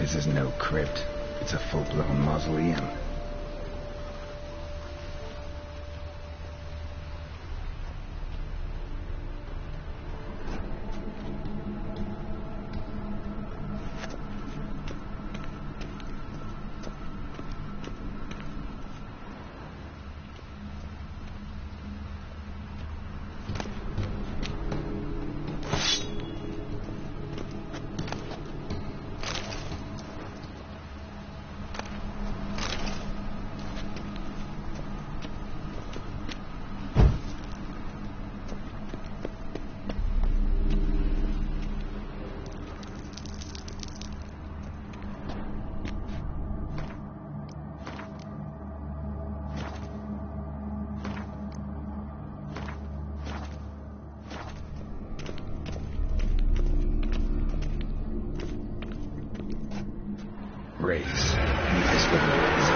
This is no crypt. It's a full-blown mausoleum. Race. This would raise.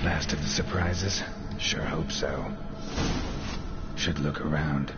Last of the surprises? Sure hope so. Should look around.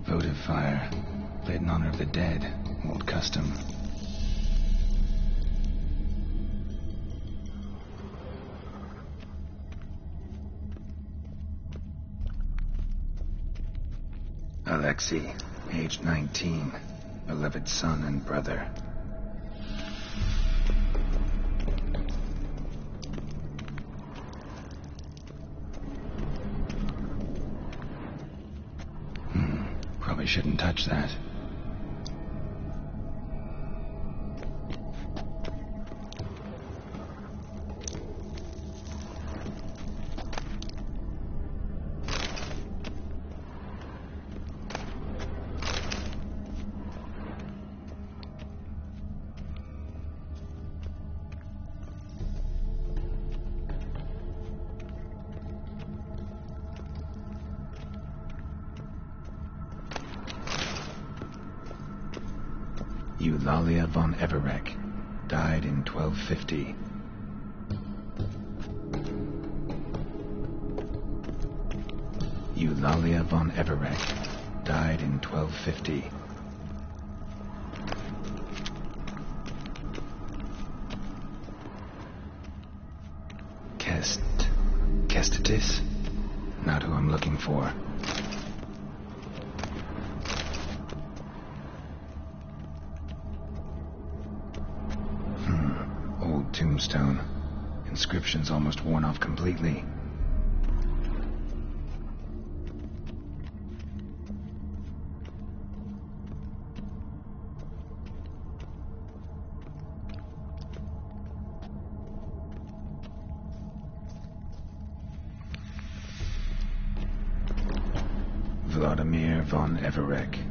Votive fire, lit in honor of the dead. Old custom. Alexei, age 19, beloved son and brother. Probably shouldn't touch that. Eulalia von Everek, died in 1250. Eulalia von Everek, died in 1250. Kestitis? Not who I'm looking for. Old tombstone. Inscription's almost worn off completely. Vladimir von Everek.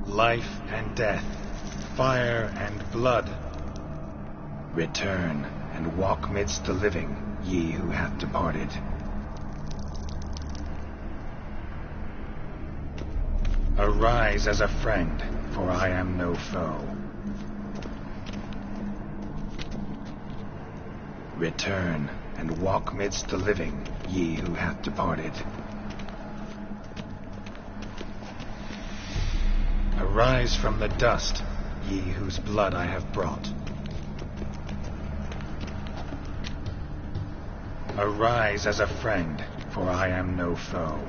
Life and death, fire and blood. Return and walk midst the living, ye who hath departed. Arise as a friend, for I am no foe. Return and walk midst the living, ye who hath departed. Arise from the dust, ye whose blood I have brought. Arise as a friend, for I am no foe.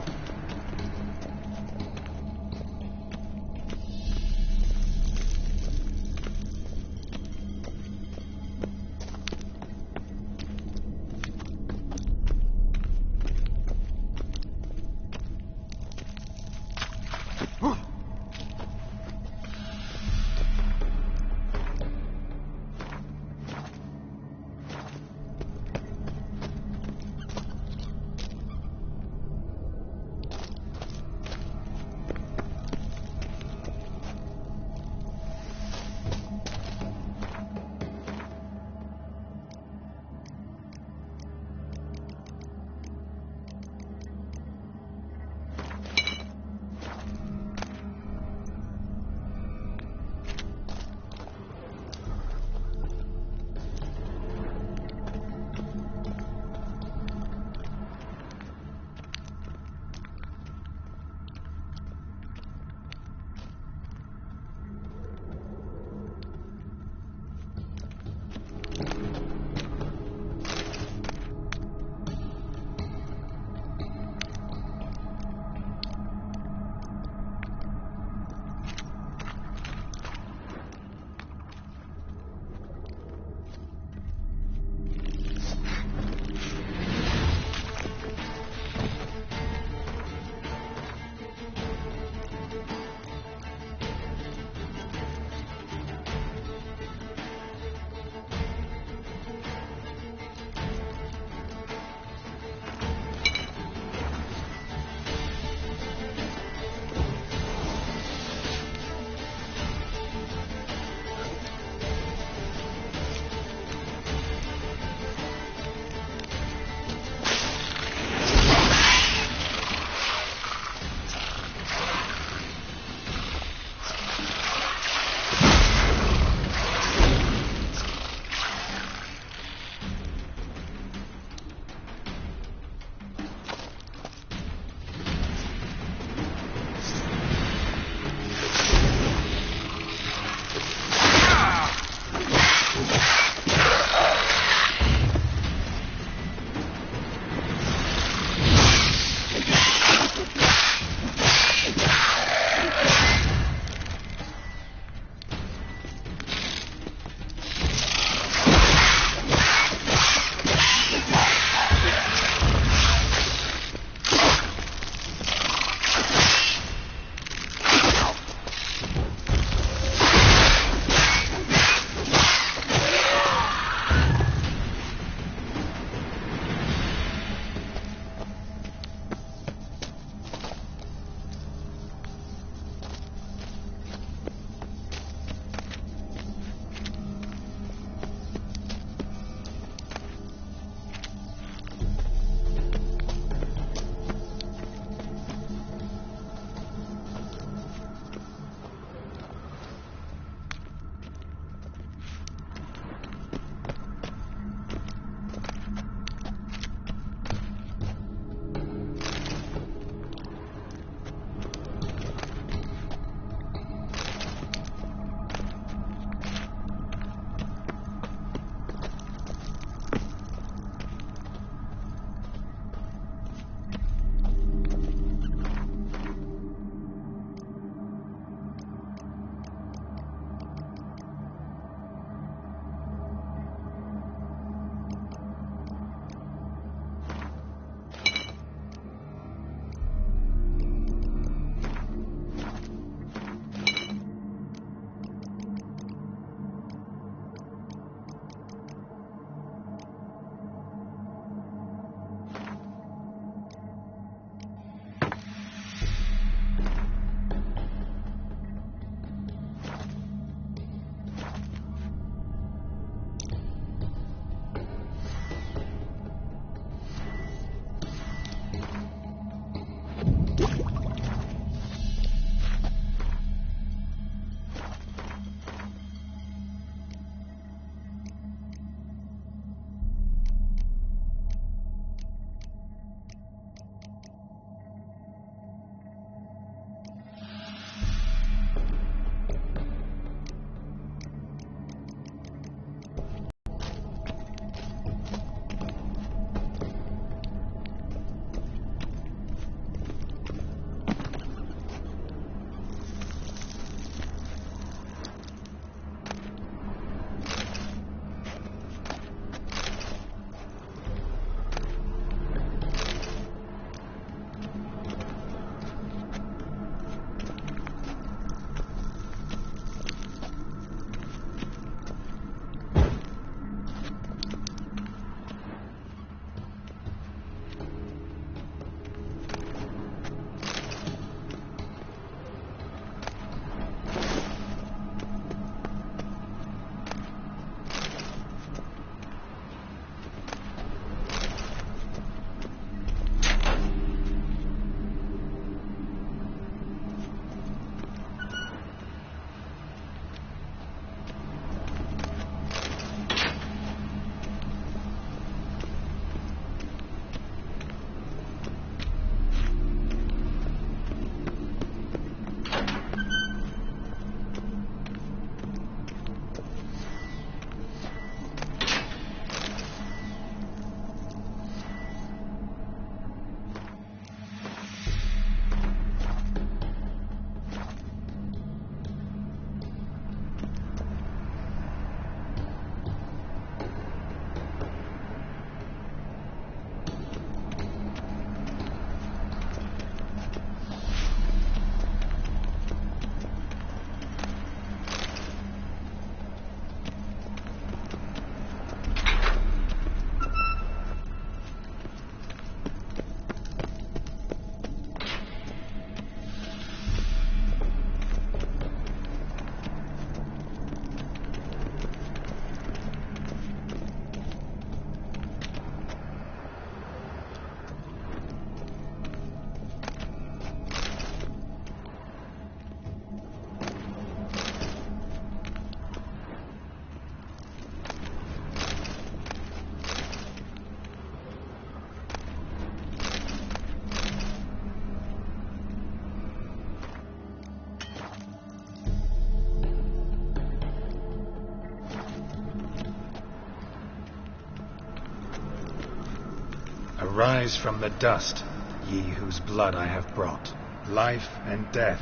Arise from the dust, ye whose blood I have brought. Life and death,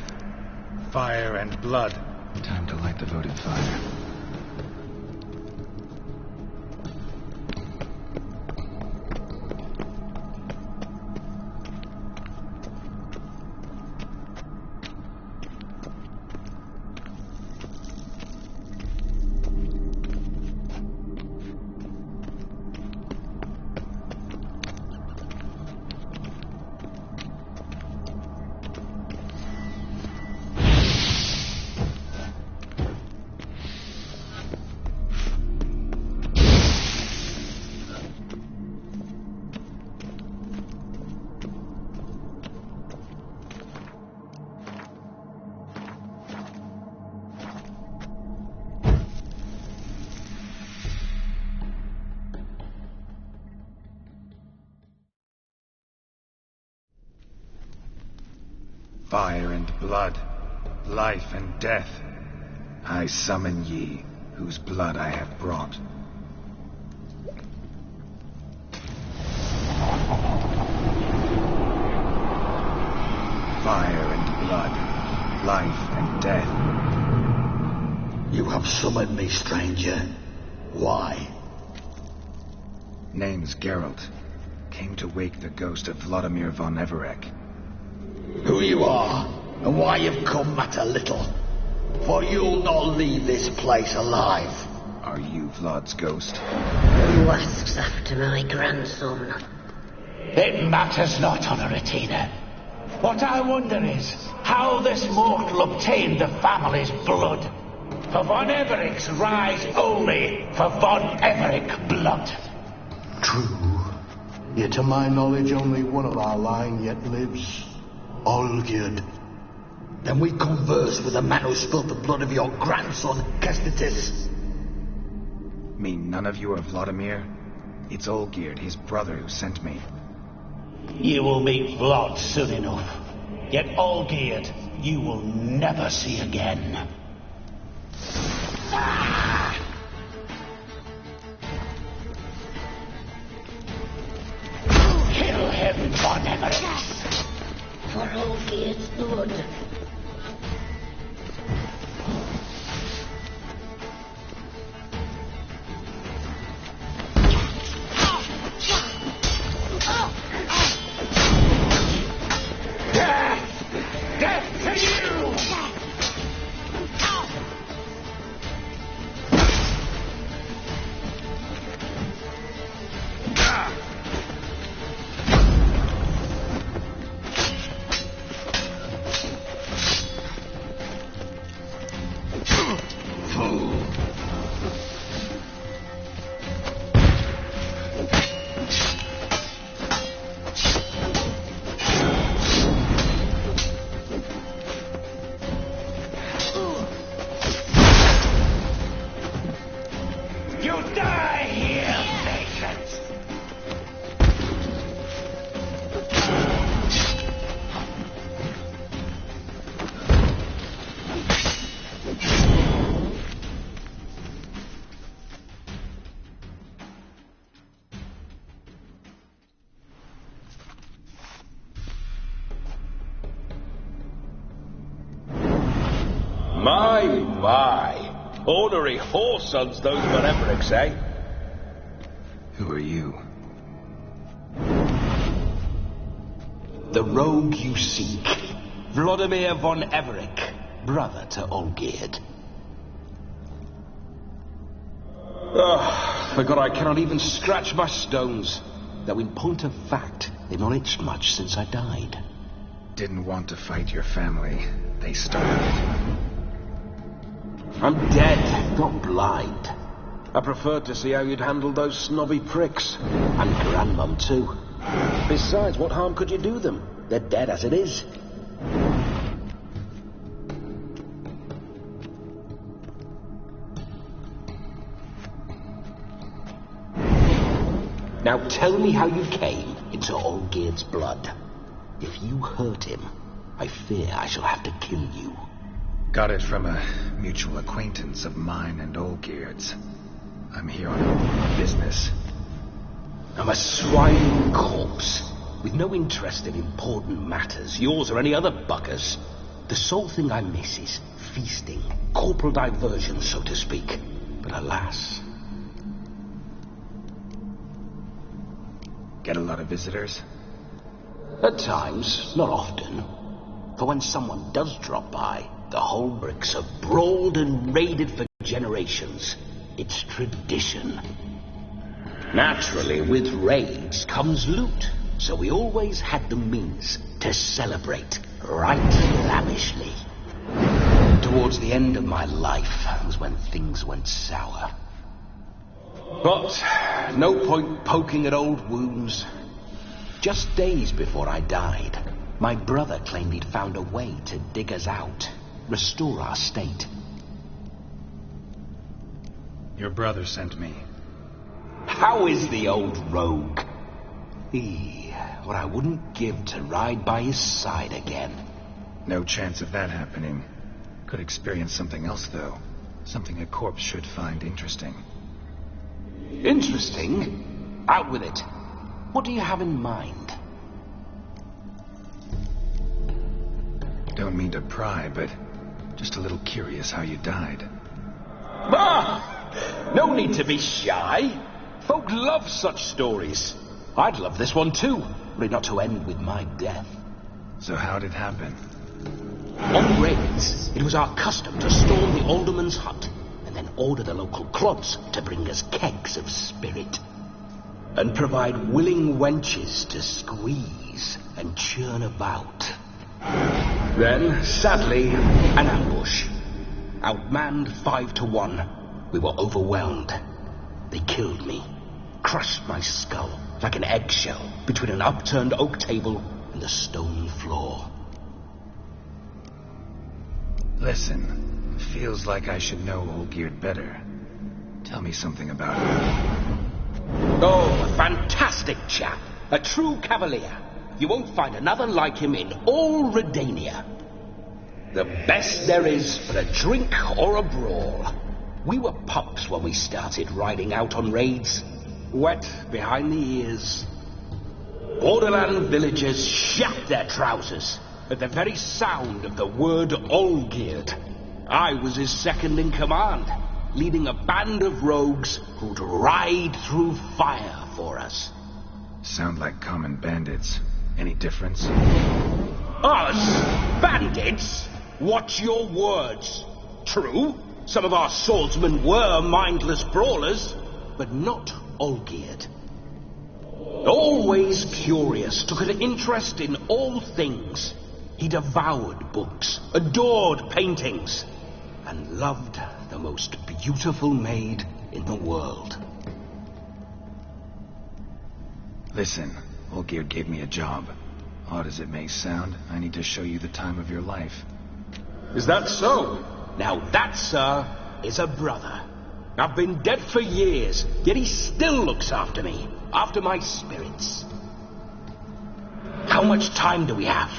fire and blood. Time to light the votive fire. Fire and blood, life and death. I summon ye, whose blood I have brought. Fire and blood, life and death. You have summoned me, stranger. Why? Name's Geralt. Came to wake the ghost of Vladimir von Everec. Who you are, and why you've come matter little. For you'll not leave this place alive. Are you Vlad's ghost? Who asks after my grandson? It matters not, Honoratina. What I wonder is how this mortal obtained the family's blood. For von Everic's rise only for von Everec blood. True. Yet to my knowledge only one of our line yet lives. Olgierd. Then we converse with the man who spilled the blood of your grandson, Kestitis. Mean none of you are Vladimir? It's Olgierd, his brother, who sent me. You will meet Vlad soon enough. Yet Olgierd, you will never see again. Kill him, von Everec. For Olgierd's blood. Death to you! My. Ornery whoresons those von Everecs, eh? Who are you? The rogue you seek. Vladimir von Everec, brother to Olgierd. Forgot I cannot even scratch my stones. Though in point of fact, they've not itched much since I died. Didn't want to fight your family. They started it. I'm dead, not blind. I preferred to see how you'd handle those snobby pricks. And Grandmum, too. Besides, what harm could you do them? They're dead as it is. Now tell me how you came into Olgierd's blood. If you hurt him, I fear I shall have to kill you. Got it from a mutual acquaintance of mine and Olgierd's. I'm here on business. I'm a swine corpse, with no interest in important matters, yours or any other buggers. The sole thing I miss is feasting, corporal diversion, so to speak. But alas... Get a lot of visitors? At times, not often. For when someone does drop by, the whole bricks are brawled and raided for generations. It's tradition. Naturally, with raids comes loot, so we always had the means to celebrate right lavishly. Towards the end of my life was when things went sour. But no point poking at old wounds. Just days before I died, my brother claimed he'd found a way to dig us out, restore our state. Your brother sent me. How is the old rogue? What I wouldn't give to ride by his side again. No chance of that happening. Could experience something else, though. Something a corpse should find interesting. Interesting? Out with it. What do you have in mind? Don't mean to pry, but just a little curious how you died. No need to be shy. Folk love such stories. I'd love this one too, were it not to end with my death. So how'd it happen? On raids, it was our custom to storm the alderman's hut and then order the local clods to bring us kegs of spirit. And provide willing wenches to squeeze and churn about. Then, sadly, an ambush. Outmanned 5 to 1. We were overwhelmed. They killed me. Crushed my skull like an eggshell between an upturned oak table and the stone floor. Listen, feels like I should know Olgierd better. Tell me something about him. Oh, a fantastic chap. A true cavalier. You won't find another like him in all Redania. The best there is for a drink or a brawl. We were pups when we started riding out on raids. Wet behind the ears. Borderland villagers shat their trousers at the very sound of the word Olgierd. I was his second in command, leading a band of rogues who'd ride through fire for us. Sound like common bandits. Any difference? Us? Bandits? Watch your words. True, some of our swordsmen were mindless brawlers, but not Olgierd. Always curious, took an interest in all things. He devoured books, adored paintings, and loved the most beautiful maid in the world. Listen, Olgierd gave me a job. Odd as it may sound, I need to show you the time of your life. Is that so? Now that, sir, is a brother. I've been dead for years, yet he still looks after me, after my spirits. How much time do we have?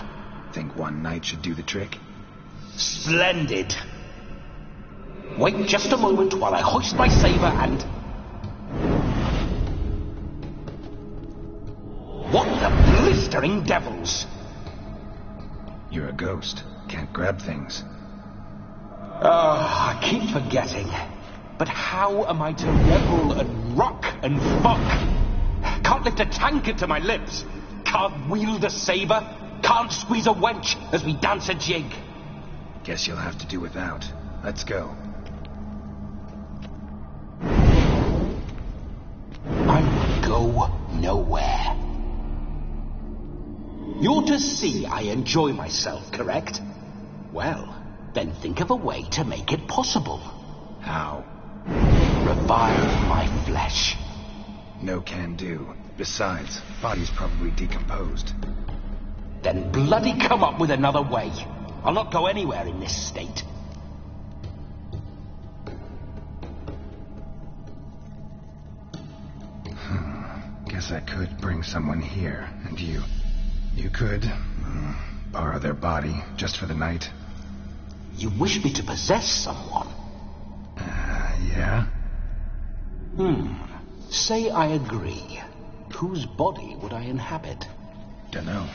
Think one night should do the trick? Splendid. Wait just a moment while I hoist my saber and... What the blistering devils? You're a ghost. Can't grab things. I keep forgetting. But how am I to revel and rock and fuck? Can't lift a tankard to my lips. Can't wield a saber. Can't squeeze a wench as we dance a jig. Guess you'll have to do without. Let's go. I will go nowhere. You're to see I enjoy myself, correct? Well, then think of a way to make it possible. How? Revive my flesh. No can do. Besides, body's probably decomposed. Then bloody come up with another way. I'll not go anywhere in this state. Guess I could bring someone here, and you could borrow their body just for the night. You wish me to possess someone? Yeah? Say I agree. Whose body would I inhabit? Dunno.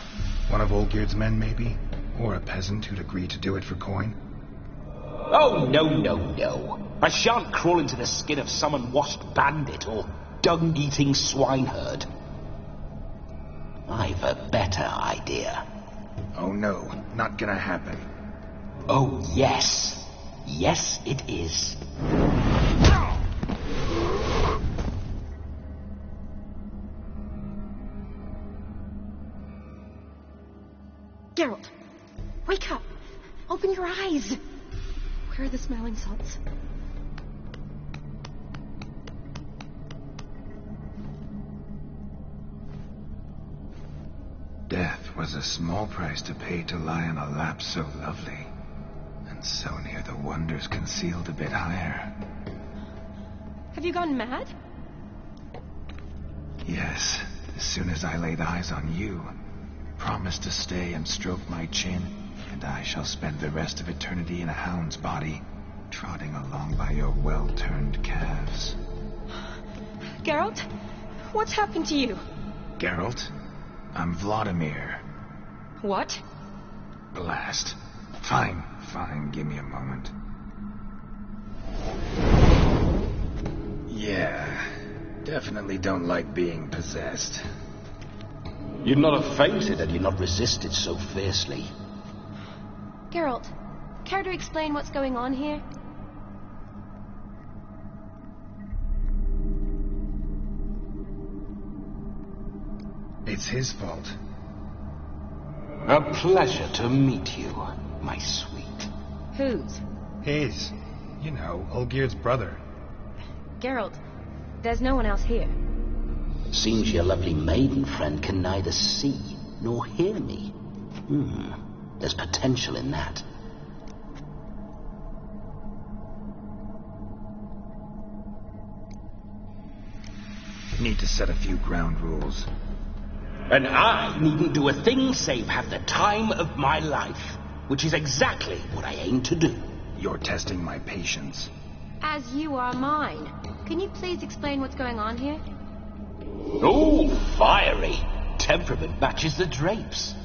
One of Olgierd's men, maybe? Or a peasant who'd agree to do it for coin? Oh, no. I shan't crawl into the skin of some unwashed bandit or dung-eating swineherd. I've a better idea. Oh no, not gonna happen. Oh, yes. Yes, it is. Geralt, wake up. Open your eyes. Where are the smelling salts? Death was a small price to pay to lie on a lap so lovely, and so near the wonders concealed a bit higher. Have you gone mad? Yes, as soon as I laid eyes on you, promise to stay and stroke my chin, and I shall spend the rest of eternity in a hound's body, trotting along by your well-turned calves. Geralt, what's happened to you? Geralt, I'm Vladimir. What? Blast. Fine, give me a moment. Yeah, definitely don't like being possessed. You'd not have fainted had you not resisted so fiercely. Geralt, care to explain what's going on here? It's his fault. A pleasure to meet you, my sweet. Whose? His. You know, Olgierd's brother. Geralt, there's no one else here. Seems your lovely maiden friend can neither see nor hear me. There's potential in that. Need to set a few ground rules. And I needn't do a thing save have the time of my life, which is exactly what I aim to do. You're testing my patience. As you are mine. Can you please explain what's going on here? Oh, fiery. Temperament matches the drapes.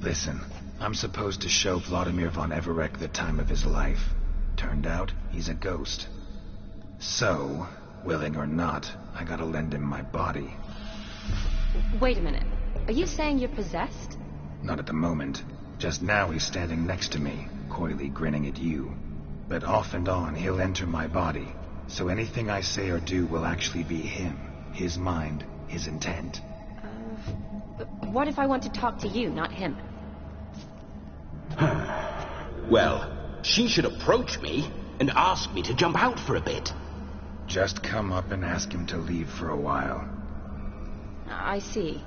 Listen, I'm supposed to show Vladimir von Everec the time of his life. Turned out, he's a ghost. So, willing or not, I gotta lend him my body. Wait a minute. Are you saying you're possessed? Not at the moment. Just now he's standing next to me, coyly grinning at you. But off and on, he'll enter my body. So anything I say or do will actually be him. His mind, his intent. What if I want to talk to you, not him? Well, she should approach me and ask me to jump out for a bit. Just come up and ask him to leave for a while. I see.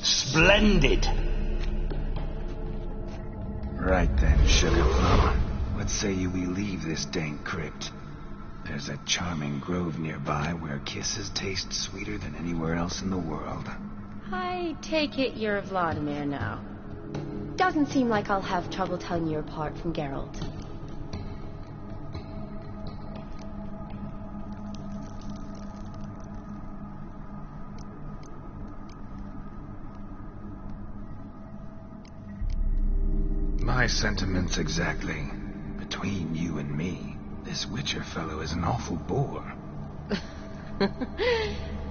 Splendid! Right then, sugar plum. What say you we leave this dank crypt? There's a charming grove nearby where kisses taste sweeter than anywhere else in the world. I take it you're Vladimir now. Doesn't seem like I'll have trouble telling you apart from Geralt. My sentiments exactly. Between you and me, this Witcher fellow is an awful bore.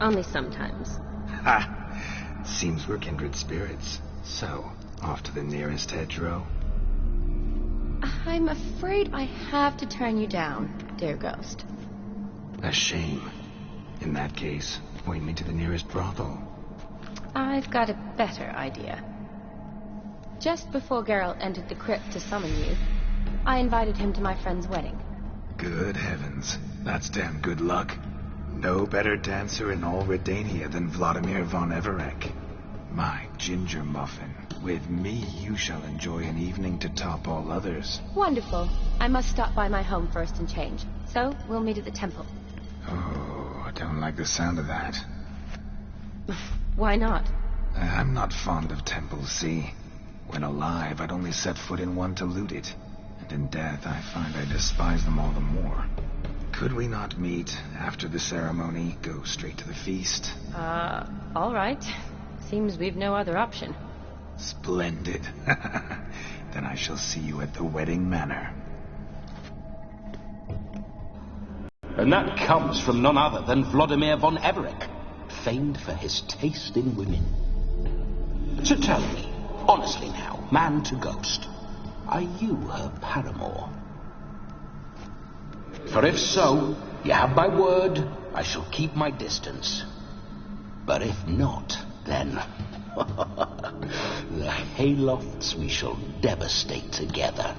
Only sometimes. Ha! Seems we're kindred spirits. So, off to the nearest hedgerow? I'm afraid I have to turn you down, dear ghost. A shame. In that case, point me to the nearest brothel. I've got a better idea. Just before Geralt entered the crypt to summon you, I invited him to my friend's wedding. Good heavens. That's damn good luck. No better dancer in all Redania than Vladimir von Everec. My ginger muffin. With me, you shall enjoy an evening to top all others. Wonderful. I must stop by my home first and change. So, we'll meet at the temple. Oh, I don't like the sound of that. Why not? I'm not fond of temples, see? When alive, I'd only set foot in one to loot it. And in death, I find I despise them all the more. Could we not meet after the ceremony, go straight to the feast? All right. Seems we've no other option. Splendid. Then I shall see you at the wedding manor. And that comes from none other than Vladimir von Everec, famed for his taste in women. So tell me, honestly now, man to ghost, are you her paramour? For if so, you have my word, I shall keep my distance. But if not, then the haylofts we shall devastate together.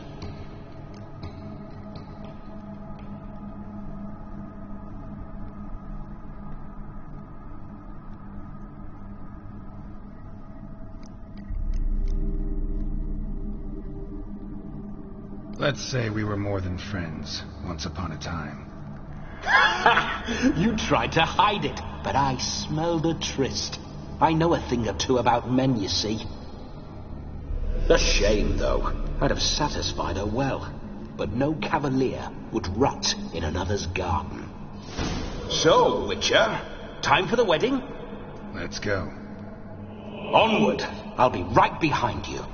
Let's say we were more than friends, once upon a time. You tried to hide it, but I smelled a tryst. I know a thing or two about men, you see. A shame, though. I'd have satisfied her well. But no cavalier would rot in another's garden. So, Witcher, time for the wedding? Let's go. Onward. I'll be right behind you.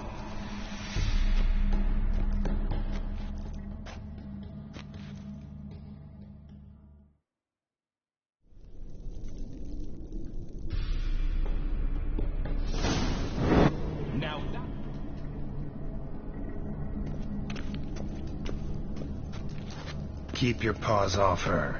Keep your paws off her.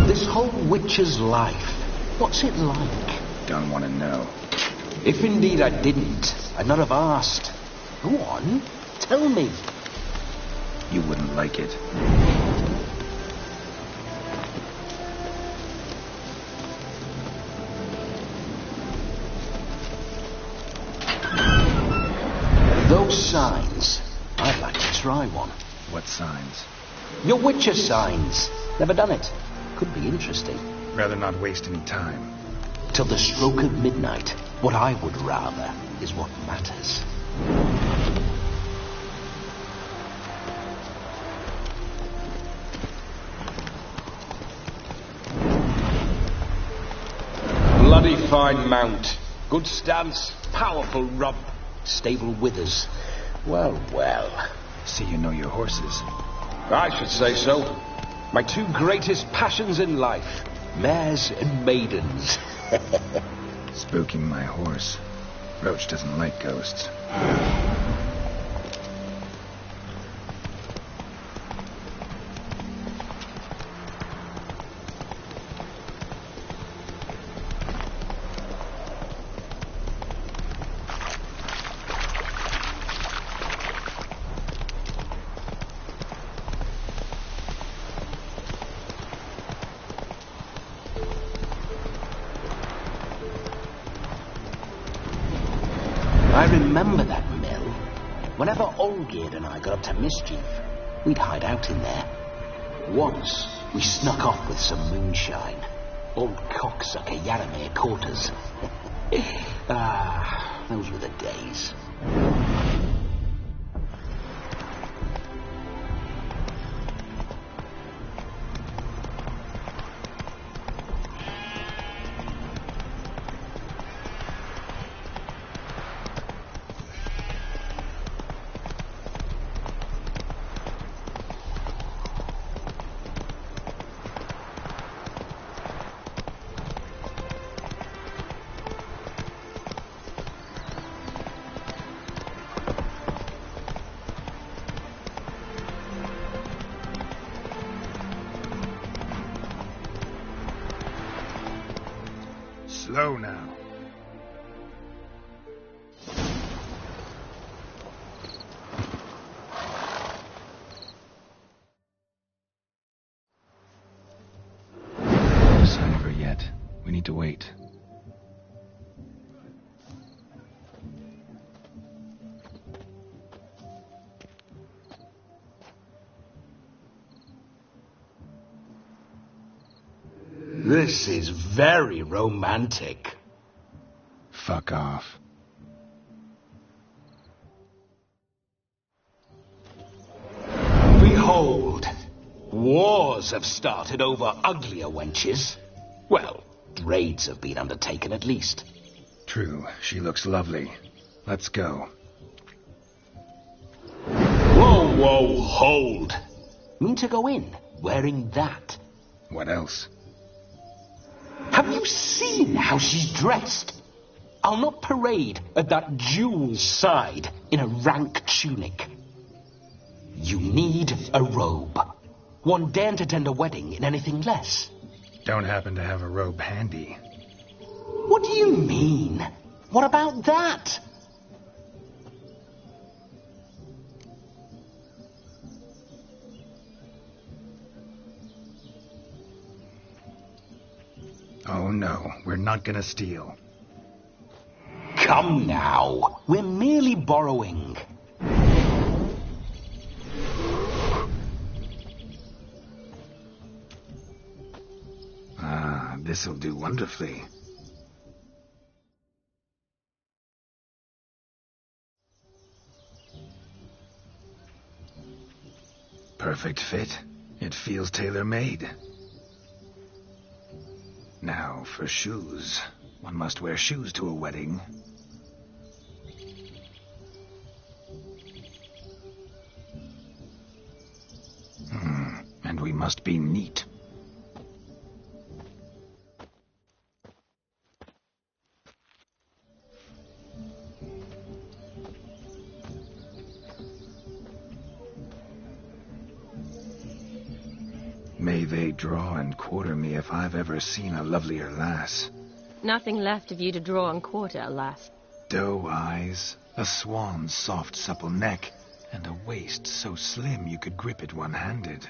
This whole witcher's life, what's it like? Don't want to know. If indeed I didn't, I'd not have asked. Go on. Tell me. You wouldn't like it. Those signs. I'd like to try one. What signs? Your Witcher signs. Never done it. Could be interesting. Rather not waste any time. Till the stroke of midnight. What I would rather is what matters. Bloody fine mount. Good stance, powerful rump. Stable withers. Well, well. See you know your horses. I should say so. My two greatest passions in life. Mares and maidens. Spooking my horse. Roach doesn't like ghosts. I remember that mill. Whenever Olgierd and I got up to mischief, we'd hide out in there. Once, we snuck off with some moonshine. Old cocksucker Yaramir caught us. Those were the days. Slow now. No sign of her yet. We need to wait. This is very romantic. Fuck off. Behold, wars have started over uglier wenches. Well, raids have been undertaken at least. True, she looks lovely. Let's go. Whoa, whoa, hold. Mean to go in, wearing that. What else? Have you seen how she's dressed? I'll not parade at that jewel's side in a rank tunic. You need a robe. One daren't attend a wedding in anything less. Don't happen to have a robe handy. What do you mean? What about that? Oh no, we're not gonna steal. Come now, we're merely borrowing. Ah, this'll do wonderfully. Perfect fit. It feels tailor-made. Now, for shoes. One must wear shoes to a wedding. And we must be neat. May they draw and quarter me if I've ever seen a lovelier lass. Nothing left of you to draw and quarter, alas. Doe eyes, a swan's soft supple neck, and a waist so slim you could grip it one-handed.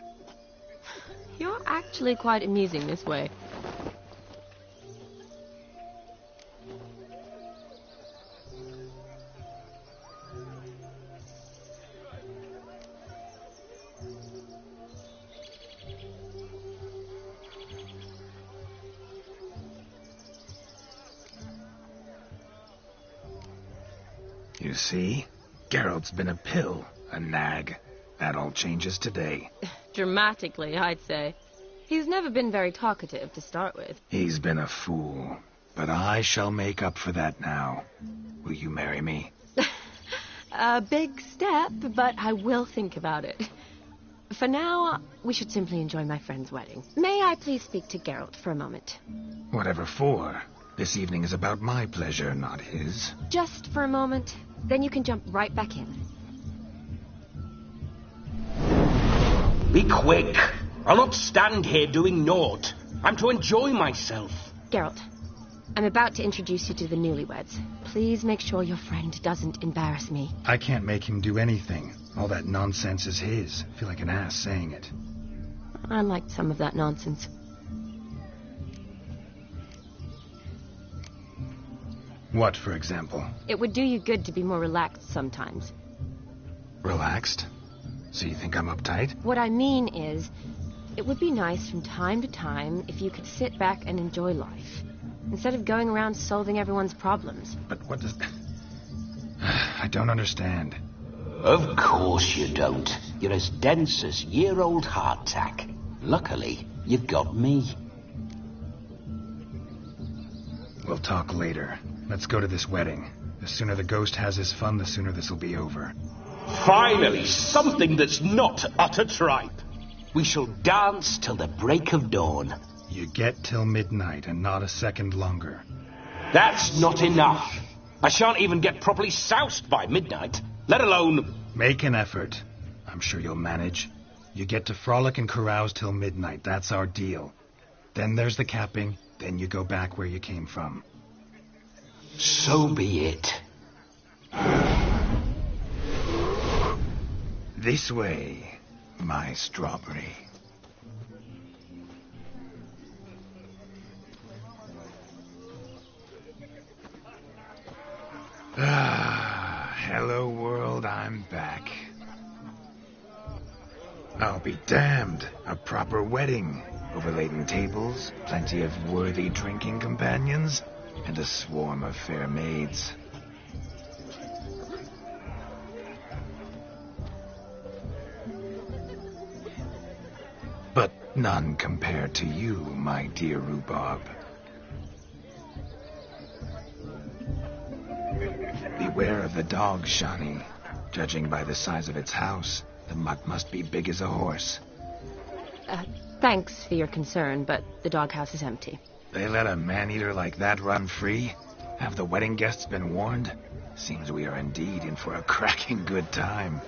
You're actually quite amusing this way. You see? Geralt's been a pill, a nag. That all changes today. Dramatically, I'd say. He's never been very talkative to start with. He's been a fool, but I shall make up for that now. Will you marry me? A big step, but I will think about it. For now, we should simply enjoy my friend's wedding. May I please speak to Geralt for a moment? Whatever for. This evening is about my pleasure, not his. Just for a moment. Then you can jump right back in. Be quick. I'll not stand here doing naught. I'm to enjoy myself. Geralt, I'm about to introduce you to the newlyweds. Please make sure your friend doesn't embarrass me. I can't make him do anything. All that nonsense is his. I feel like an ass saying it. I liked some of that nonsense. What, for example? It would do you good to be more relaxed sometimes. Relaxed? So you think I'm uptight? What I mean is, it would be nice from time to time if you could sit back and enjoy life, instead of going around solving everyone's problems. But what does... I don't understand. Of course you don't. You're as dense as year-old hardtack. Luckily, you've got me. We'll talk later. Let's go to this wedding. The sooner the ghost has his fun, the sooner this'll be over. Finally, something that's not utter tripe. We shall dance till the break of dawn. You get till midnight and not a second longer. That's not enough. I shan't even get properly soused by midnight, let alone... Make an effort. I'm sure you'll manage. You get to frolic and carouse till midnight. That's our deal. Then there's the capping. Then you go back where you came from. So be it. This way, my strawberry. Hello world, I'm back. I'll be damned. A proper wedding. overladen tables, plenty of worthy drinking companions, and a swarm of fair maids. But none compared to you, my dear rhubarb. Beware of the dog, Shani. Judging by the size of its house, the mutt must be big as a horse. Thanks for your concern, but the doghouse is empty. They let a man-eater like that run free? Have the wedding guests been warned? Seems we are indeed in for a cracking good time.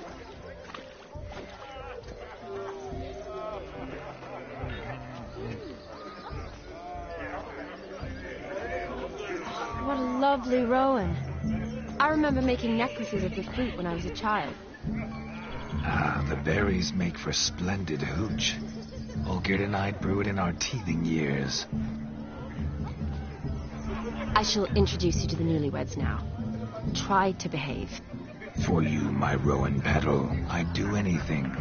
What a lovely rowan. I remember making necklaces of the fruit when I was a child. Ah, the berries make for splendid hooch. Olgerd and I brew it in our teething years. I shall introduce you to the newlyweds now. Try to behave. For you, my rowan petal, I'd do anything.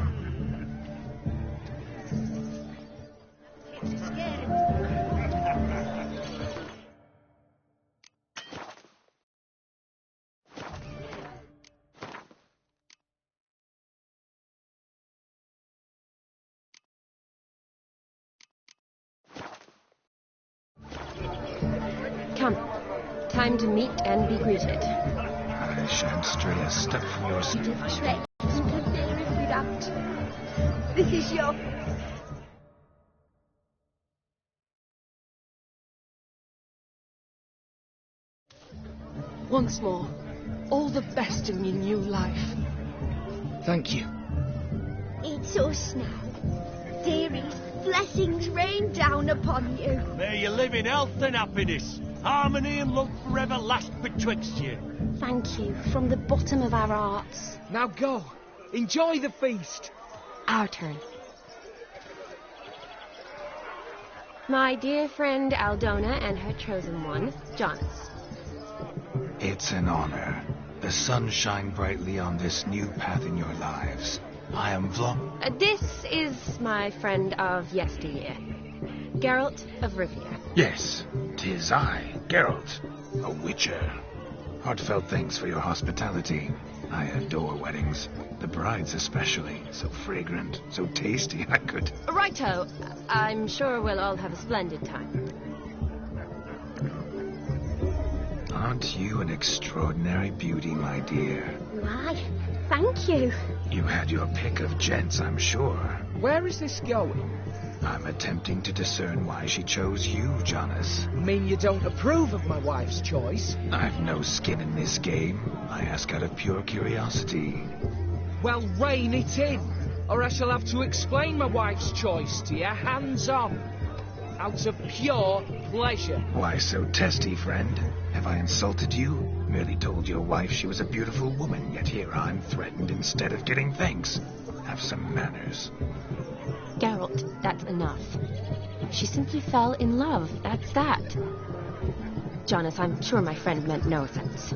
Come. Time to meet and be greeted. I shan't stray a step from your side. This is your... Once more, all the best in your new life. Thank you. It's us now. Dearies, blessings rain down upon you. May you live in health and happiness. Harmony and love forever last betwixt you. Thank you from the bottom of our hearts. Now go. Enjoy the feast. Our turn. My dear friend Aldona and her chosen one, Jonas. It's an honor. The sun shine brightly on this new path in your lives. I am This is my friend of yesteryear, Geralt of Rivia. Yes, 'tis I, Geralt, a witcher. Heartfelt thanks for your hospitality. I adore weddings. The brides especially. So fragrant, so tasty, I could... Righto. I'm sure we'll all have a splendid time. Aren't you an extraordinary beauty, my dear? Why, thank you. You had your pick of gents, I'm sure. Where is this going? I'm attempting to discern why she chose you, Jonas. Mean you don't approve of my wife's choice? I've no skin in this game. I ask out of pure curiosity. Well, rein it in, or I shall have to explain my wife's choice to you, hands on. Out of pure pleasure. Why so testy, friend? Have I insulted you? Merely told your wife she was a beautiful woman, yet here I'm threatened instead of getting thanks. Have some manners. Geralt, that's enough. She simply fell in love, that's that. Jonas, I'm sure my friend meant no offense.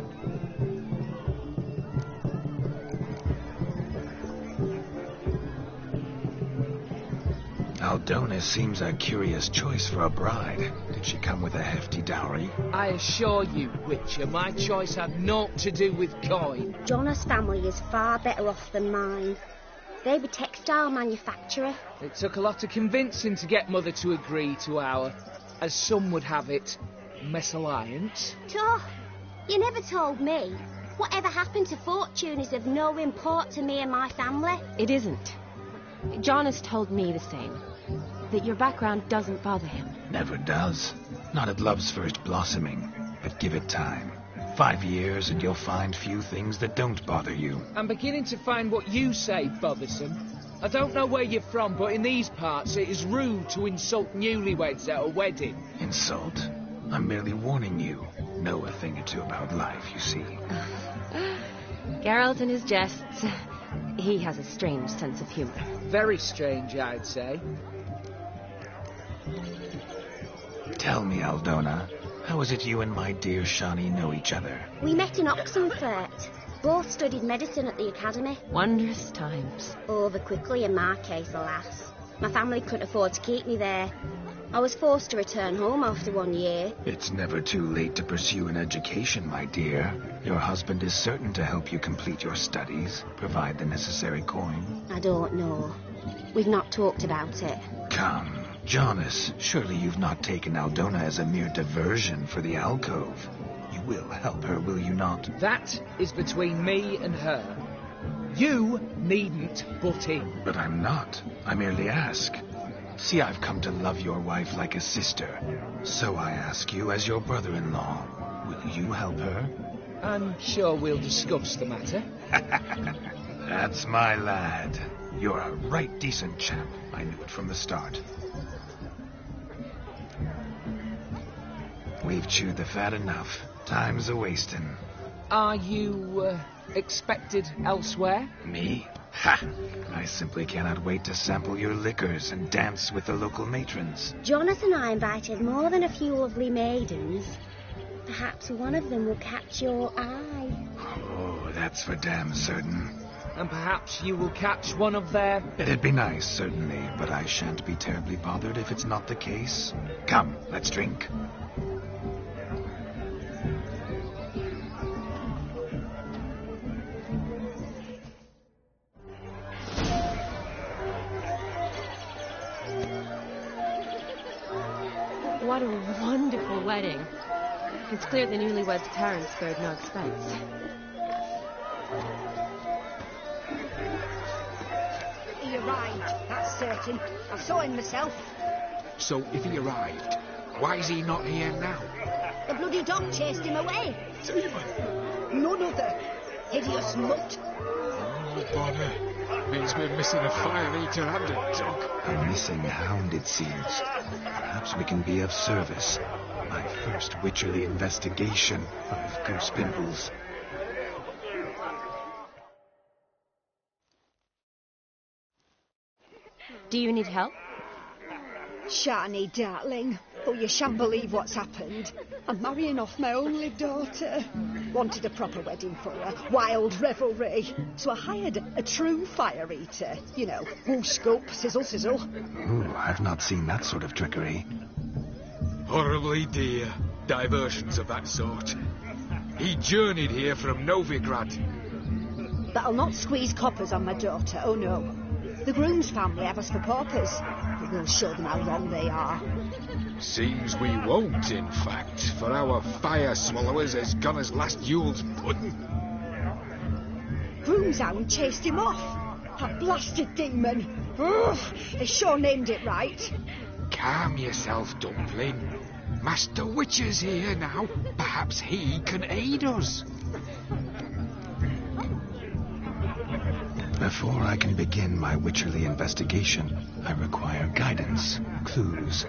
Aldona seems a curious choice for a bride. Did she come with a hefty dowry? I assure you, Witcher, my choice had naught to do with coin. Jonas' family is far better off than mine. They were textile manufacturer. It took a lot of convincing to get Mother to agree to our, as some would have it, mesalliance. Oh, you never told me. Whatever happened to fortune is of no import to me and my family. It isn't. Jonas told me the same. That your background doesn't bother him. Never does. Not at love's first blossoming. But give it time. 5 years and you'll find few things that don't bother you. I'm beginning to find what you say bothersome. I don't know where you're from, but in these parts it is rude to insult newlyweds at a wedding. Insult? I'm merely warning you. Know a thing or two about life, you see. Geralt and his jests. He has a strange sense of humor. Very strange, I'd say. Tell me, Aldona, how is it you and my dear Shani know each other? We met in Oxenfurt. Both studied medicine at the academy. Wondrous times. Over quickly in my case, alas. My family couldn't afford to keep me there. I was forced to return home after 1 year. It's never too late to pursue an education, my dear. Your husband is certain to help you complete your studies, provide the necessary coin. I don't know. We've not talked about it. Come, Jonas, surely you've not taken Aldona as a mere diversion for the alcove. You will help her, will you not? That is between me and her. You needn't butt in. But I'm not. I merely ask. See, I've come to love your wife like a sister. So I ask you, as your brother-in-law, will you help her? I'm sure we'll discuss the matter. That's my lad. You're a right decent chap. I knew it from the start. We've chewed the fat enough. Time's a-wasting. Are you, expected elsewhere? Me? Ha! I simply cannot wait to sample your liquors and dance with the local matrons. Jonas and I invited more than a few lovely maidens. Perhaps one of them will catch your eye. Oh, that's for damn certain. And perhaps you will catch one of their... It'd be nice, certainly, but I shan't be terribly bothered if it's not the case. Come, let's drink. What a wonderful wedding. It's clear the newlyweds' parents spared no expense. He arrived, that's certain. I saw him myself. So if he arrived, why is he not here now? The bloody dog chased him away. None other. Hideous mutt. Oh, bother. Means we're missing a fire eater and a dog. A missing hound, it seems. Perhaps we can be of service. My first Witcherly investigation of goose pimples. Do you need help? Shani, darling. Oh, you shan't believe what's happened. I'm marrying off my only daughter. Wanted a proper wedding for her. Wild revelry. So I hired a true fire eater. You know, whoosh scoop, sizzle sizzle. Ooh, I've not seen that sort of trickery. Horribly dear diversions of that sort. He journeyed here from Novigrad. But I'll not squeeze coppers on my daughter, oh no. The groom's family have us for paupers. But we'll show them how wrong they are. Seems we won't, in fact, for our fire swallowers has gone as last Yule's pudding. Groom's hound chased him off. That blasted demon. Ugh, they sure named it right. Calm yourself, Dumpling. Master Witcher's here now. Perhaps he can aid us. Before I can begin my Witcherly investigation, I require guidance, clues.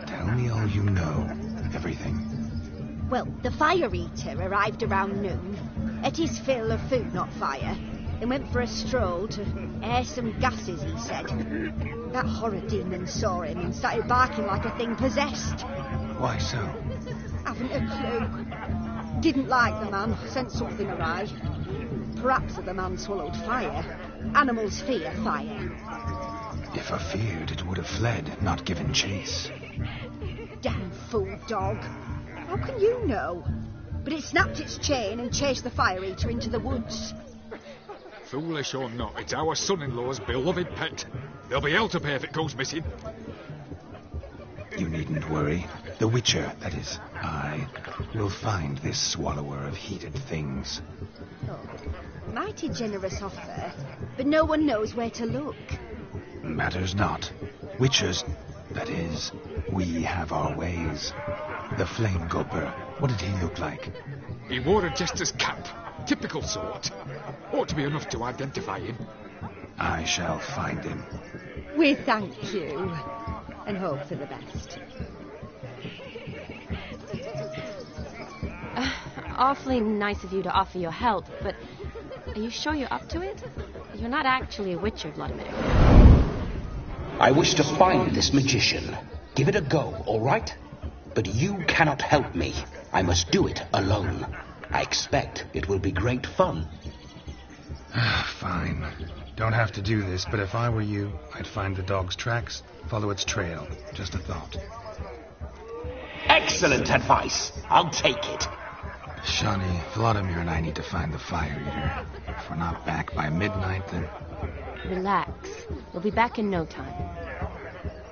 Tell me all you know, everything. Well, the fire eater arrived around noon, ate his fill of food, not fire, and went for a stroll to air some gases, he said. That horror demon saw him and started barking like a thing possessed. Why so? Haven't a clue. Didn't like the man, sent something awry. Perhaps the man swallowed fire. Animals fear fire. If I feared, it would have fled, not given chase. Damn fool dog. How can you know? But it snapped its chain and chased the fire eater into the woods. Foolish or not, it's our son-in-law's beloved pet. There'll be hell to pay if it goes missing. You needn't worry. The Witcher, that is, I, will find this swallower of heated things. Oh, mighty generous offer, but no one knows where to look. Matters not. Witchers, that is, we have our ways. The Flame Gulper, what did he look like? He wore a jester's cap. Typical sort. Ought to be enough to identify him. I shall find him. We thank you, and hope for the best. Awfully nice of you to offer your help, but are you sure you're up to it? You're not actually a Witcher, Vladimir. I wish to find this magician. Give it a go, all right? But you cannot help me. I must do it alone. I expect it will be great fun. Fine. Don't have to do this, but if I were you, I'd find the dog's tracks, follow its trail. Just a thought. Excellent advice. I'll take it. Shawnee, Vladimir and I need to find the fire eater. If we're not back by midnight, then... Relax. We'll be back in no time.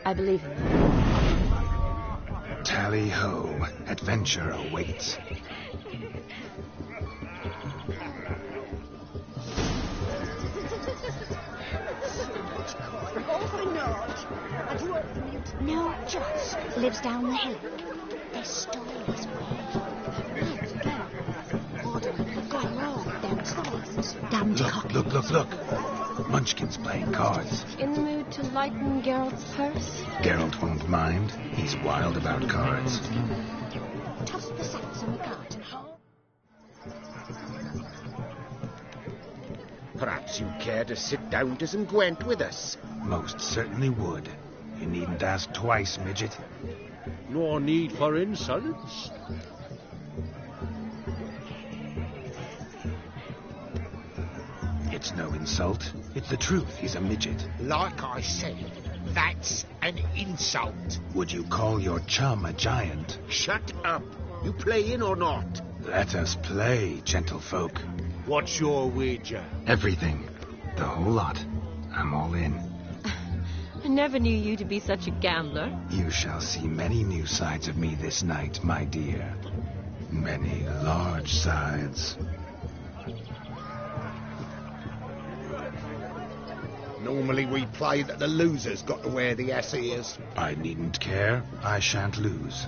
I believe in you. Tally-ho. Adventure awaits. No, Joss lives down the hill. There's stories going on downstairs. Damned cocky. Look. Munchkin's playing cards. In the mood to lighten Geralt's purse? Geralt won't mind. He's wild about cards. Toss the sacks on the cart. Perhaps you'd care to sit down to some Gwent with us. Most certainly would. You needn't ask twice, midget. No need for insults. It's no insult. It's the truth. He's a midget. Like I said, that's an insult. Would you call your chum a giant? Shut up. You playing or not? Let us play, gentlefolk. What's your wager? Everything. The whole lot. I'm all in. I never knew you to be such a gambler. You shall see many new sides of me this night, my dear. Many large sides. Normally we play that the loser's got to wear the ass ears. I needn't care. I shan't lose.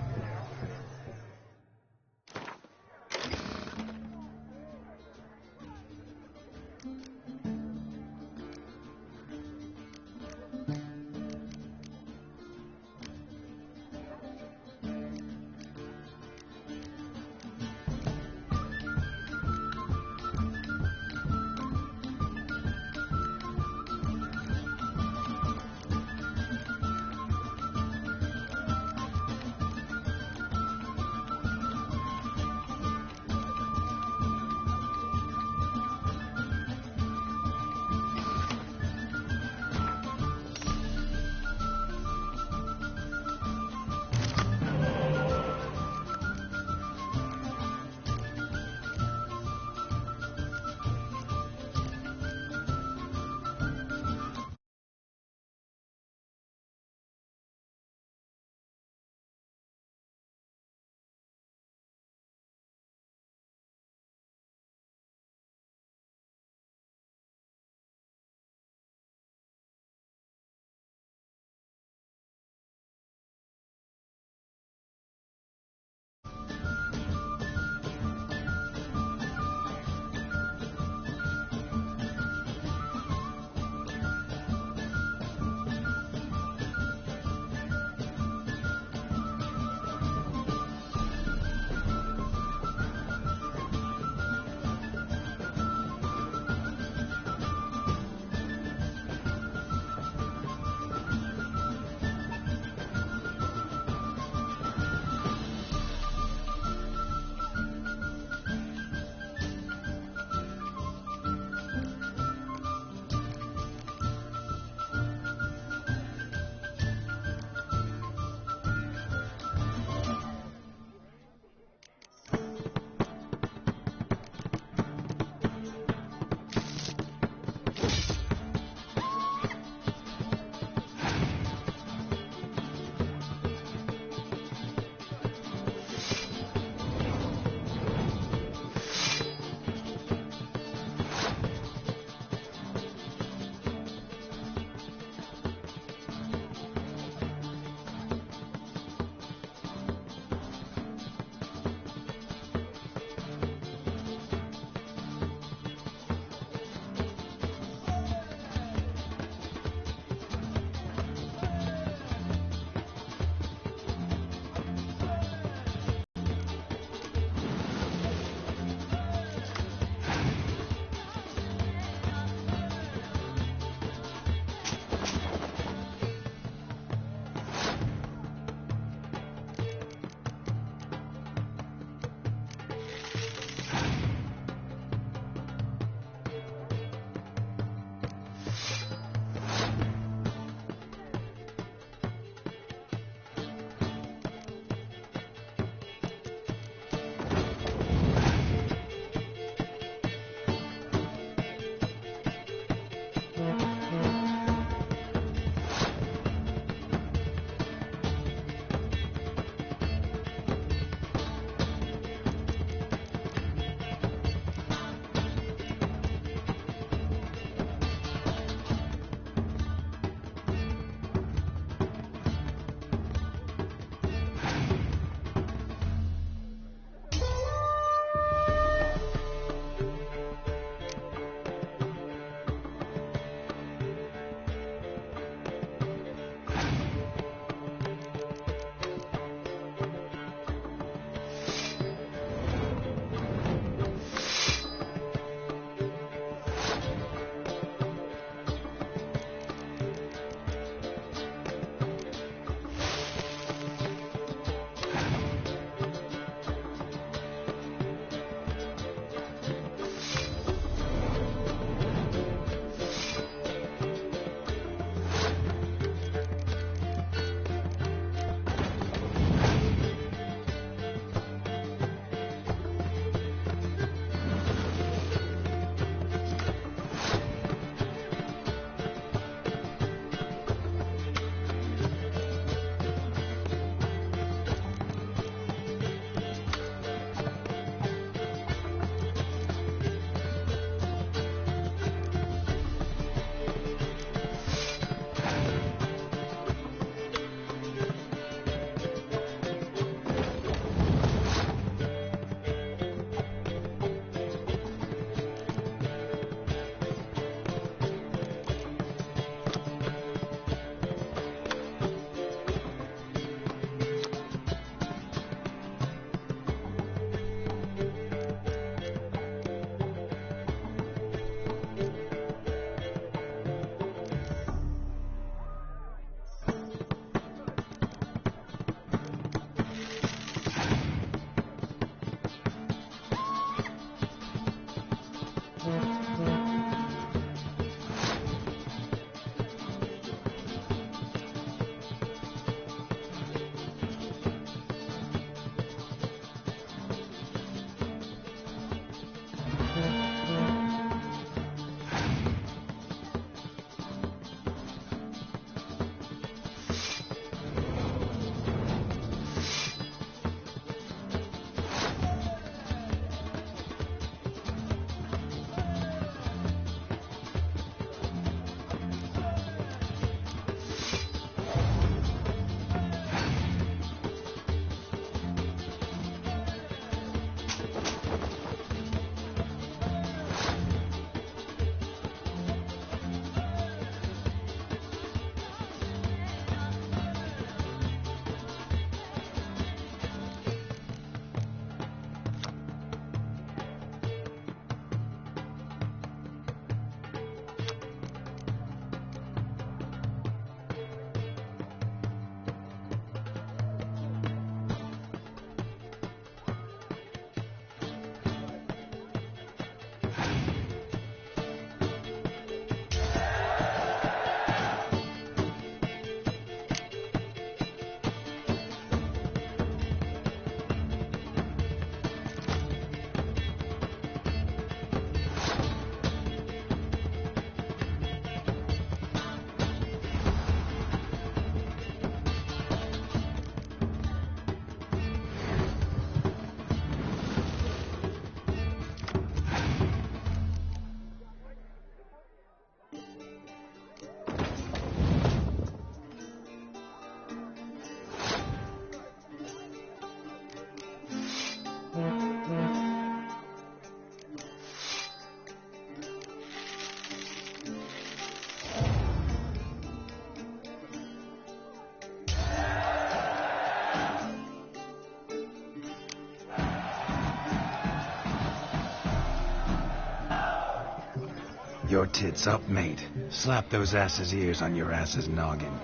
Your tits up, mate. Slap those asses' ears on your ass's noggin.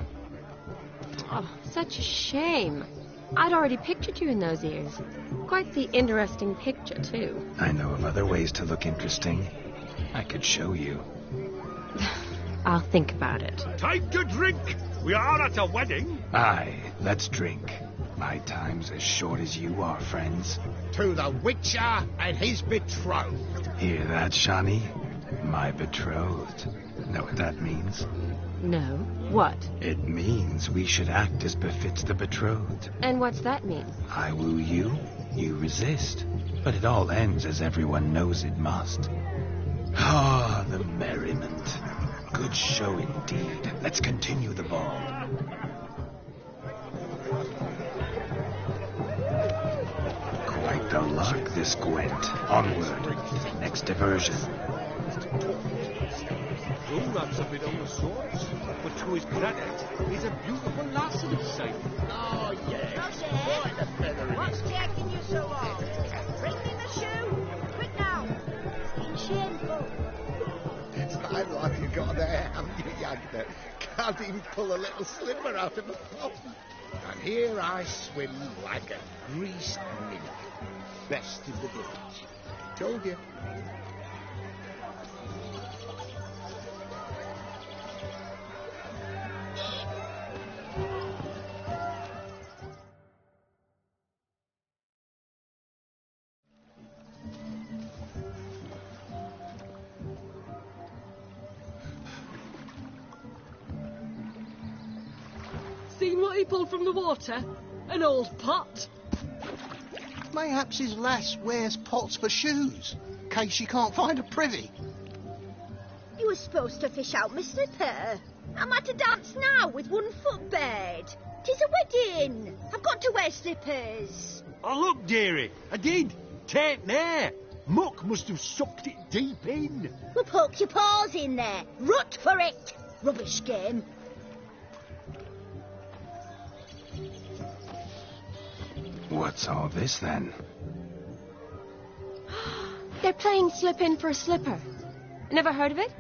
Oh, such a shame. I'd already pictured you in those ears. Quite the interesting picture, too. I know of other ways to look interesting. I could show you. I'll think about it. Time to drink! We are at a wedding. Aye, let's drink. My time's as short as you are, friends. To the Witcher and his betrothed. Hear that, Shawnee? My betrothed. Know what that means? No. What? It means we should act as befits the betrothed. And what's that mean? I woo you, you resist. But it all ends as everyone knows it must. Ah, the merriment. Good show indeed. Let's continue the ball. Quite the lark, this Gwent. Onward. Next diversion. That's a bit on the sorts, but to his credit, he's a beautiful lass in his sight. Oh, yes. Quite a feather in What's his taking you so long? Bring me the shoe. Quick now. It's shameful. It's time like you got there, haven't you, Yagda? Can't even pull a little slipper out of a pot. And here I swim like a greased nymph. Best in the village. Told you. Seen what he pulled from the water? An old pot. Mayhaps his lass wears pots for shoes, in case she can't find a privy. You were supposed to fish out my slipper. I'm at a dance now with one foot bared. 'Tis a wedding. I've got to wear slippers. Oh, look, dearie, I did. Tain't there. Muck must have sucked it deep in. Well, poke your paws in there. Rut for it. Rubbish game. What's all this, then? They're playing slip in for a slipper. Never heard of it?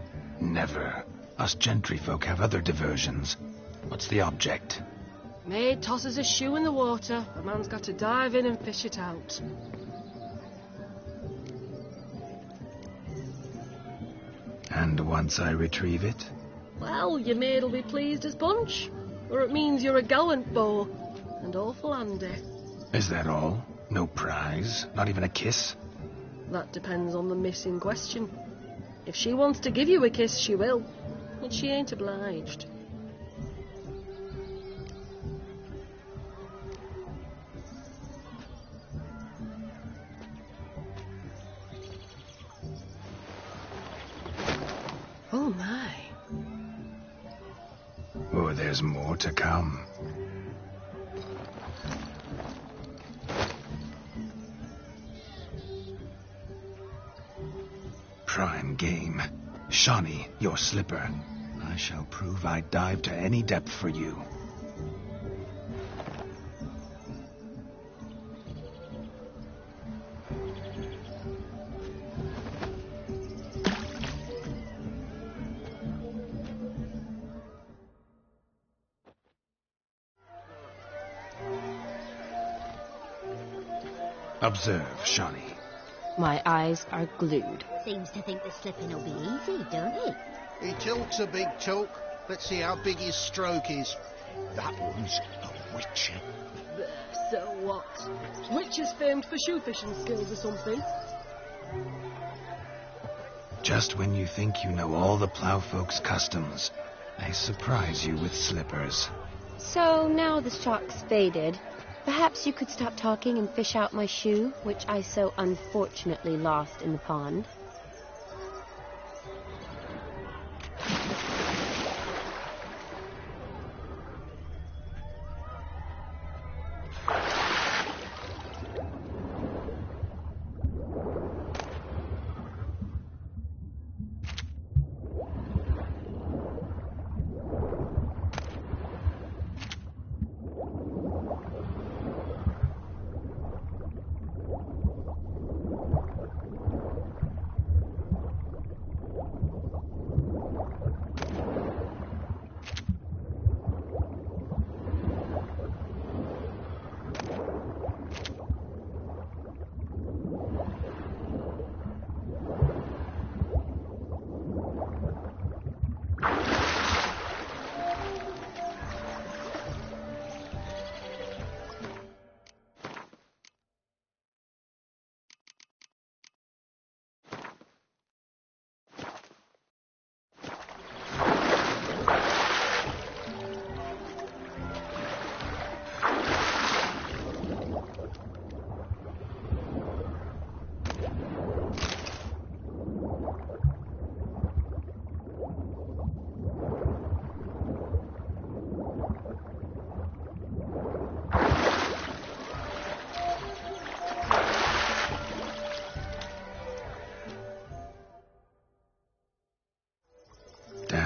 Never. Us gentry folk have other diversions. What's the object? Maid tosses a shoe in the water. The man's got to dive in and fish it out. And once I retrieve it? Well, your maid'll be pleased as punch. Or it means you're a gallant beau. And awful handy. Is that all? No prize? Not even a kiss? That depends on the miss in question. If she wants to give you a kiss, she will. But she ain't obliged. Oh, my. Oh, there's more to come. Prime game. Shawnee, your slipper. I shall prove I'd dive to any depth for you. Observe, Shawnee. My eyes are glued. Seems to think the slipping will be easy, don't he? He talks a big talk. Let's see how big his stroke is. That one's a witcher. So what? Witch is famed for shoe fishing skills or something. Just when you think you know all the ploughfolk's customs, they surprise you with slippers. So now the shock's faded. Perhaps you could stop talking and fish out my shoe, which I so unfortunately lost in the pond.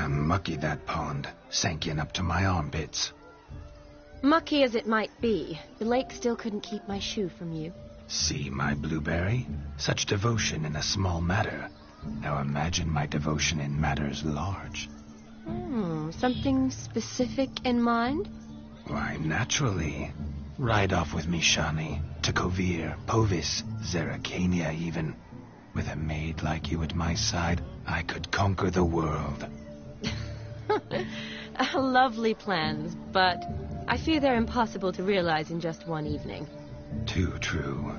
Damn mucky, that pond. Sank in up to my armpits. Mucky as it might be, the lake still couldn't keep my shoe from you. See, my blueberry? Such devotion in a small matter. Now imagine my devotion in matters large. Something specific in mind? Why, naturally. Ride off with me, Shani. To Kovir, Povis, Zeracania even. With a maid like you at my side, I could conquer the world. Lovely plans, but I fear they're impossible to realize in just one evening. Too true.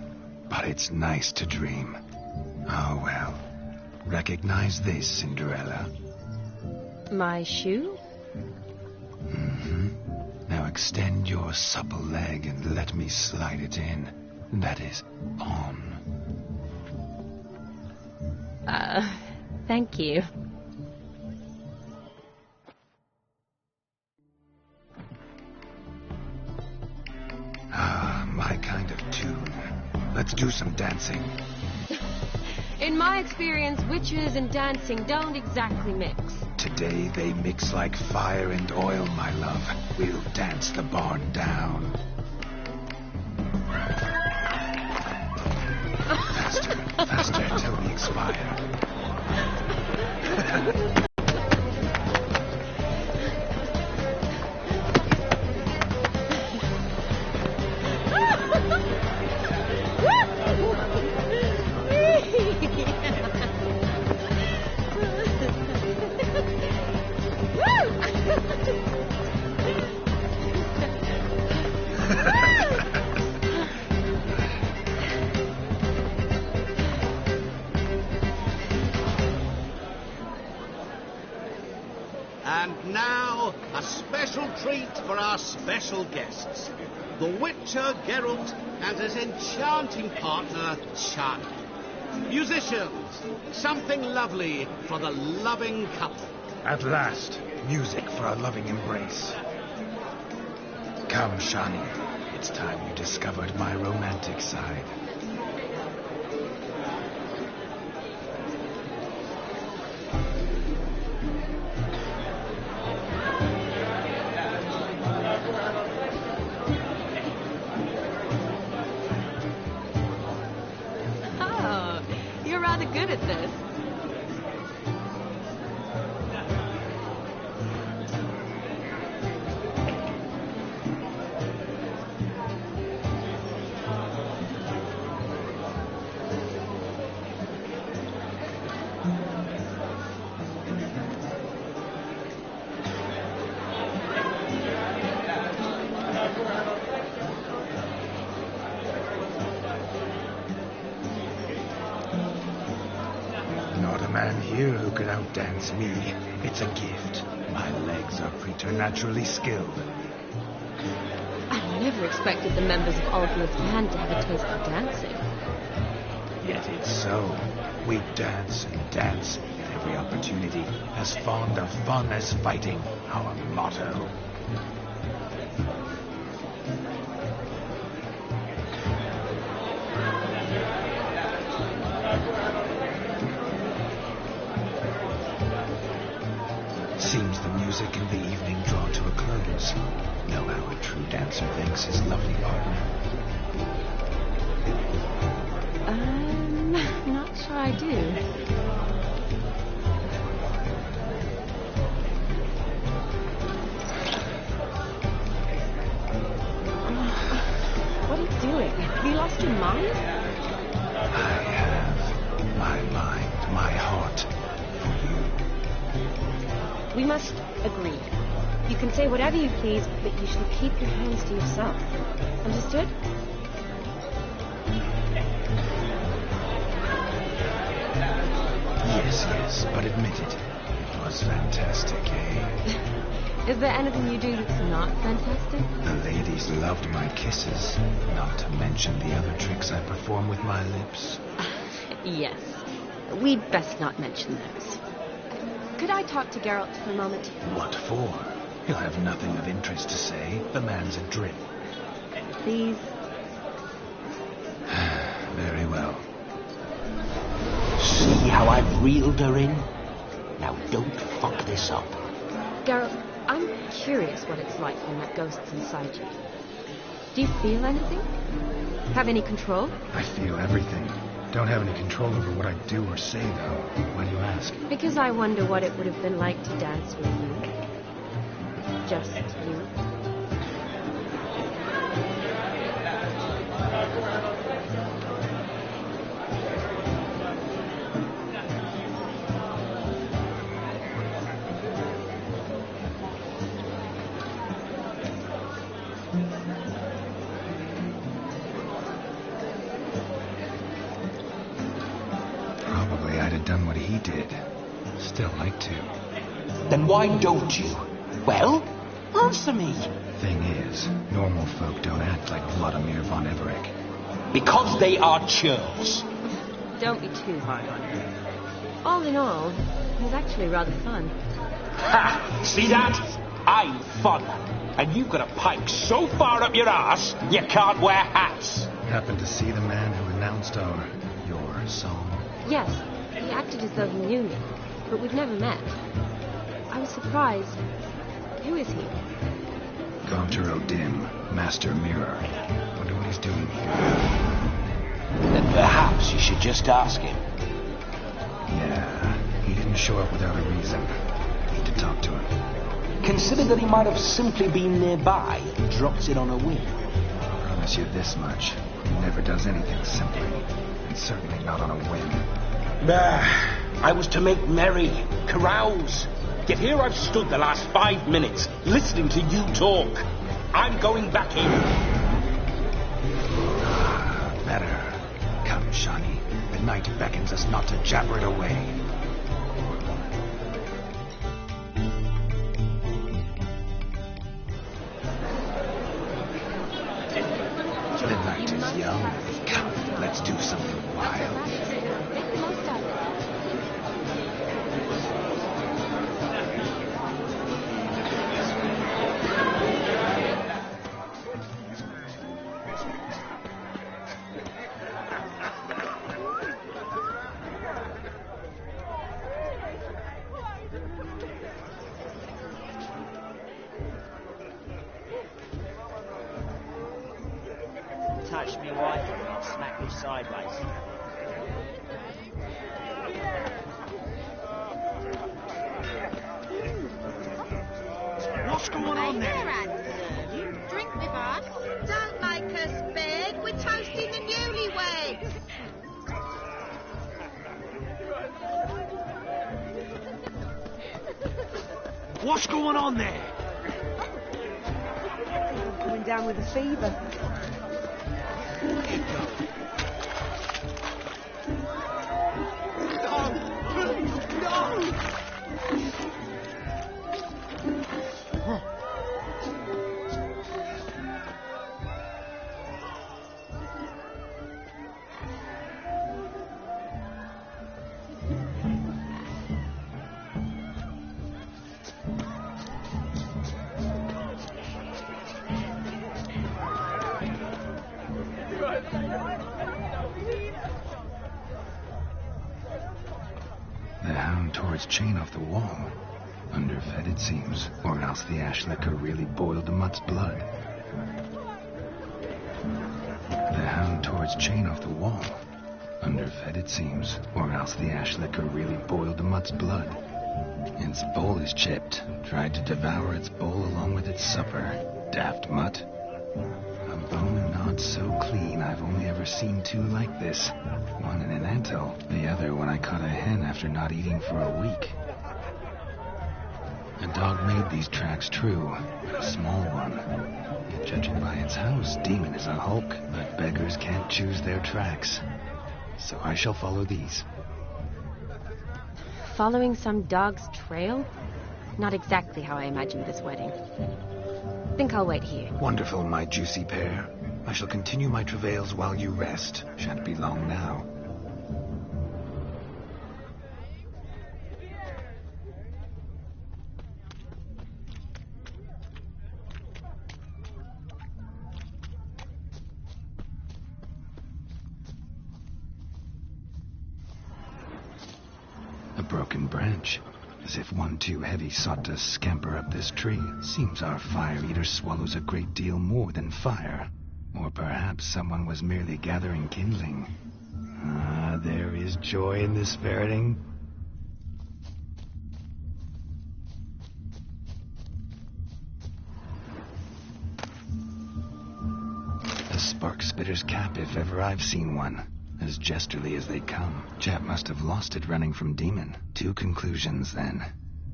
But it's nice to dream. Oh, well. Recognize this, Cinderella. My shoe? Now extend your supple leg and let me slide it in. That is, on. Thank you. My kind of tune. Let's do some dancing. In my experience, witches and dancing don't exactly mix. Today they mix like fire and oil, my love. We'll dance the barn down. Faster, faster, till we expire. And now, a special treat for our special guests. The Witcher Geralt and his enchanting partner, Shani. Musicians, something lovely for the loving couple. At last, music for a loving embrace. Come, Shani. It's time you discovered my romantic side. Oh, you're rather good at this. Not a man here who could outdance me. It's a gift. My legs are preternaturally skilled. I never expected the members of Aldwood's band to have a taste for dancing. Yet it's so. We dance and dance at every opportunity, as fond of fun as fighting, our motto. Seems the music in the evening draw to a close. Know how a true dancer thanks his lovely partner. Not sure I do. What are you doing? Have you lost your mind? I have my mind, my heart for you. We must agree. You can say whatever you please, but you shall keep your hands to yourself. Understood? Yes, but admit it. It was fantastic, eh? Is there anything you do that's not fantastic? The ladies loved my kisses, not to mention the other tricks I perform with my lips. Yes. We'd best not mention those. Could I talk to Geralt for a moment? What for? He'll have nothing of interest to say. The man's adrift. Please? Very well. See how I've reeled her in? Now Now, don't fuck this up. Geralt, I'm curious what it's like when that ghost's inside you. Do you feel anything? Have any control? I feel everything. Don't have any control over what I do or say, though. Why do you ask? Because I wonder what it would have been like to dance with you. Just you. Probably I'd have done what he did. Still like to. Then why don't you? Well, answer me. Thing is, normal folk don't act like Vladimir von Everec. Because they are churls. Don't be too hard on her. All in all, he's actually rather fun. Ha! See that? I'm fun. And you've got a pipe so far up your ass, you can't wear hats. Happened to see the man who announced your song? Yes, he acted as though he knew me, but we've never met. I was surprised. Who is he? Gaunter O'Dim, Master Mirror. Wonder what he's doing here. Then perhaps you should just ask him. Yeah, he didn't show up without a reason. Need to talk to him. Consider that he might have simply been nearby and dropped it on a whim. Promise you this much. He never does anything simply. And certainly not on a whim. I was to make merry, carouse. Yet here I've stood the last 5 minutes, listening to you talk. I'm going back in. Better. Come, Shani. The night beckons us not to jabber it away. The night is young. Come, let's do something wild. Touch me wife and I'll smack you sideways. What's going on there? You drink with us. Don't make us beg. We're toasting the newlyweds. What's going on there? Coming down with a fever. The hound tore its chain off the wall. Underfed, it seems, or else the ash liquor really boiled the mutt's blood. The hound tore its chain off the wall. Underfed, it seems, or else the ash liquor really boiled the mutt's blood. Its bowl is chipped. Tried to devour its bowl along with its supper. Daft mutt. A bone not so clean I've only ever seen two like this. One in an anthill, the other when I caught a hen after not eating for a week. A dog made these tracks true, but a small one. Yet judging by its house, Demon is a hulk, but beggars can't choose their tracks. So I shall follow these. Following some dog's trail? Not exactly how I imagined this wedding. Think I'll wait here. Wonderful, my juicy pair. I shall continue my travails while you rest. Shan't be long now. A broken branch. as if one too heavy sought to scamper up this tree. Seems our fire eater swallows a great deal more than fire. Or perhaps someone was merely gathering kindling. Ah, there is joy in this ferreting. A spark spitter's cap, if ever I've seen one. As jesterly as they come. Chap must have lost it running from Demon. 2 conclusions, then.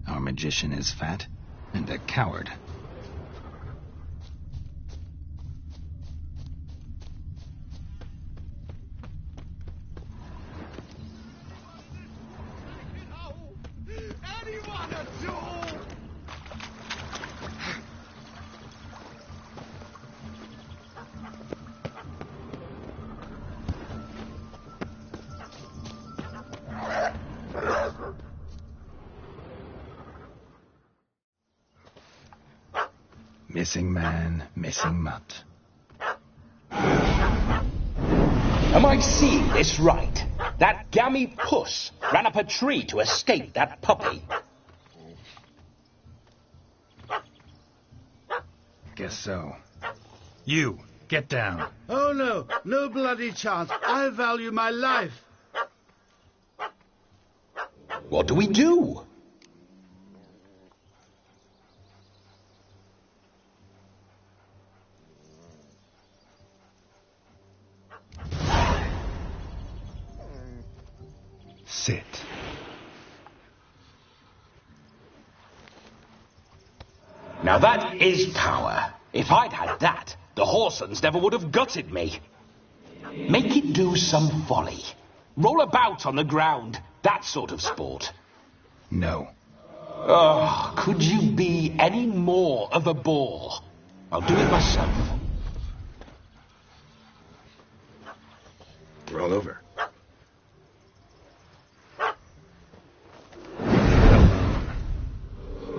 Our magician is fat, and a coward. Anyone at all? Missing man, missing mutt. Am I seeing this right? That gammy puss ran up a tree to escape that puppy. Guess so. You, get down. Oh, no. No bloody chance. I value my life. What do we do? Sit. Now that is power. If I'd had that, the Horsons never would have gutted me. Make it do some folly. Roll about on the ground. That sort of sport. No. Oh, could you be any more of a bore? I'll do it myself. Roll over.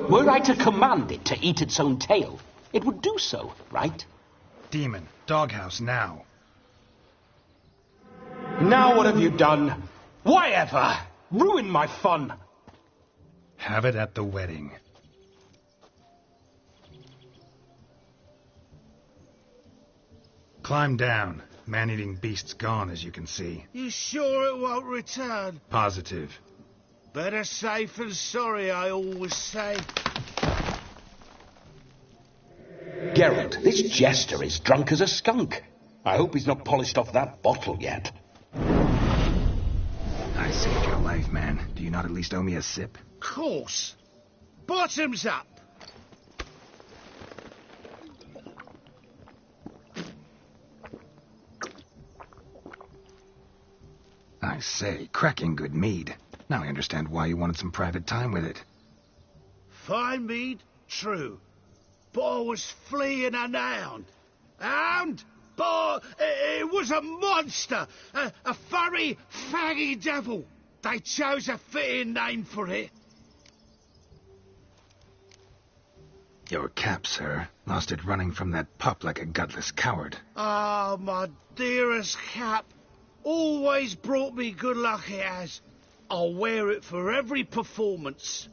Were I to command it to eat its own tail, it would do so, right? Demon, doghouse now. Now what have you done? Why ever? Ruin my fun. Have it at the wedding. Climb down. Man-eating beast's gone, as you can see. You sure it won't return? Positive. Better safe than sorry, I always say. Geralt, this jester is drunk as a skunk. I hope he's not polished off that bottle yet. I saved your life, man. Do you not at least owe me a sip? Course. Bottoms up. I say, cracking good mead. Now I understand why you wanted some private time with it. Fine mead, true. But I was fleeing an hound. Hound? But it was a monster. A furry, faggy devil. They chose a fitting name for it. Your cap, sir. Lost it running from that pup like a gutless coward. Ah, my dearest cap. Always brought me good luck, it has. I'll wear it for every performance.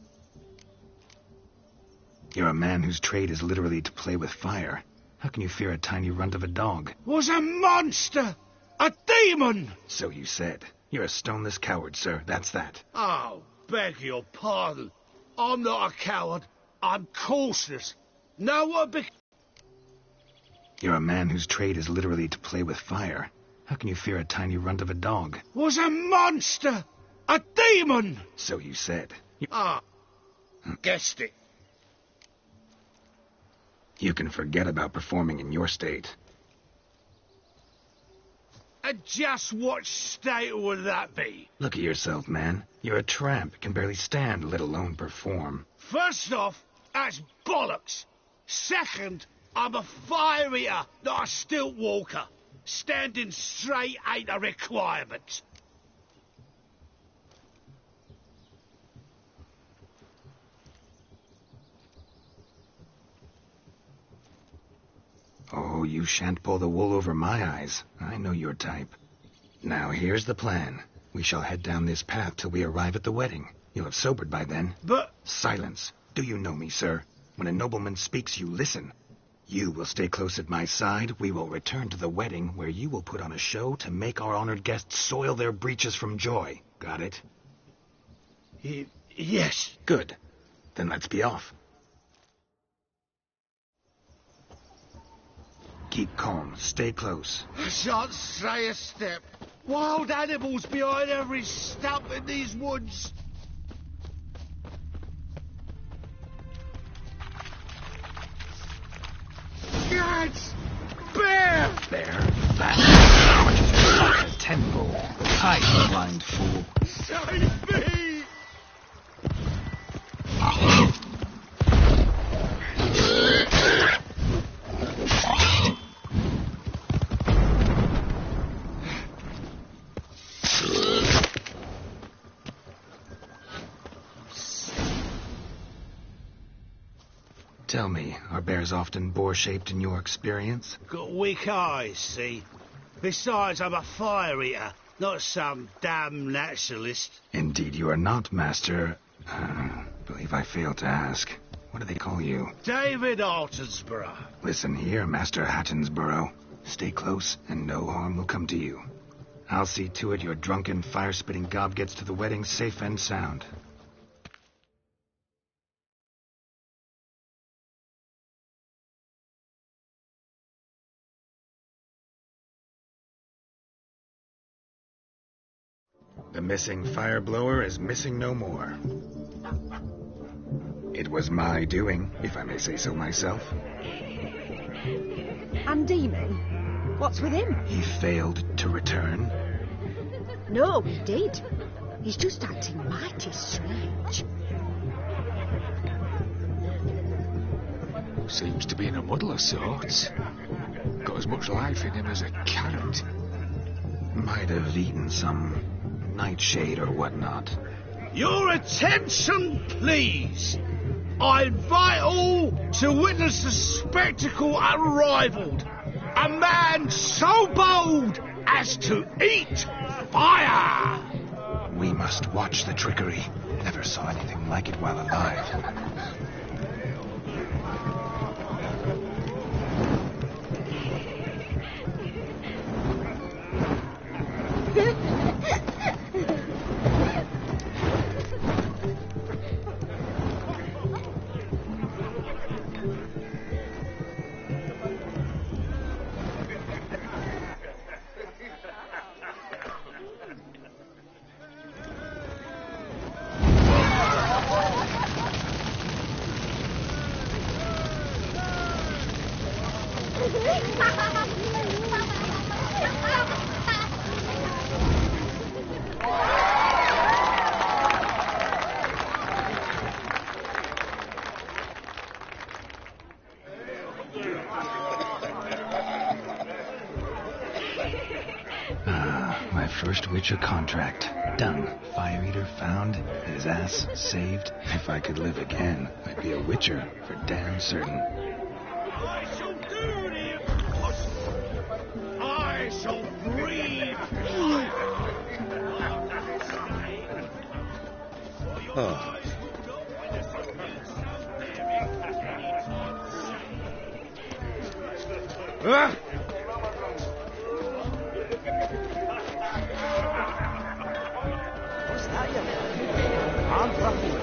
You're a man whose trade is literally to play with fire. How can you fear a tiny runt of a dog? Was a monster! A demon! So you said. You're a stoneless coward, sir. That's that. Oh, beg your pardon. I'm not a coward. I'm cautious. Know what You're a man whose trade is literally to play with fire. How can you fear a tiny runt of a dog? Was a monster! A demon! So you said. Ah, guessed it. You can forget about performing in your state. And just what state would that be? Look at yourself, man. You're a tramp, can barely stand, let alone perform. First off, that's bollocks. Second, I'm a fire eater, not a stilt walker. Standing straight ain't a requirement. Oh, you shan't pull the wool over my eyes. I know your type. Now, here's the plan. We shall head down this path till we arrive at the wedding. You'll have sobered by then. But... Silence. Do you know me, sir? When a nobleman speaks, you listen. You will stay close at my side. We will return to the wedding, where you will put on a show to make our honored guests soil their breeches from joy. Got it? Yes. Good. Then let's be off. Keep calm. Stay close. I shan't stray a step. Wild animals behind every stump in these woods. Gads! Bear! Bear? That much is your like a tenfold. Hide, you blind fool. Save me! Tell me, are bears often boar-shaped in your experience? Got weak eyes, see? Besides, I'm a fire eater, not some damn naturalist. Indeed you are not, Master... believe I failed to ask. What do they call you? David Altonsborough. Listen here, Master Hattonsborough. Stay close, and no harm will come to you. I'll see to it your drunken, fire-spitting gob gets to the wedding safe and sound. The missing fire blower is missing no more. It was my doing, if I may say so myself. And Demon? What's with him? He failed to return. No, he did. He's just acting mighty strange. Seems to be in a muddle of sorts. Got as much life in him as a carrot. Might have eaten some nightshade or whatnot. Your attention, please. I invite all to witness the spectacle unrivaled. A man so bold as to eat fire. We must watch the trickery. Never saw anything like it while alive. My first Witcher contract. Done. Fire Eater found. His ass saved. If I could live again, I'd be a Witcher for damn certain. I shall do the impossible. I shall breathe fire. Oh. Ah! What's that, you know? I'm fucking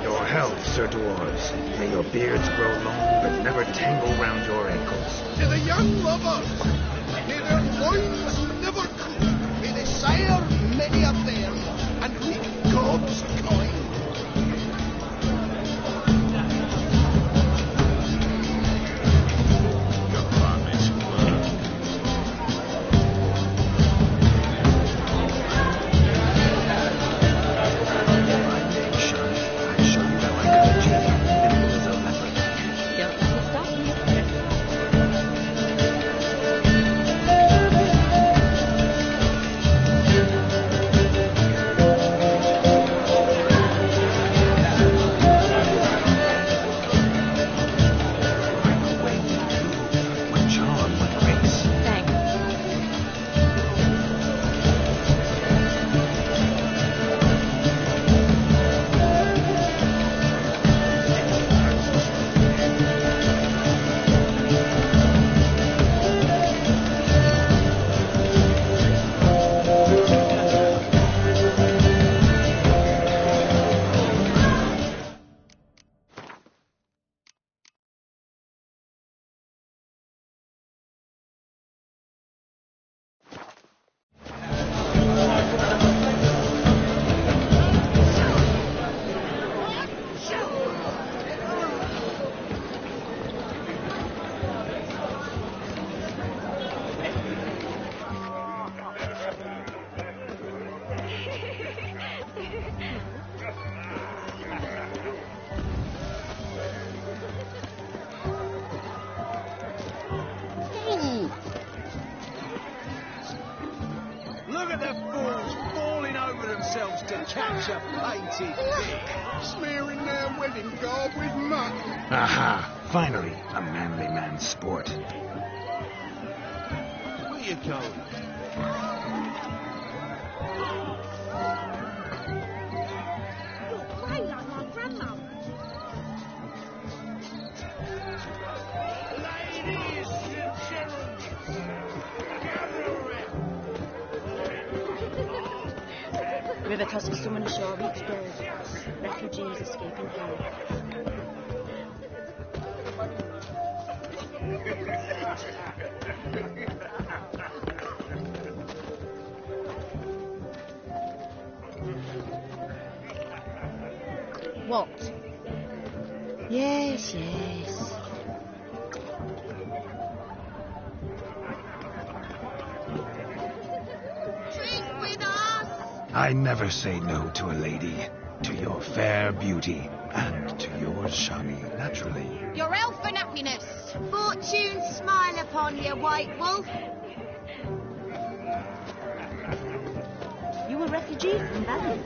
Your health, Sir Dwarves. May your beards grow long, but never tangle round your ankles. To the young lovers, may their loins never cool, may they sire many a bear, and reap God's coin. at the fools falling over themselves to catch a painted pig. Smearing their wedding garb with muck. Aha! Finally, a manly man's sport. Where you going? You'll play like my grandma. Ladies and gentlemen, gather around. River tosses summon ashore each day. Refugees escaping hell. What? Yes, yes. Drink with us. I never say no to a lady, to your fair beauty, and to yours, Shani, naturally. Your elfin happiness. Fortune smile upon you, White Wolf. You a refugee from Valley?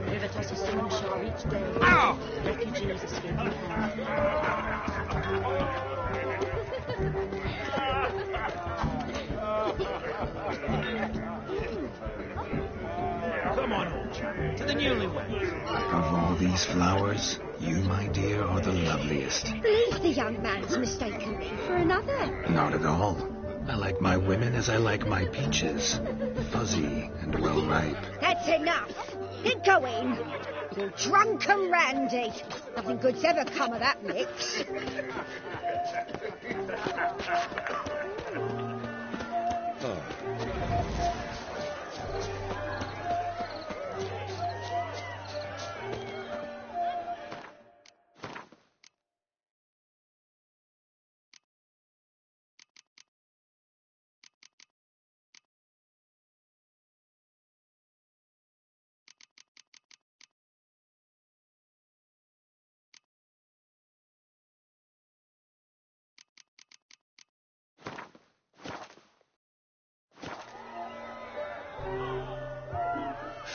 River tosses summon ashore each day. Ow! Refugees escaping hell. Come on, to the newlyweds. Of all these flowers, you, my dear, are the loveliest. Believe the young man's mistaken me for another. Not at all. I like my women as I like my peaches. Fuzzy and well ripe. That's enough. Get going. You're drunk and randy. Nothing good's ever come of that mix.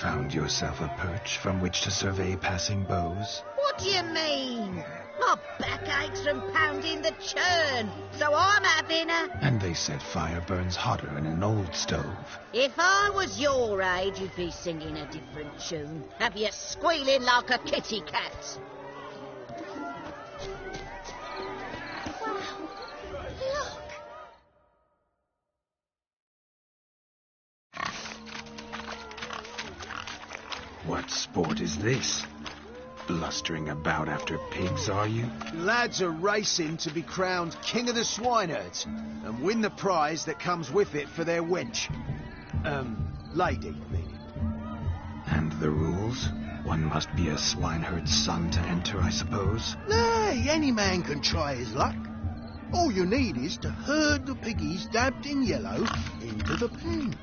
Found yourself a perch from which to survey passing beaux? What do you mean? My back aches from pounding the churn, so I'm having a... And they said fire burns hotter in an old stove. If I was your age, you'd be singing a different tune. Have you squealing like a kitty cat? What sport is this? Blustering about after pigs, are you? Lads are racing to be crowned King of the Swineherds and win the prize that comes with it for their wench. Lady, meaning. And the rules? One must be a swineherd's son to enter, I suppose? Nay, any man can try his luck. All you need is to herd the piggies dabbed in yellow into the pen.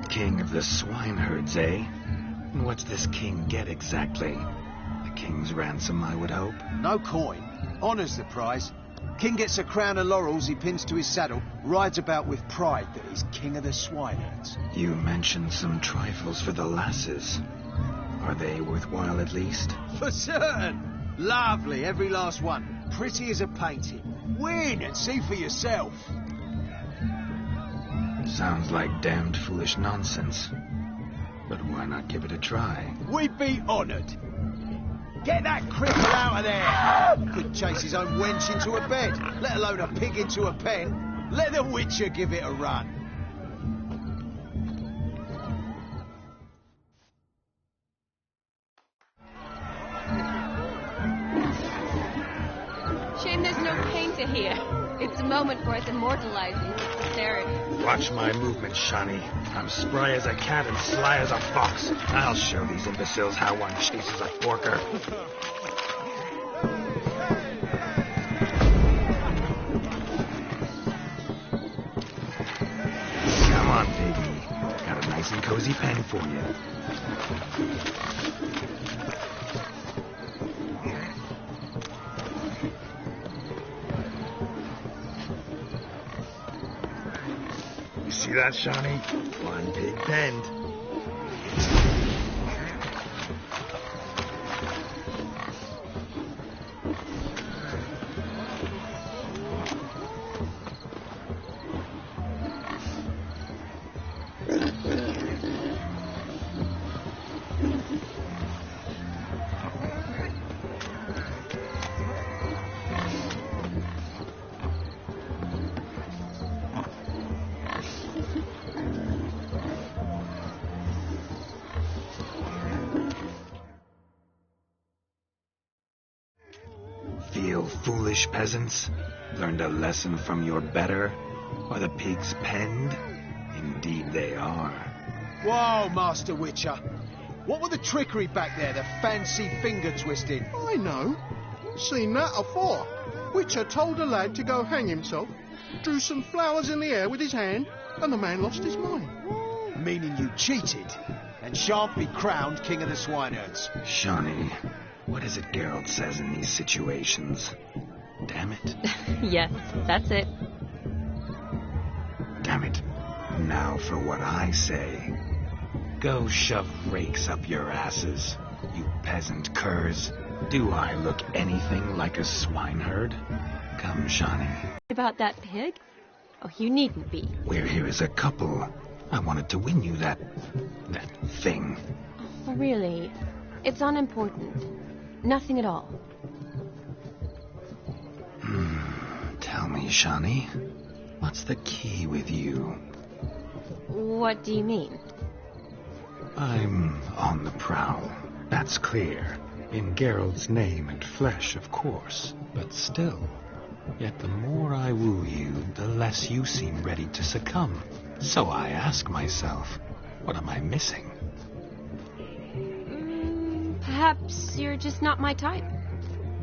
King of the swineherds, eh? What's this king get exactly? The king's ransom, I would hope. No coin. Honours the prize. King gets a crown of laurels he pins to his saddle, rides about with pride that he's king of the swineherds. You mentioned some trifles for the lasses. Are they worthwhile at least? For certain. Lovely, every last one. Pretty as a painting. Win and see for yourself. Sounds like damned foolish nonsense. But why not give it a try? We'd be honoured. Get that cripple out of there! Could chase his own wench into a bed, let alone a pig into a pen. Let the Witcher give it a run. Shame there's no painter here. It's a moment worth immortalizing. Posterity. Watch my movements, Shani. I'm spry as a cat and sly as a fox. I'll show these imbeciles how one chases a forker. cozy pen for you. You see that, Shawnee? One big bend. Feel foolish, peasants? Learned a lesson from your better? Are the pigs penned? Indeed they are. Whoa, Master Witcher. What were the trickery back there, the fancy finger twisting? I know. Seen that afore. Witcher told a lad to go hang himself, drew some flowers in the air with his hand, and the man lost his mind. Meaning you cheated, and shan't be crowned King of the Swineherds. Shawnee, what is it Geralt says in these situations? Damn it. Yes, that's it. Damn it. Now for what I say. Go shove rakes up your asses, you peasant curs. Do I look anything like a swineherd? Come, Shawnee. About that pig? Oh, you needn't be. We're here as a couple. I wanted to win you that thing. Oh, really? It's unimportant. Nothing at all. Tell me, Shawnee, what's the key with you? What do you mean? I'm on the prowl. That's clear. In Geralt's name and flesh, of course. But still. Yet the more I woo you, the less you seem ready to succumb. So I ask myself, what am I missing? Perhaps you're just not my type.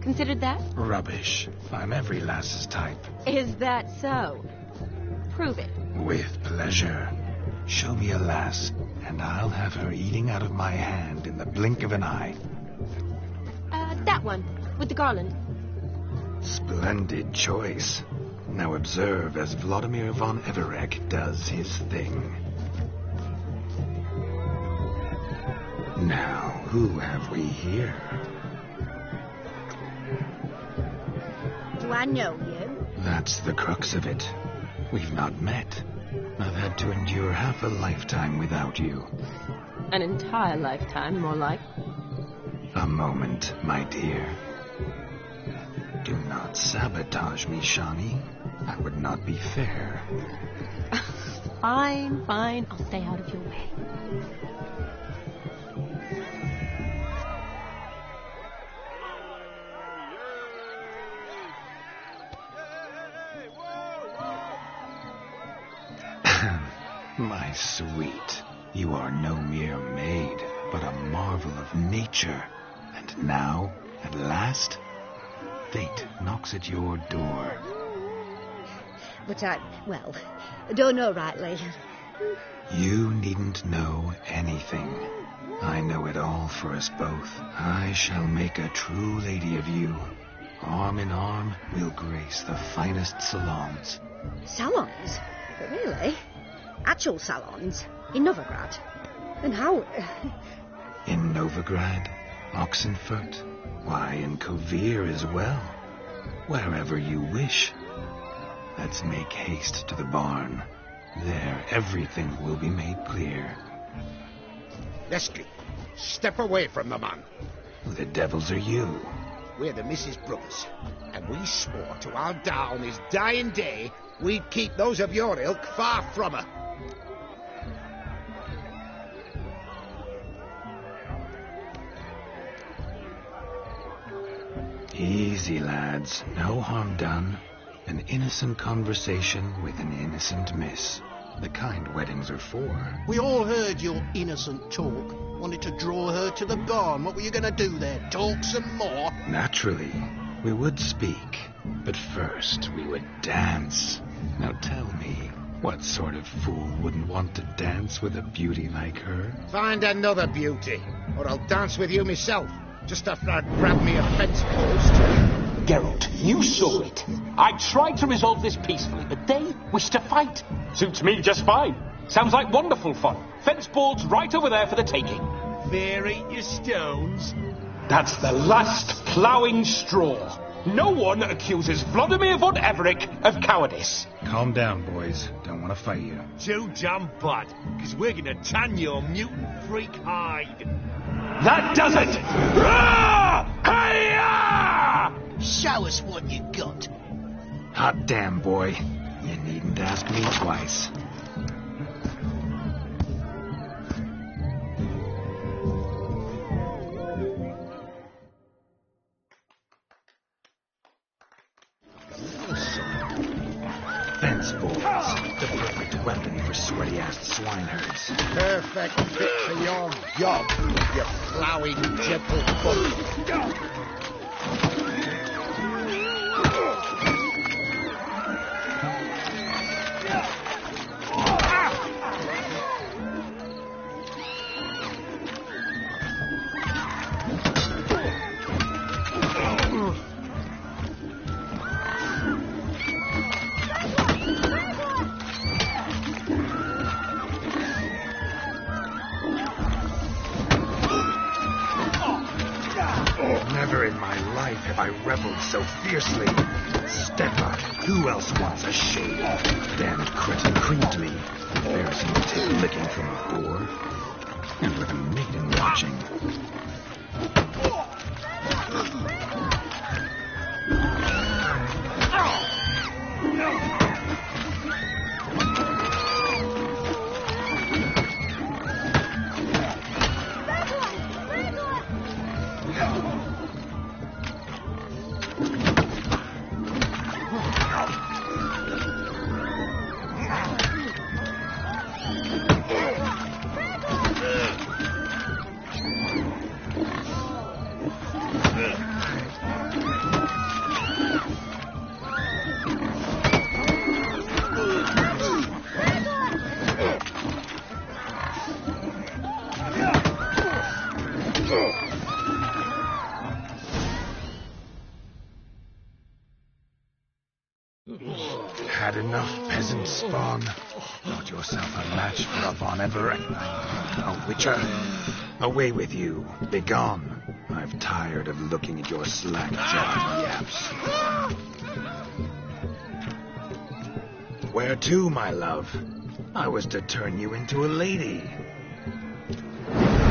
Considered that? Rubbish. I'm every lass's type. Is that so? Prove it. With pleasure. Show me a lass, and I'll have her eating out of my hand in the blink of an eye. That one, with the garland. Splendid choice. Now observe as Vladimir von Everek does his thing. Now, who have we here? Do I know you? That's the crux of it. We've not met. I've had to endure half a lifetime without you. An entire lifetime, more like. A moment, my dear. Do not sabotage me, Shawnee. That would not be fair. Fine, fine. I'll stay out of your way. My sweet, you are no mere maid, but a marvel of nature. And now, at last, fate knocks at your door. But I don't know rightly. You needn't know anything. I know it all for us both. I shall make a true lady of you. Arm in arm, we'll grace the finest salons. Salons? Really? Actual salons? In Novigrad? And how... In Novigrad, Oxenfurt, why, in Kovir as well. Wherever you wish. Let's make haste to the barn. There, everything will be made clear. Lesky, step away from the man. Who the devils are you? We're the Mrs. Brothers, and we swore to our down his dying day we'd keep those of your ilk far from her. Easy, lads. No harm done. An innocent conversation with an innocent miss. The kind weddings are for. We all heard your innocent talk. Wanted to draw her to the barn. What were you going to do there? Talk some more? Naturally. We would speak. But first, we would dance. Now tell me, What sort of fool wouldn't want to dance with a beauty like her? Find another beauty, or I'll dance with you myself, just after I'd grab me a fence post. Geralt, you saw it. I tried to resolve this peacefully, but they wish to fight. Suits me just fine. Sounds like wonderful fun. Fence boards right over there for the taking. Fear eat your stones. That's the last ploughing straw. No one accuses Vladimir von Everett of cowardice. Calm down, boys. Don't want to fight you. Too damn bad, because we're going to tan your mutant freak hide. That does it! Rah! Hi-ya! Show us what you got. Hot damn, boy. You needn't ask me twice. Fence boards. The perfect weapon for sweaty-assed swineherds. Perfect fit for your job, you plowing gentle bum. Never in my life have I reveled so fiercely. Step up. Who else wants a shave? Damn cretin creamed me. Embarrassing to take licking from a boar. And with a maiden watching. Had enough, peasant spawn. Got yourself a match for a Von Everett. A witcher. Away with you. Begone. I've tired of looking at your slack-jawed yaps. Where to, my love? I was to turn you into a lady.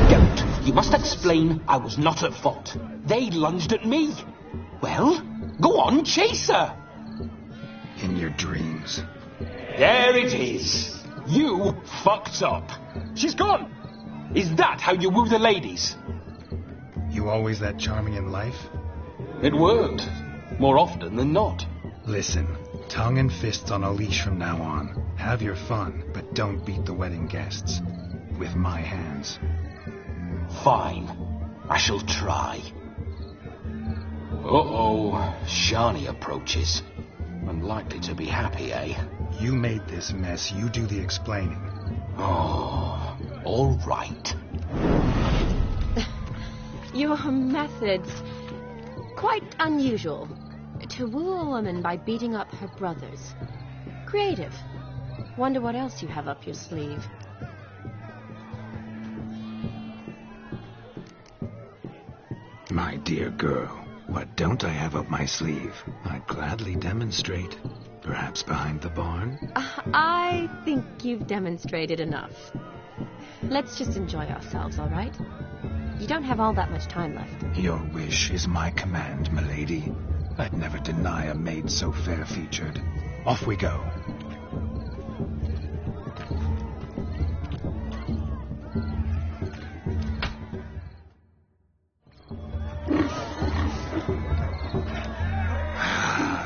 Geralt, you must explain I was not at fault. They lunged at me. Well, go on, chase her. In your dreams. There it is. You fucked up. She's gone. Is that how you woo the ladies? You always that charming in life? It worked. More often than not. Listen, tongue and fists on a leash from now on. Have your fun, but don't beat the wedding guests. With my hands. Fine. I shall try. Uh-oh. Shani approaches. Unlikely to be happy, eh? You made this mess. You do the explaining. Oh, all right. Your methods, quite unusual. To woo a woman by beating up her brothers. Creative. Wonder what else you have up your sleeve. My dear girl, what don't I have up my sleeve? I'd gladly demonstrate. Perhaps behind the barn? I think you've demonstrated enough. Let's just enjoy ourselves, all right? You don't have all that much time left. Your wish is my command, milady. I'd never deny a maid so fair-featured. Off we go.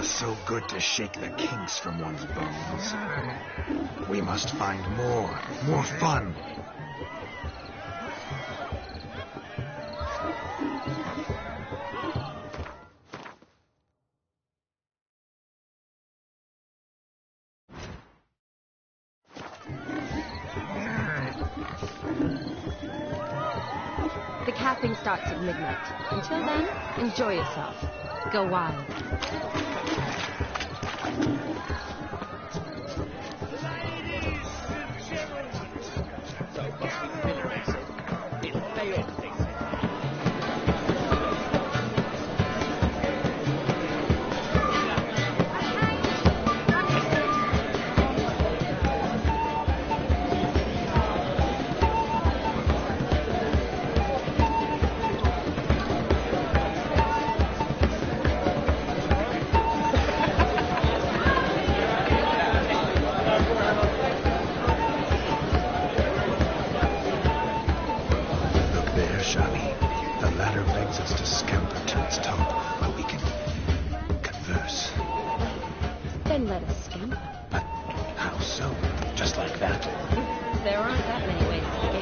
So good to shake the kinks from one's bones. We must find more fun. The capping starts at midnight. Until then, enjoy yourself. Go wild. Then let us scamper. But how so? Just like that? There aren't that many ways to scamper.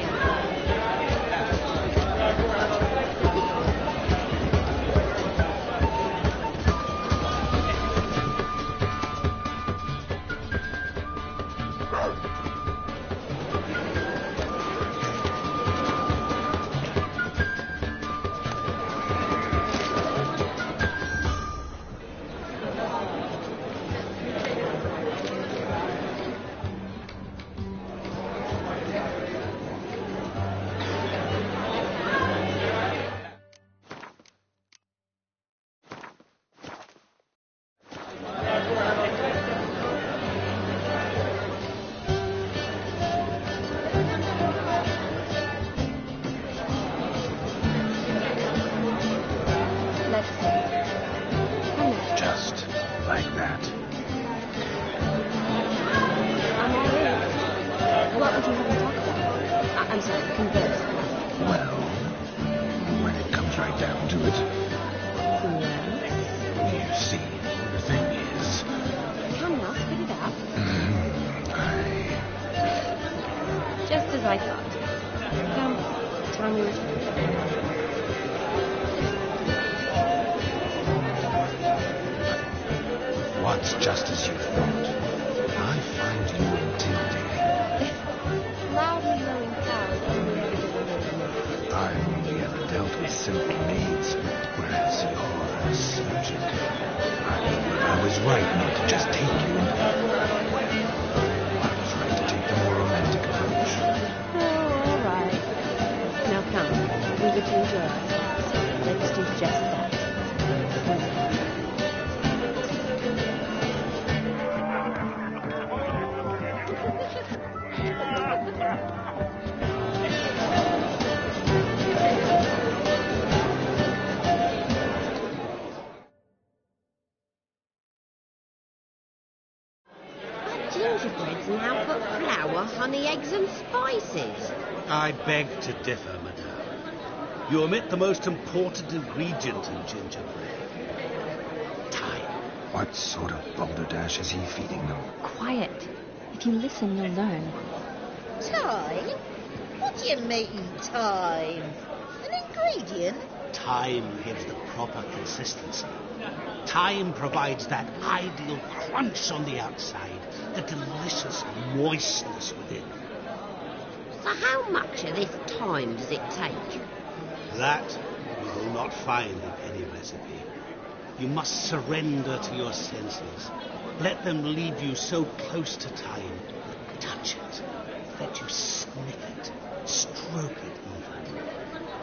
Just like that. I'm all in. What would you have me talk about? I'm sorry, converse. Well, when it comes right down to it. You see, the thing is... Come now, spit it out. I... Just as I thought. Come, time we return. What's just as you thought? I find you intimidating. Loudly yelling cows only ever give a little. I've only ever dealt with simple needs, whereas you're a surgeon. I was right not to just take you. Well, I was right to take the more romantic approach. Oh, all right. Now come, we get to enjoy ourselves. Let's do just that. Gingerbread's now got flour, honey, eggs and spices. I beg to differ, madame. You omit the most important ingredient in gingerbread. Time. What sort of balderdash is he feeding them? Quiet. If you listen, you'll learn. Time? What do you mean, time? An ingredient? Time gives the proper consistency. Time provides that ideal crunch on the outside, the delicious moistness within. So how much of this time does it take? That you will not find in any recipe. You must surrender to your senses. Let them lead you so close to time. Touch it. Let you sniff it. Stroke it even.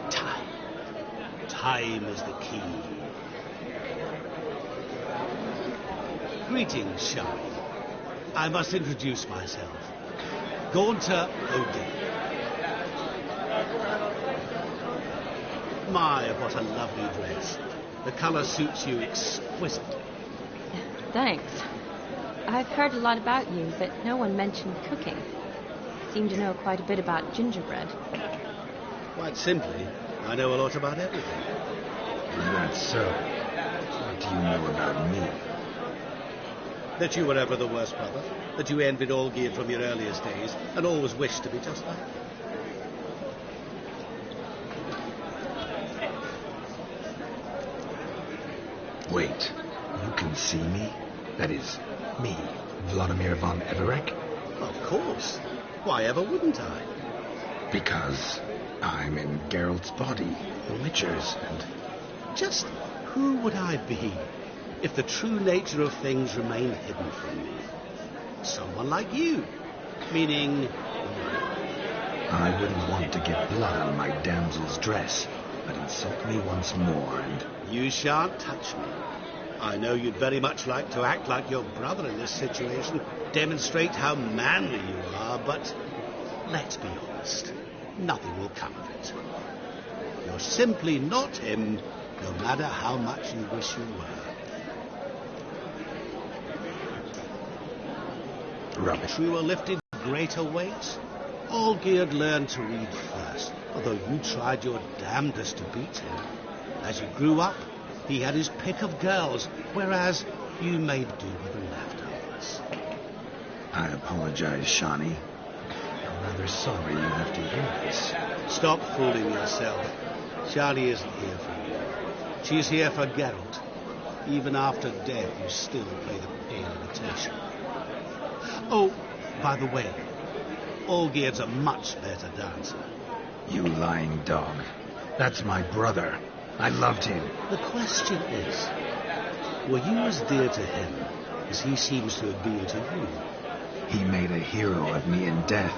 Time. Time is the key. Greetings, Shari. I must introduce myself. Gaunter Odin. My, what a lovely dress. The colour suits you exquisitely. Thanks. I've heard a lot about you, but no one mentioned cooking. Seem to know quite a bit about gingerbread. Quite simply, I know a lot about everything. That's so. What do you know about me? That you were ever the worst brother, that you envied Olgierd from your earliest days, and always wished to be just like him. Wait, you can see me? That is, me, Vladimir von Everec? Of course. Why ever wouldn't I? Because I'm in Geralt's body, the Witcher's, and... Just who would I be if the true nature of things remained hidden from me? Someone like you. Meaning... I wouldn't want to get blood on my damsel's dress, but insult me once more and... You shan't touch me. I know you'd very much like to act like your brother in this situation, demonstrate how manly you are, but let's be honest, nothing will come of it. You're simply not him, no matter how much you wish you were. Rubbish. Truer lifted greater weights? Olgierd learned to read first, although you tried your damnedest to beat him. As you grew up, he had his pick of girls, whereas you made do with the leftovers. I apologize, Shani. I'm rather sorry you have to hear this. Stop fooling yourself. Shani isn't here for you. She's here for Geralt. Even after death, you still play the pale imitation. Oh, by the way, Olgierd's a much better dancer. You lying dog. That's my brother. I loved him. The question is, were you as dear to him as he seems to have been to you? He made a hero of me in death.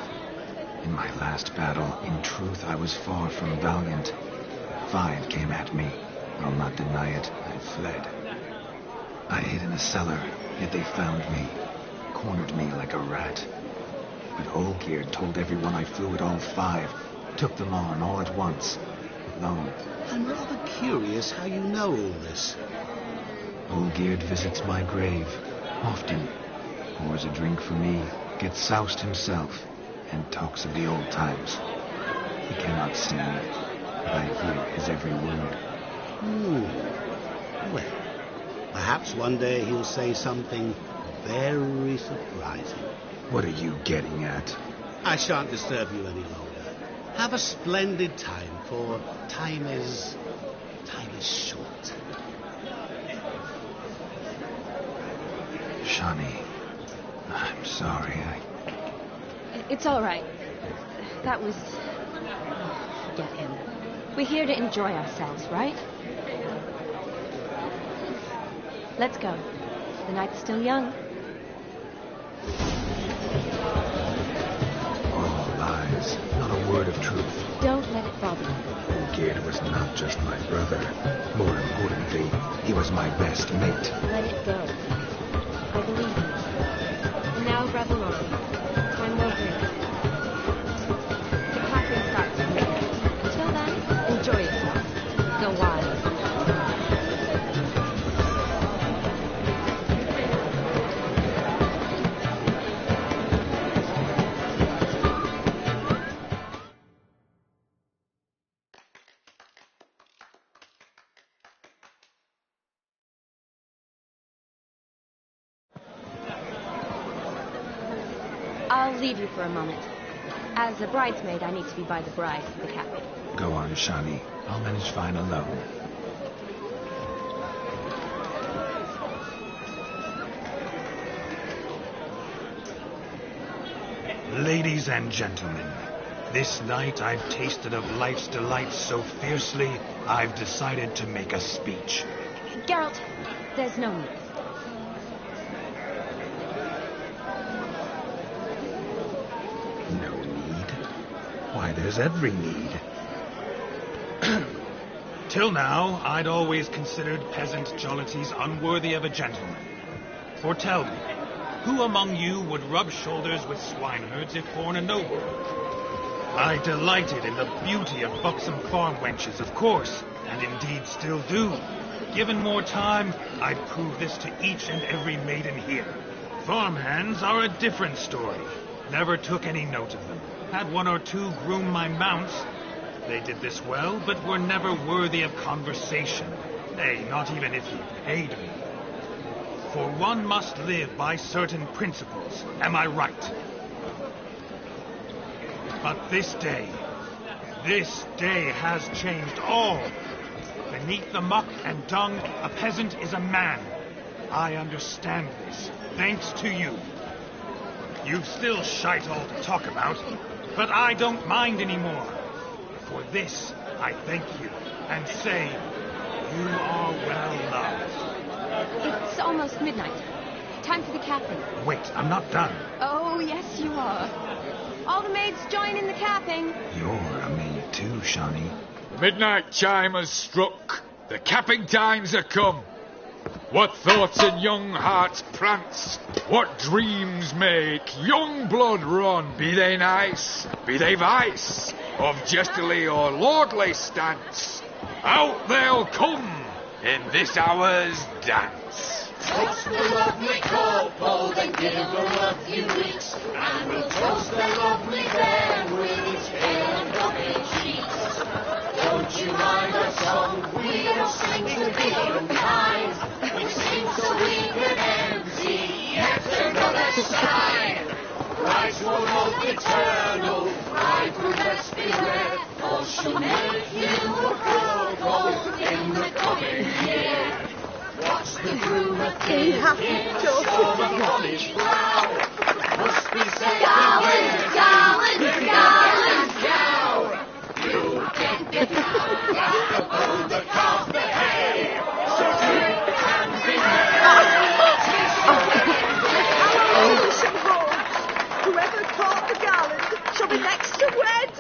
In my last battle, in truth, I was far from valiant. 5 came at me. I'll not deny it, I fled. I hid in a cellar, yet they found me, cornered me like a rat. But Olgierd told everyone I flew at all 5, took them on all at once, alone. I'm rather curious how you know all this. Olgierd visits my grave, often, pours a drink for me, gets soused himself, and talks of the old times. He cannot see me, but I hear his every word. Well, perhaps one day he'll say something very surprising. What are you getting at? I shan't disturb you any longer. Have a splendid time, for time is short. Shani, I'm sorry. It's all right. That was... Forget him. We're here to enjoy ourselves, right? Let's go. The night's still young. All lies, not a word of truth. Don't let it bother you. Olgierd was not just my brother. More importantly, he was my best mate. Let it go. I believe you. And now revel on. Time will drink. The clapping starts in here. Until then, enjoy yourself. Go wild. I'll leave you for a moment. As a bridesmaid, I need to be by the bride for the capping. Go on, Shani. I'll manage fine alone. Ladies and gentlemen, this night I've tasted of life's delights so fiercely, I've decided to make a speech. Geralt, there's no need. No need? Why, there's every need. Till now, I'd always considered peasant jollities unworthy of a gentleman. For tell me, who among you would rub shoulders with swineherds if born a noble? I delighted in the beauty of buxom farm wenches, of course, and indeed still do. Given more time, I'd prove this to each and every maiden here. Farmhands are a different story. Never took any note of them. Had 1 or 2 groom my mounts. They did this well, but were never worthy of conversation. Nay, not even if you paid me. For one must live by certain principles. Am I right? But this day has changed all. Beneath the muck and dung, a peasant is a man. I understand this, thanks to you. You've still shite all to talk about, but I don't mind anymore. For this, I thank you, and say, you are well loved. It's almost midnight. Time for the capping. Wait, I'm not done. Oh, yes, you are. All the maids join in the capping. You're a maid too, Shawnee. The midnight chime has struck. The capping times are come. What thoughts in young hearts prance? What dreams make young blood run? Be they nice, be they vice, of jestily or lordly stance, out they'll come in this hour's dance. Toast the lovely couple, then give them a few weeks, and we'll toast the lovely bear with its pale and bumpy cheeks. Don't you mind our song? We'll sing to the unkind. We sing so we can empty yet another sign. Christ will hope eternal, bride will best beware, for she'll make you a couple in the coming year. Watch the groom appear in a storm of college flower. Must be said Garland, Garland, Garland, cow. You'll get the cow after the carpet hay. So drink and be Whoever caught the garland shall be next to wed.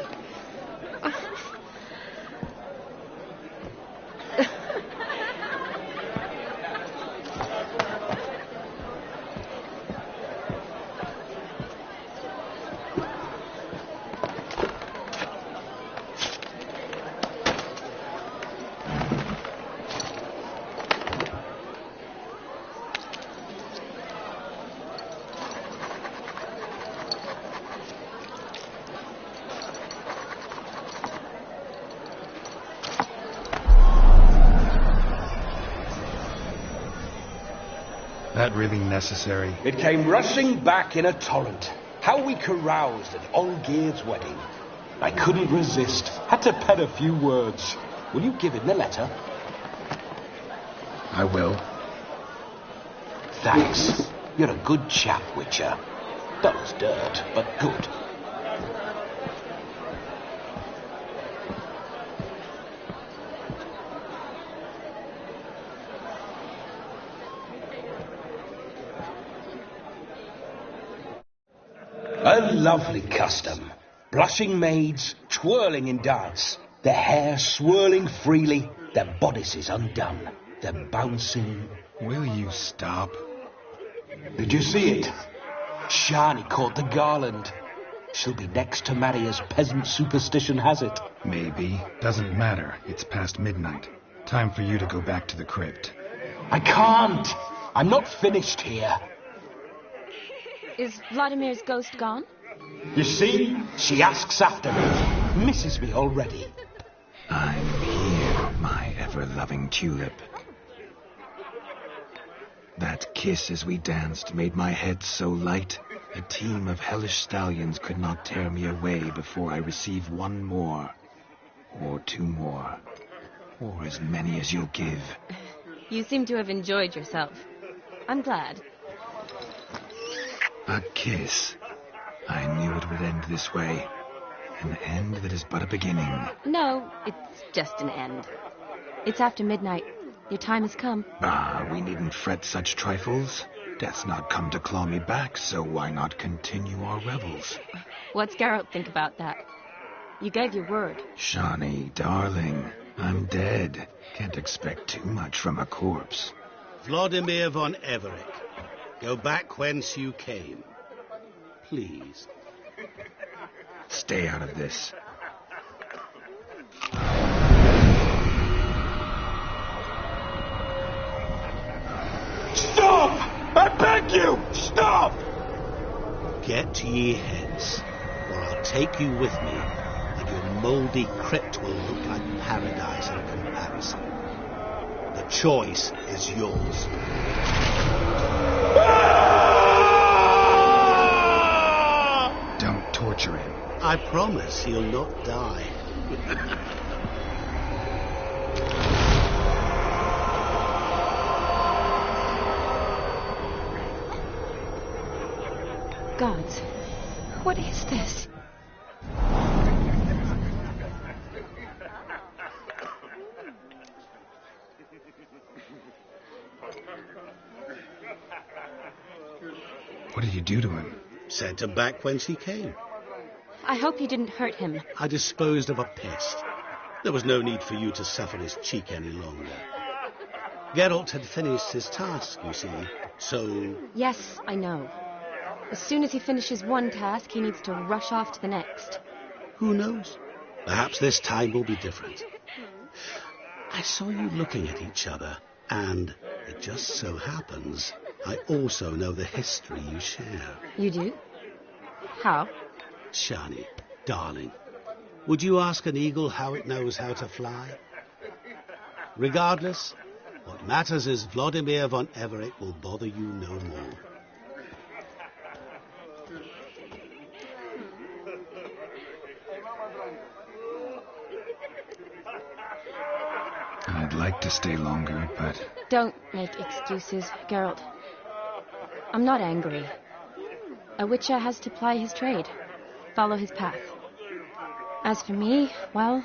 That really necessary? It came rushing back in a torrent. How we caroused at Olgierd's wedding. I couldn't resist. Had to pen a few words. Will you give him the letter? I will. Thanks. You're a good chap, Witcher. Dull as dirt, but good. A lovely custom. Blushing maids, twirling in dance, their hair swirling freely, their bodices undone, their bouncing... Will you stop? Did you see it? Shani caught the garland. She'll be next to marry as peasant superstition has it. Maybe. Doesn't matter. It's past midnight. Time for you to go back to the crypt. I can't. I'm not finished here. Is Vladimir's ghost gone? You see, she asks after me. Misses me already. I'm here, my ever-loving tulip. That kiss as we danced made my head so light, a team of hellish stallions could not tear me away before I receive one more, or two more, or as many as you'll give. You seem to have enjoyed yourself. I'm glad. A kiss. I knew it would end this way. An end that is but a beginning. No, it's just an end. It's after midnight. Your time has come. Ah, we needn't fret such trifles. Death's not come to claw me back, so why not continue our revels? What's Geralt think about that? You gave your word. Shawnee, darling, I'm dead. Can't expect too much from a corpse. Vladimir von Everett, go back whence you came. Please. Stay out of this. Stop! I beg you! Stop! Get ye hence, or I'll take you with me, and your mouldy crypt will look like paradise in comparison. The choice is yours. Don't torture him. I promise he'll not die. Gods, what is this? What did you do to him? Sent him back whence he came. I hope you didn't hurt him. I disposed of a pest. There was no need for you to suffer his cheek any longer. Geralt had finished his task, you see, so... Yes, I know. As soon as he finishes one task, he needs to rush off to the next. Who knows? Perhaps this time will be different. I saw you looking at each other, and it just so happens I also know the history you share. You do? How? Shani, darling, would you ask an eagle how it knows how to fly? Regardless, what matters is Vladimir von Everett will bother you no more. I'd like to stay longer, but... Don't make excuses, Geralt. I'm not angry. A witcher has to ply his trade, follow his path. As for me, well,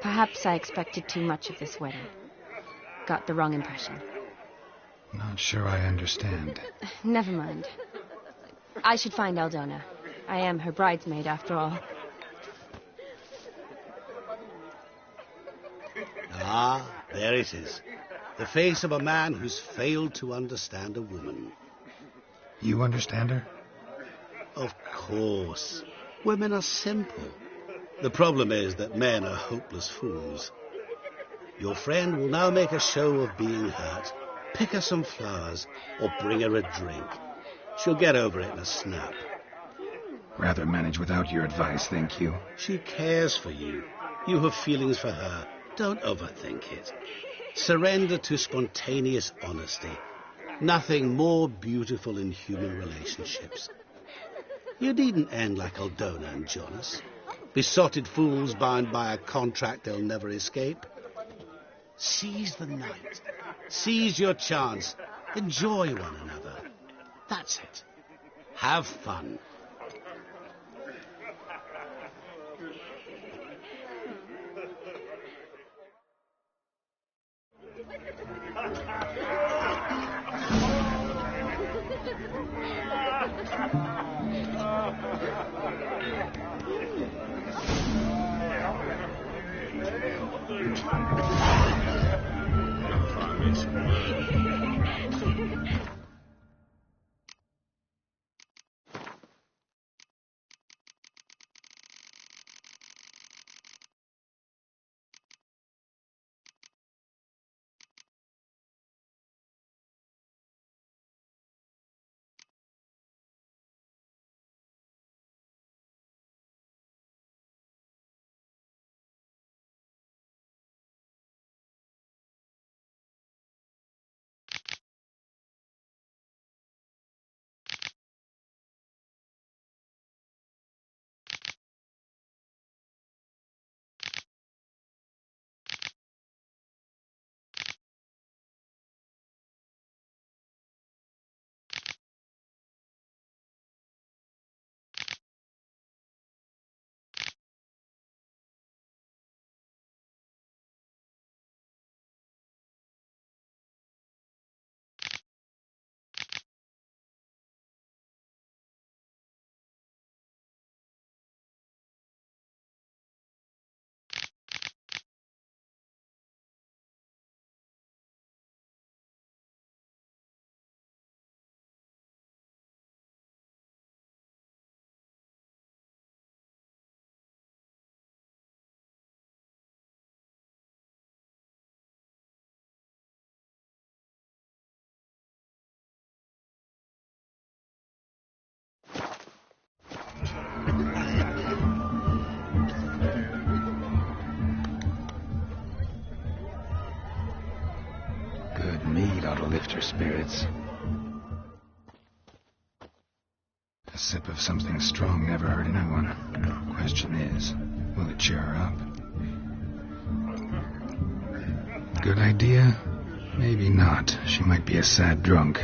perhaps I expected too much of this wedding. Got the wrong impression. Not sure I understand. Never mind. I should find Aldona. I am her bridesmaid, after all. Ah, there it is. The face of a man who's failed to understand a woman. You understand her? Of course. Women are simple. The problem is that men are hopeless fools. Your friend will now make a show of being hurt, pick her some flowers, or bring her a drink. She'll get over it in a snap. Rather manage without your advice, thank you. She cares for you. You have feelings for her. Don't overthink it. Surrender to spontaneous honesty. Nothing more beautiful in human relationships. You needn't end like Aldona and Jonas. Besotted fools bound by a contract they'll never escape. Seize the night. Seize your chance. Enjoy one another. That's it. Have fun. Good mead ought to lift her spirits. A sip of something strong never hurt anyone. Question is, will it cheer her up? Good idea? Maybe not. She might be a sad drunk.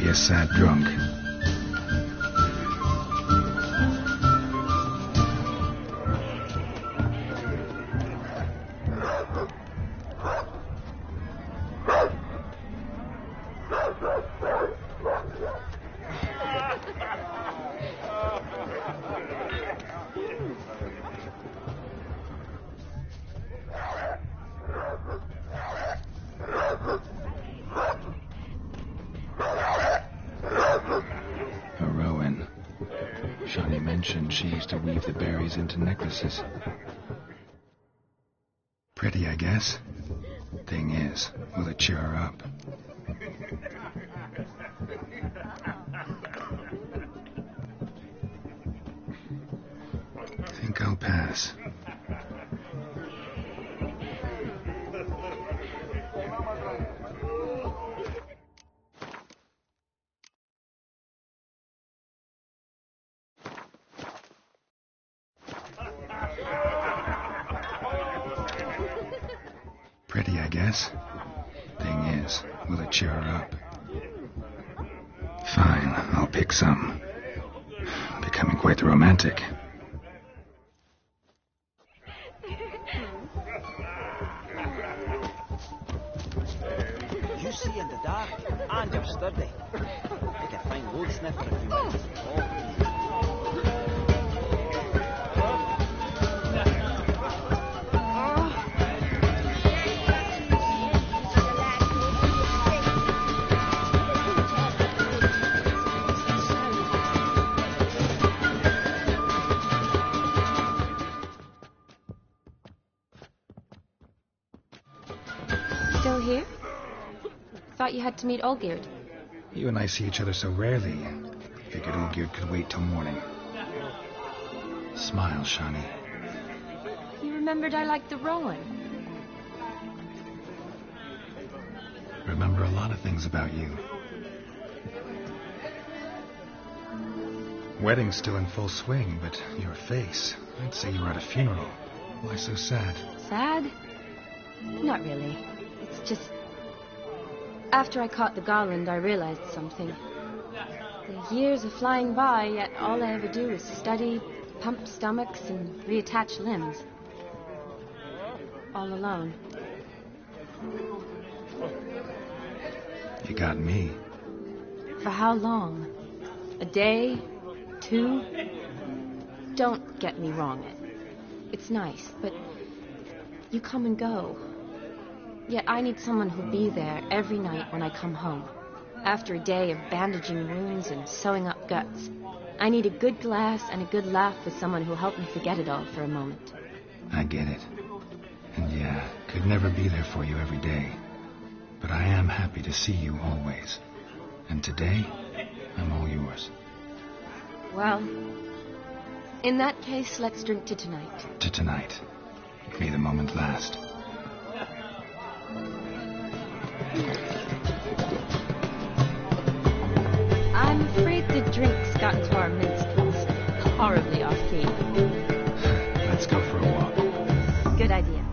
a sad drunk. Shani mentioned she used to weave the berries into necklaces. Pretty, I guess. Thing is, will it cheer her up? Think I'll pass. Pretty, I guess. Thing is, will it cheer her up? Fine, I'll pick some. Becoming quite the romantic. You see in the dark, and you're sturdy. You can find load sniffer if you want. Still here? Thought you had to meet Olgierd. You and I see each other so rarely. Figured Olgierd could wait till morning. Smile, Shani. You remembered I liked the Rowan. Remember a lot of things about you. Wedding's still in full swing, but your face, I'd say you were at a funeral. Why so sad? Sad? Not really. It's just... After I caught the garland, I realized something. The years are flying by, yet all I ever do is study, pump stomachs, and reattach limbs. All alone. You got me. For how long? A day? 2? Don't get me wrong. It's nice, but you come and go. Yet I need someone who'll be there every night when I come home. After a day of bandaging wounds and sewing up guts, I need a good glass and a good laugh with someone who'll help me forget it all for a moment. I get it. And yeah, could never be there for you every day. But I am happy to see you always. And today, I'm all yours. Well, in that case, let's drink to tonight. To tonight. May the moment last. I'm afraid the drinks got into our minstrels. Horribly off key. Let's go for a walk. Good idea.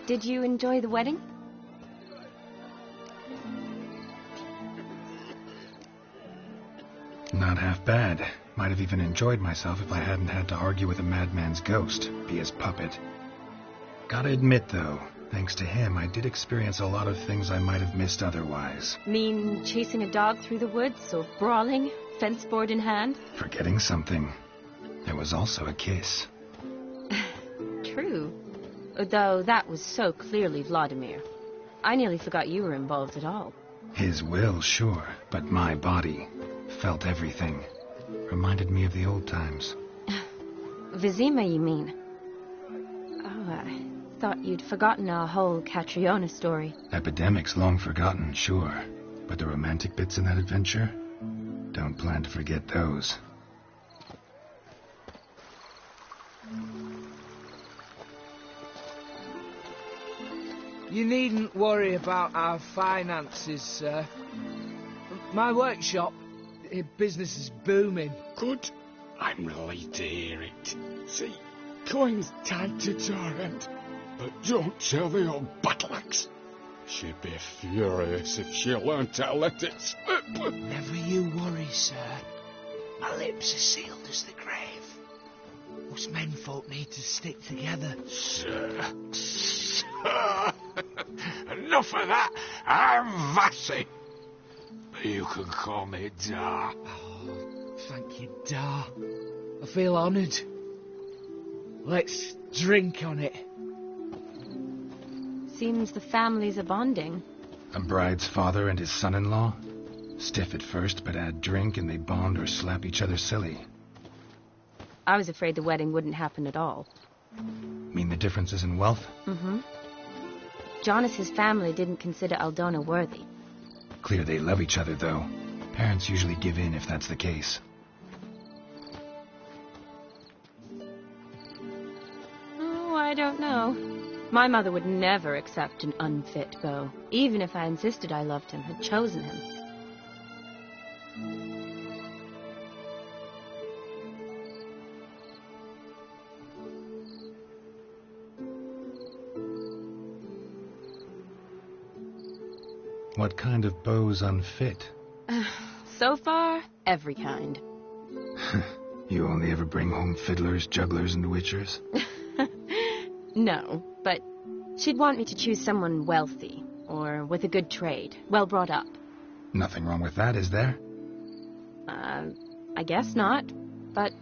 Did you enjoy the wedding? Not half bad. Might have even enjoyed myself if I hadn't had to argue with a madman's ghost, be his puppet. Gotta admit, though, thanks to him, I did experience a lot of things I might have missed otherwise. Mean chasing a dog through the woods, or brawling, fence board in hand? Forgetting something. There was also a kiss. True. Though that was so clearly Vladimir. I nearly forgot you were involved at all. His will, sure, but my body felt everything. Reminded me of the old times. Vizima, you mean? Oh, I thought you'd forgotten our whole Catriona story. Epidemics long forgotten, sure. But the romantic bits in that adventure? Don't plan to forget those. You needn't worry about our finances, sir. My workshop, Business is booming. Good. I'm relieved to hear it. See, coin's tight to Torrent, but don't tell the old battle axe. She'd be furious if she learned to let it slip. Never you worry, sir. My lips are sealed as the grave. Us menfolk need to stick together. Sir. Enough of that. I'm Vassy. You can call me Dar. Oh, thank you, Dar. I feel honoured. Let's drink on it. Seems the families are bonding. A bride's father and his son-in-law? Stiff at first, but add drink and they bond or slap each other silly. I was afraid the wedding wouldn't happen at all. Mean the differences in wealth? Mm-hmm. Jonas's family didn't consider Aldona worthy. Clear they love each other, though. Parents usually give in if that's the case. Oh, I don't know. My mother would never accept an unfit beau, even if I insisted I loved him, had chosen him. What kind of beau's unfit? So far, every kind. You only ever bring home fiddlers, jugglers, and witchers? No, but she'd want me to choose someone wealthy, or with a good trade, well brought up. Nothing wrong with that, is there? I guess not, but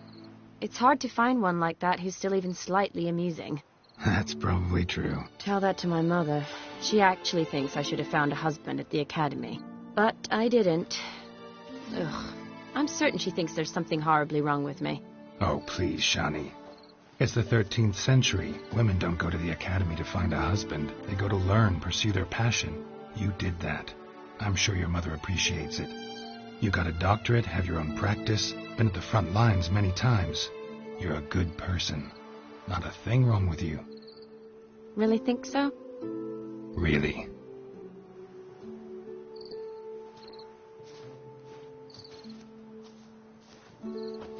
it's hard to find one like that who's still even slightly amusing. That's probably true. Tell that to my mother. She actually thinks I should have found a husband at the academy. But I didn't. Ugh. I'm certain she thinks there's something horribly wrong with me. Oh, please, Shani. It's the 13th century. Women don't go to the academy to find a husband. They go to learn, pursue their passion. You did that. I'm sure your mother appreciates it. You got a doctorate, have your own practice, been at the front lines many times. You're a good person. Not a thing wrong with you. Really think so? Really.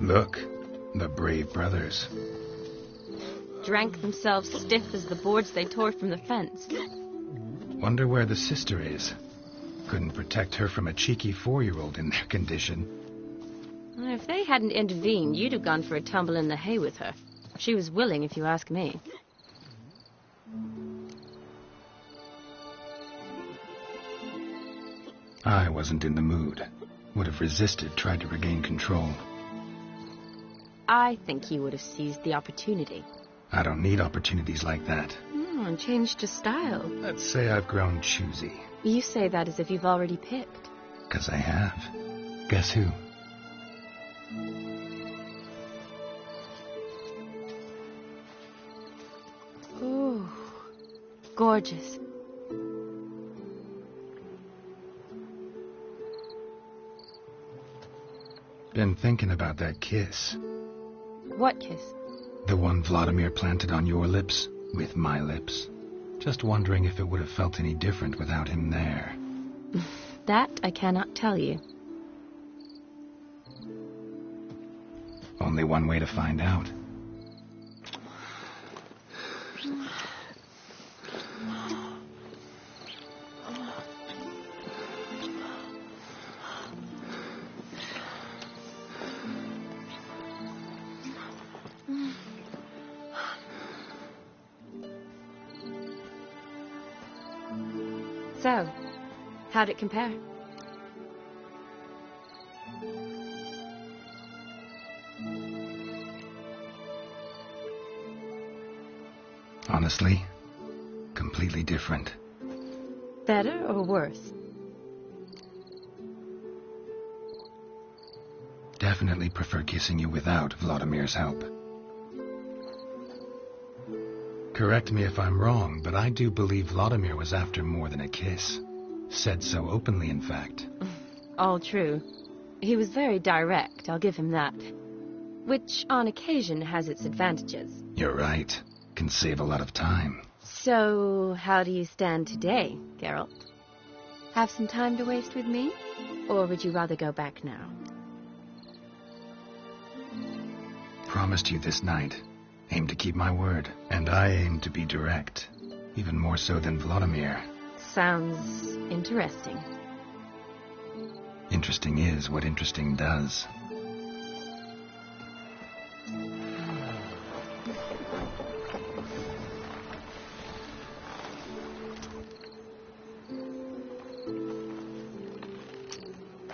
Look, the brave brothers. Drank themselves stiff as the boards they tore from the fence. Wonder where the sister is. Couldn't protect her from a cheeky 4-year-old in their condition. If they hadn't intervened, you'd have gone for a tumble in the hay with her. She was willing, if you ask me. I wasn't in the mood. Would have resisted, tried to regain control. I think he would have seized the opportunity. I don't need opportunities like that. And changed to style. Let's say I've grown choosy. You say that as if you've already picked. 'Cause I have. Guess who? Ooh, gorgeous. Been thinking about that kiss. What kiss? The one Vladimir planted on your lips, with my lips. Just wondering if it would have felt any different without him there. That I cannot tell you. Only one way to find out. So, how'd it compare? Honestly, completely different. Better or worse? Definitely prefer kissing you without Vladimir's help. Correct me if I'm wrong, but I do believe Vladimir was after more than a kiss. Said so openly, in fact. All true. He was very direct, I'll give him that. Which, on occasion, has its advantages. You're right. Can save a lot of time. So, how do you stand today, Geralt? Have some time to waste with me? Or would you rather go back now? promised you this night. Aim to keep my word, and I aim to be direct. Even more so than Vladimir. Sounds interesting. Interesting is what interesting does.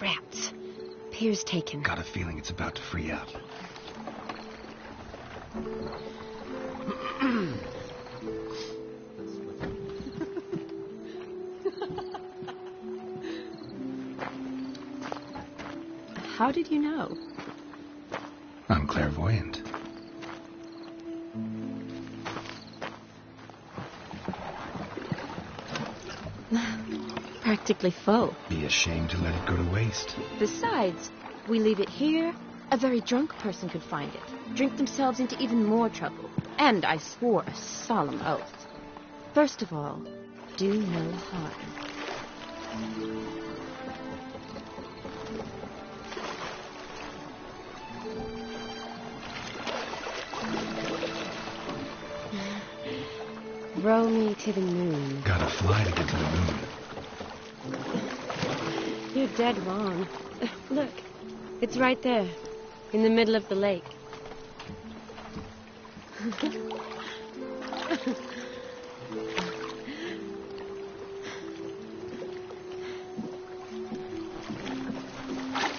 Rats. Pier's taken. Got a feeling it's about to free up. How did you know? I'm clairvoyant. Practically full. Be ashamed to let it go to waste. Besides, we leave it here, a very drunk person could find it, drink themselves into even more trouble. And I swore a solemn oath. First of all, do no harm. Row me to the moon. Gotta fly to get to the moon. You're dead wrong. Look, it's right there, in the middle of the lake.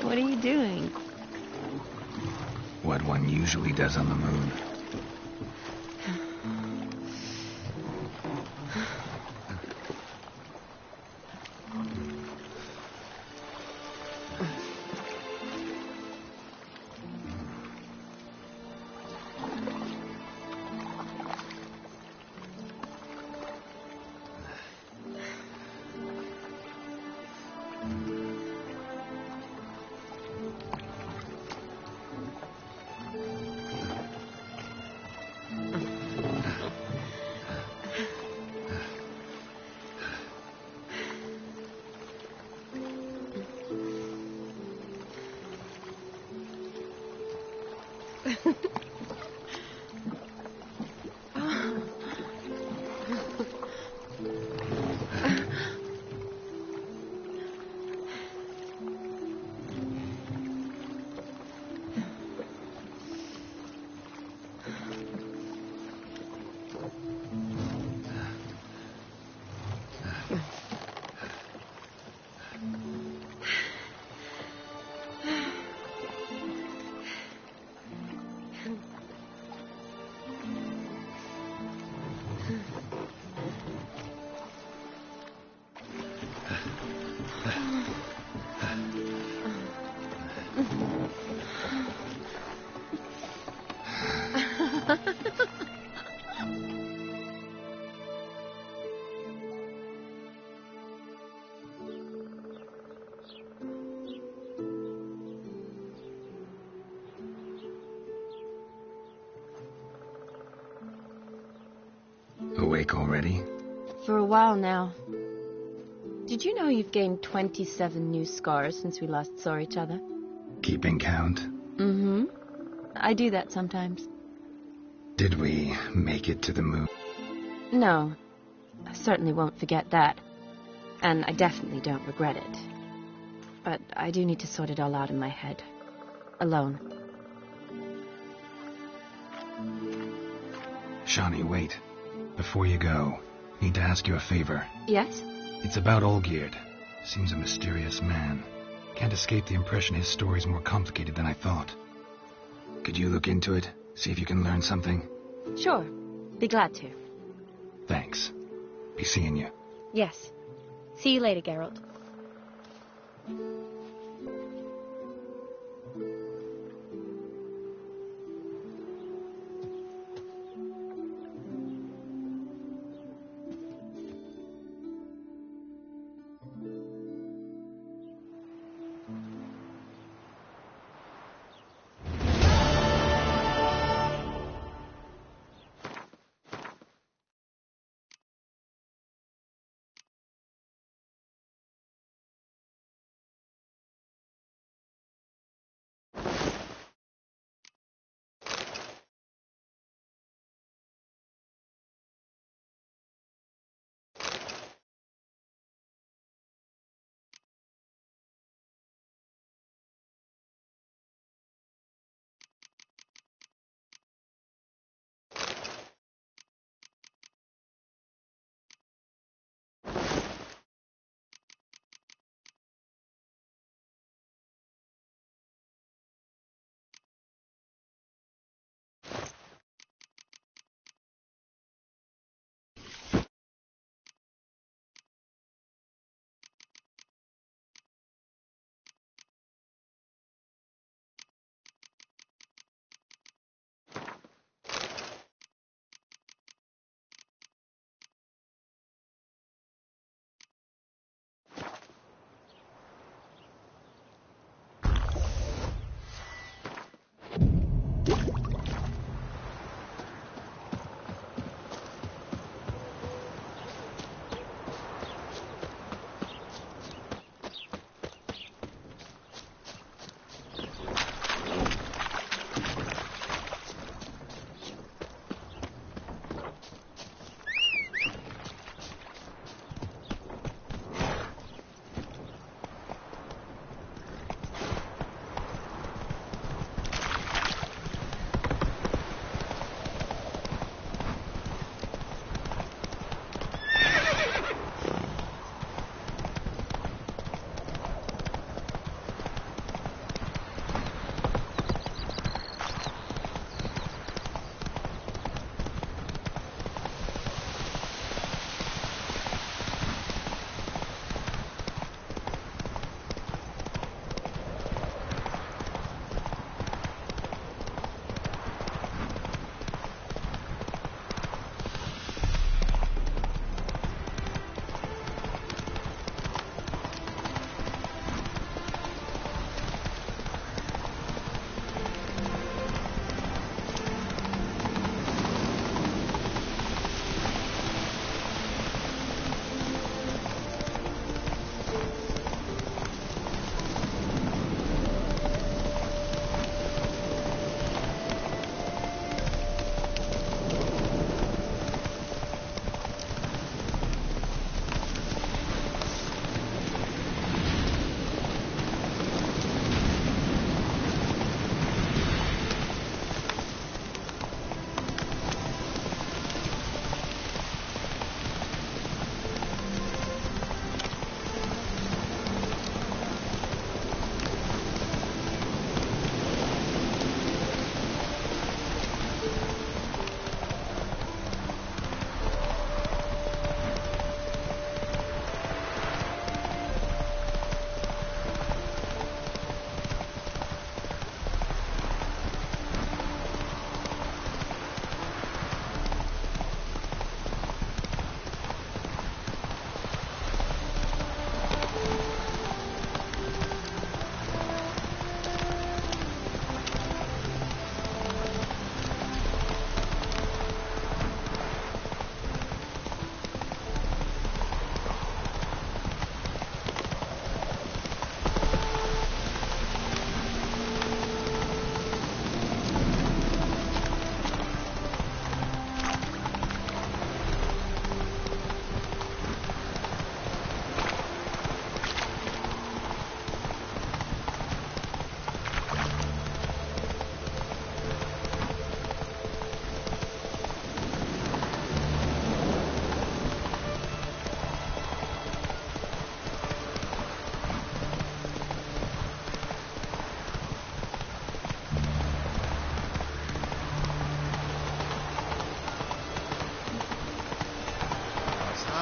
What are you doing? What one usually does on the moon. Awake already? For a while now. Did you know you've gained 27 new scars since we last saw each other? Keeping count? Mm-hmm. I do that sometimes. Did we make it to the moon? No. I certainly won't forget that. And I definitely don't regret it. But I do need to sort it all out in my head. Alone. Shawnee, wait. Before you go, need to ask you a favor. Yes? It's about Olgierd. Seems a mysterious man. Can't escape the impression his story's more complicated than I thought. Could you look into it? See if you can learn something? Sure. Be glad to. Thanks. Be seeing you. Yes. See you later, Geralt.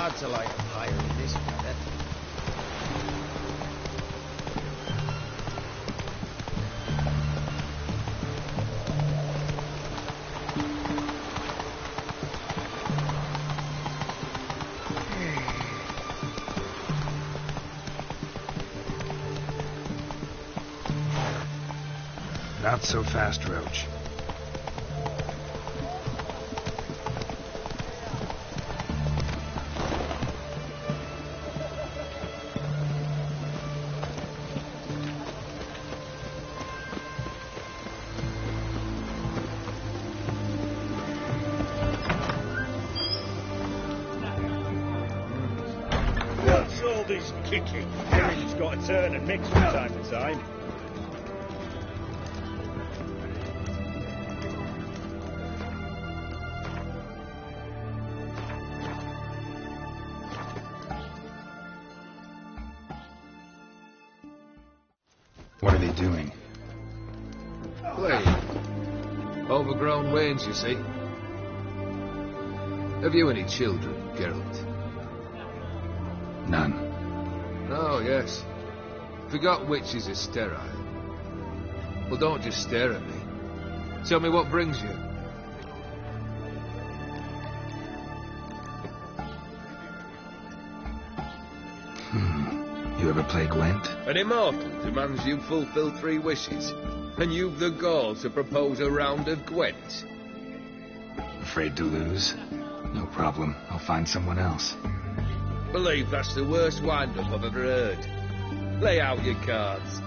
hard to light a fire in this weather. Not so fast, Roach. What's all this kicking? Everything's got to turn and mix from time to time. What are they doing? Playing. Overgrown wains, you see. Have you any children, Geralt? None. Oh, yes. Forgot witches are sterile. Well, don't just stare at me. Tell me what brings you. You ever play Gwent? An immortal demands you fulfill 3 wishes, and you've the gall to propose a round of Gwent. Afraid to lose? No problem. I'll find someone else. Believe that's the worst wind-up I've ever heard. Lay out your cards.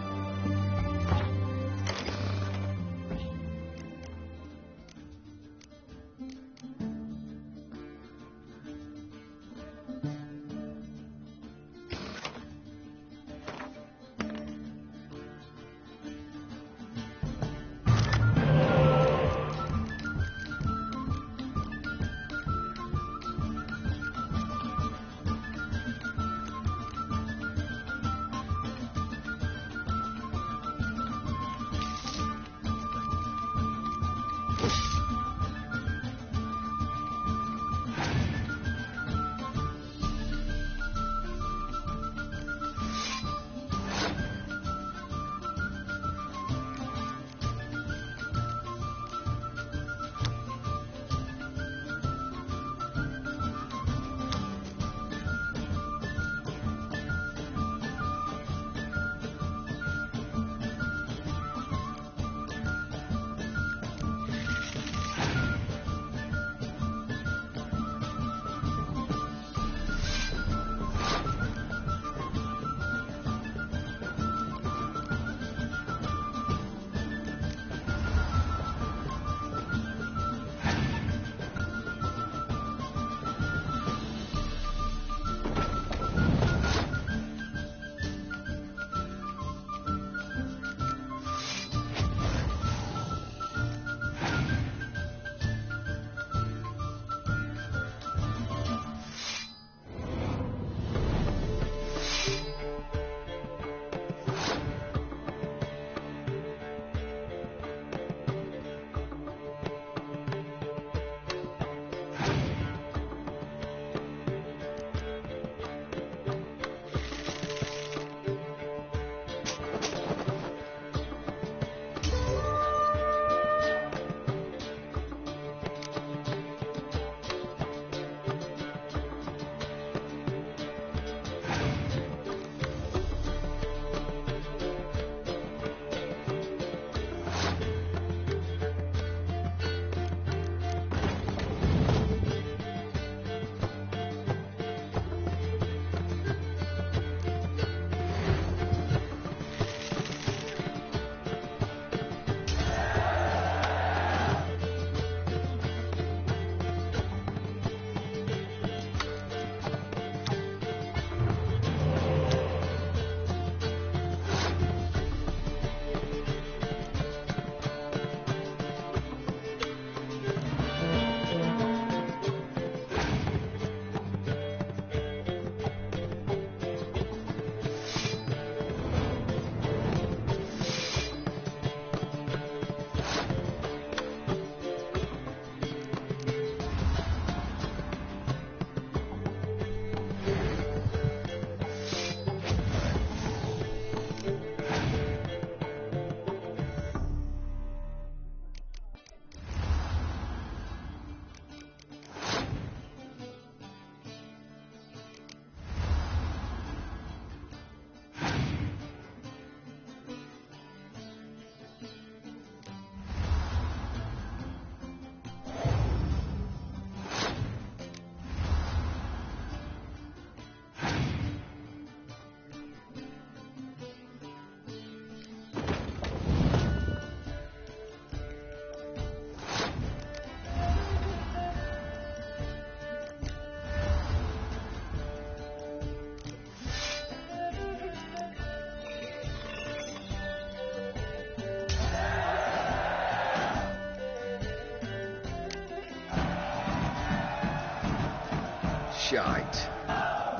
shite.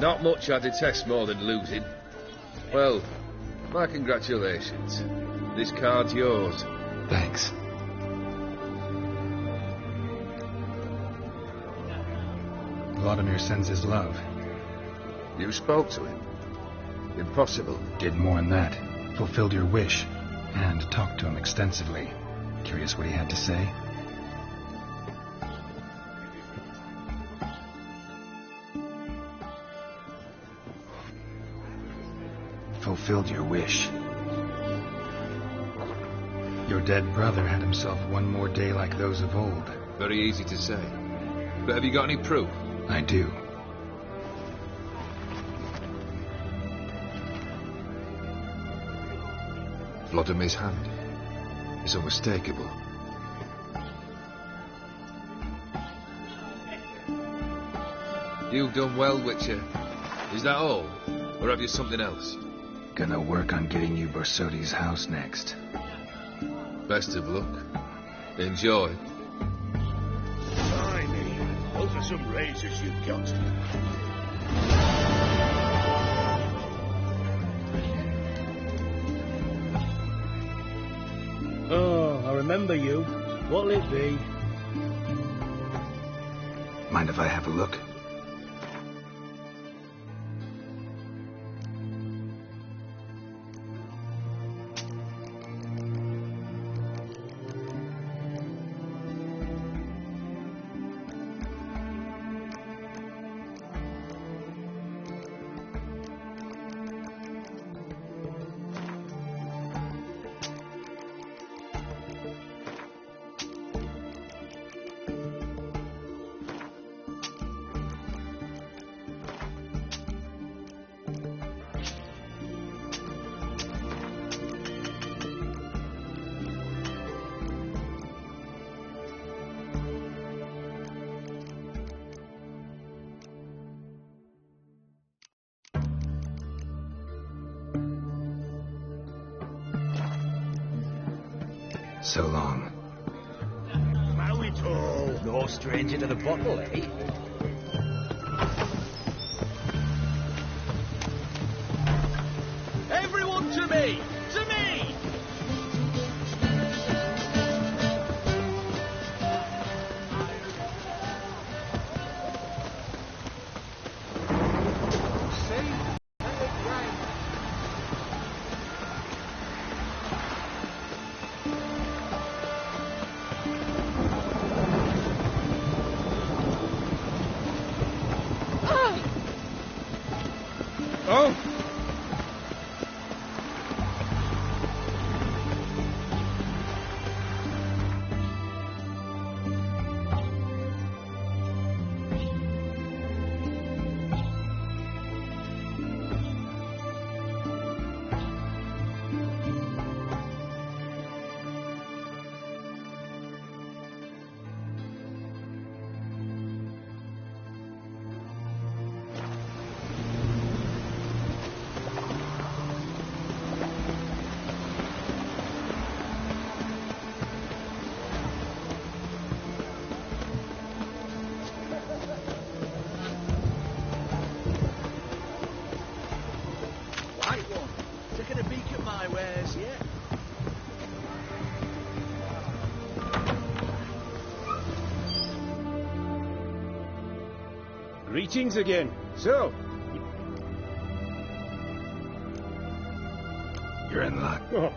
Not much I detest more than losing. Well, my congratulations. This card's yours. Thanks. Vladimir sends his love. You spoke to him? Impossible. Did more than that. Fulfilled your wish. And talked to him extensively. Curious what he had to say? Fulfilled your wish. Your dead brother had himself one more day like those of old. Very easy to say. But have you got any proof? I do. Vladimir's hand is unmistakable. You've done well, Witcher. Is that all? Or have you something else? Gonna work on getting you Borsodi's house next. Best of luck. Enjoy. Blimey, those are some razors you've got. Oh, I remember you. What'll it be? Mind if I have a look? So long. How it all? No stranger to the bottle, eh? Everyone to me! To me! Oh! Right one. Taking a peek at my wares, yeah? Greetings again. So, You're in luck. oh,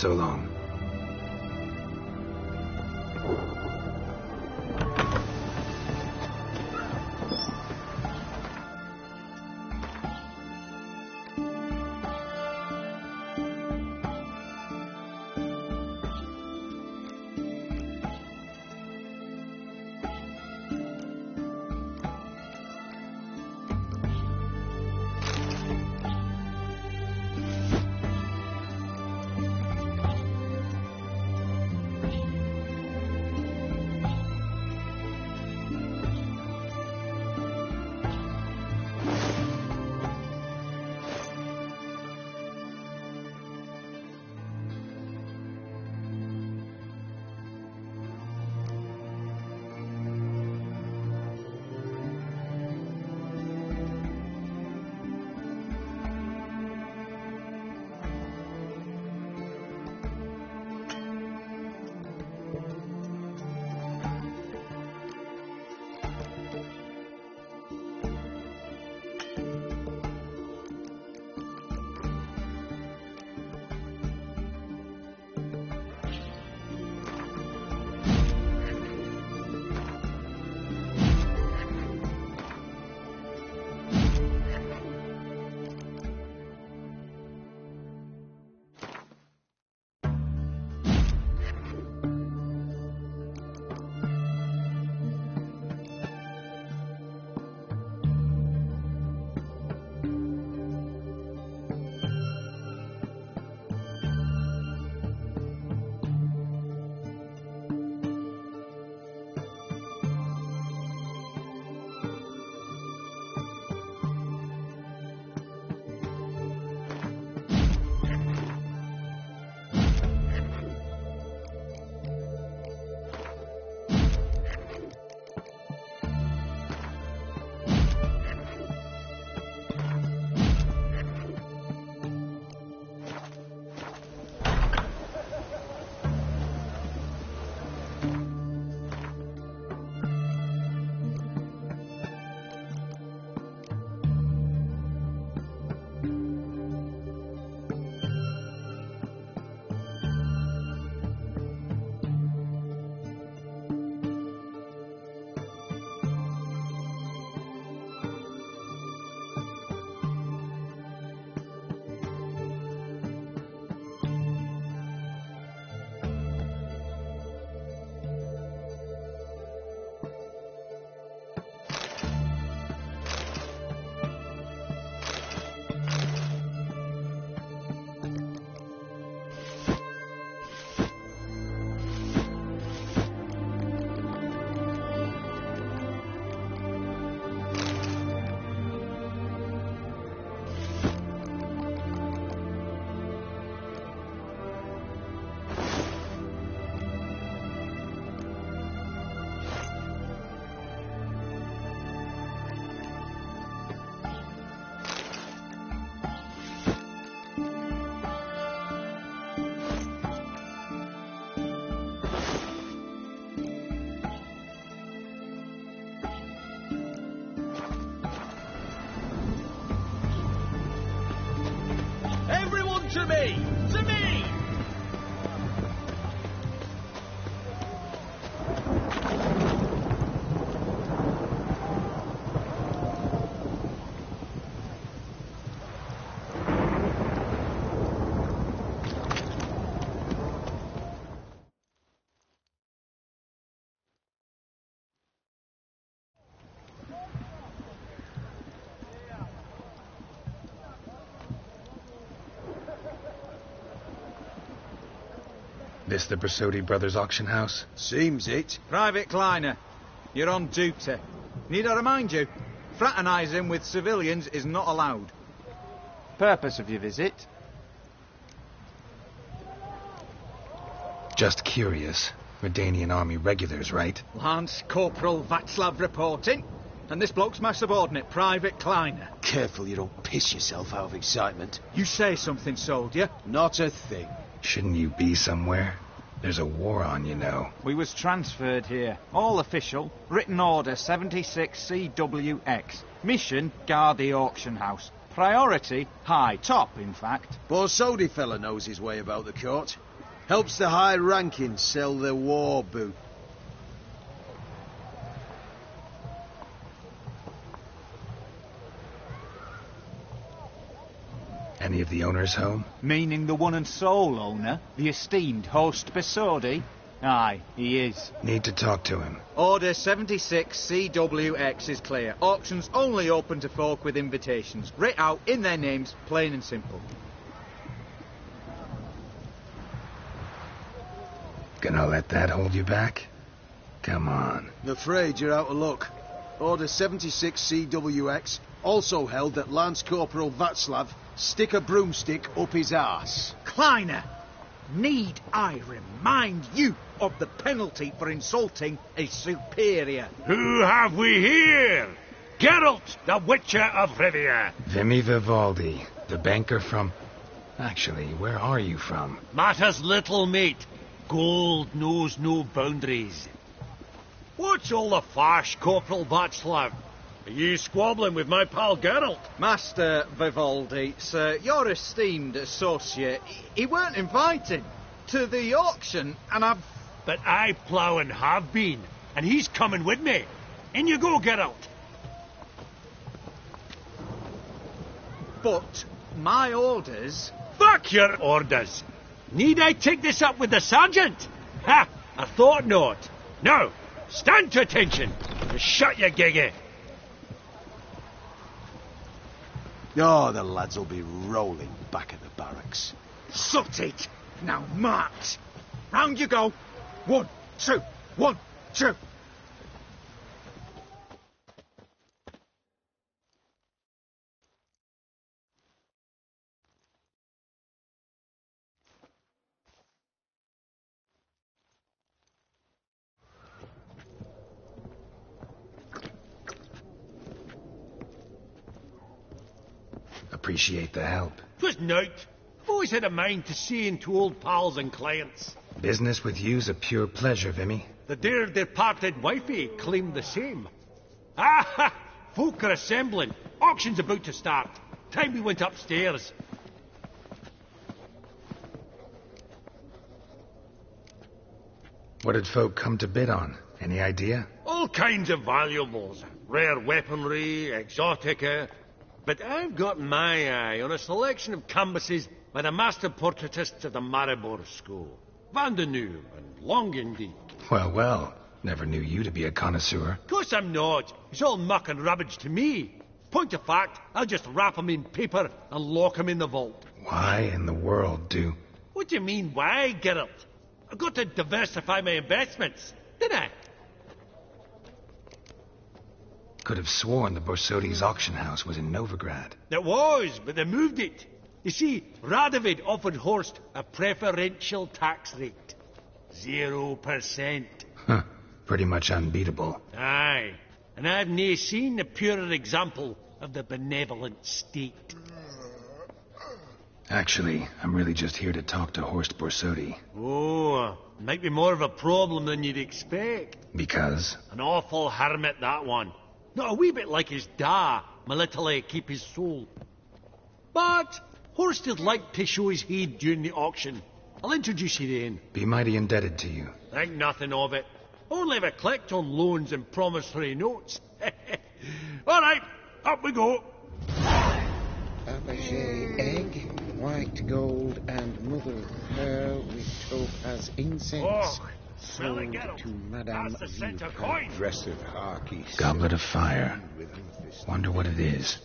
so long. To me! To me! This the Brasodi Brothers auction house? Seems it. Private Kleiner, you're on duty. Need I remind you, fraternising with civilians is not allowed. Purpose of your visit? Just curious. Redanian Army regulars, right? Lance Corporal Václav reporting. And this bloke's my subordinate, Private Kleiner. Careful you don't piss yourself out of excitement. You say something, soldier? Not a thing. Shouldn't you be somewhere? There's a war on, you know. We was transferred here. All official. Written order 76 CWX. Mission, guard the auction house. Priority, high. Top, in fact. Borsodi fella knows his way about the court. Helps the high-ranking sell their war boot. Any of the owners home? Meaning the one and sole owner, the esteemed host Besodi? Aye, he is. Need to talk to him. Order 76 CWX is clear. Auctions only open to folk with invitations. Writ out in their names, plain and simple. Gonna let that hold you back? Come on. I'm afraid you're out of luck. Order 76 CWX also held that Lance Corporal Václav stick a broomstick up his arse. Kleiner, need I remind you of the penalty for insulting a superior? Who have we here? Geralt, the Witcher of Rivia. Vimy Vivaldi, the banker from... Actually, where are you from? Matters little, mate. Gold knows no boundaries. What's all the fash, Corporal Václav? Are you squabbling with my pal Geralt? Master Vivaldi, sir, your esteemed associate, he weren't invited to the auction, and I've... But I plough and have been, and he's coming with me. In you go, Geralt. But my orders... Fuck your orders. Need I take this up with the sergeant? Ha! I thought not. Now, stand to attention. Shut your giggy. Oh, the lads will be rolling back at the barracks. Sort it! Now march! Round you go! 1, 2, 1, 2! Appreciate the help. 'Twas nowt. I've always had a mind to see into old pals and clients. Business with you's a pure pleasure, Vimy. The dear departed wifey claimed the same. Ah! Folk are assembling. Auction's about to start. Time we went upstairs. What did folk come to bid on? Any idea? All kinds of valuables. Rare weaponry, exotica. But I've got my eye on a selection of canvases by the master portraitists of the Maribor School. Van de Nieuw and Longendijk. Well, well. Never knew you to be a connoisseur. Of course I'm not. It's all muck and rubbish to me. Point of fact, I'll just wrap 'em in paper and lock 'em in the vault. Why in the world do... What do you mean, why, Geralt? I've got to diversify my investments, didn't I? Could have sworn the Borsodi's auction house was in Novigrad. It was, but they moved it. You see, Radovid offered Horst a preferential tax rate. 0%. Huh. Pretty much unbeatable. Aye. And I've nae seen a purer example of the benevolent state. Actually, I'm really just here to talk to Horst Borsodi. Oh, might be more of a problem than you'd expect. Because? An awful hermit, that one. Not a wee bit like his da, military keep his soul. But Horst would like to show his head during the auction. I'll introduce you then. Be mighty indebted to you. Think nothing of it. Only if I collect on loans and promissory notes. All right, up we go. Fabergé egg, white gold, and mother of pearl with topaz incense. Oh, sold to Madame View, dress of harky. Goblet of fire. Wonder what it is.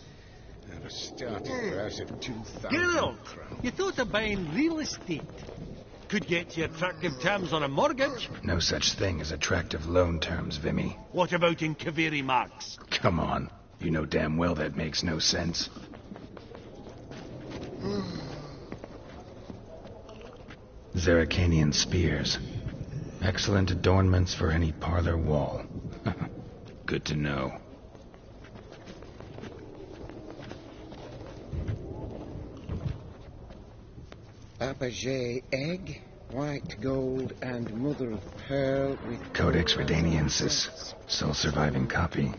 At a starting price of 2,000 Geralt, crowns. you thought of buying real estate. Could get you attractive terms on a mortgage. No such thing as attractive loan terms, Vimy. What about in Kaviri marks? Come on. You know damn well that makes no sense. Zeracanian spears. Excellent adornments for any parlor wall. Good to know. Fabergé egg, white gold, and mother of pearl with... Codex Redaniensis, sole surviving copy.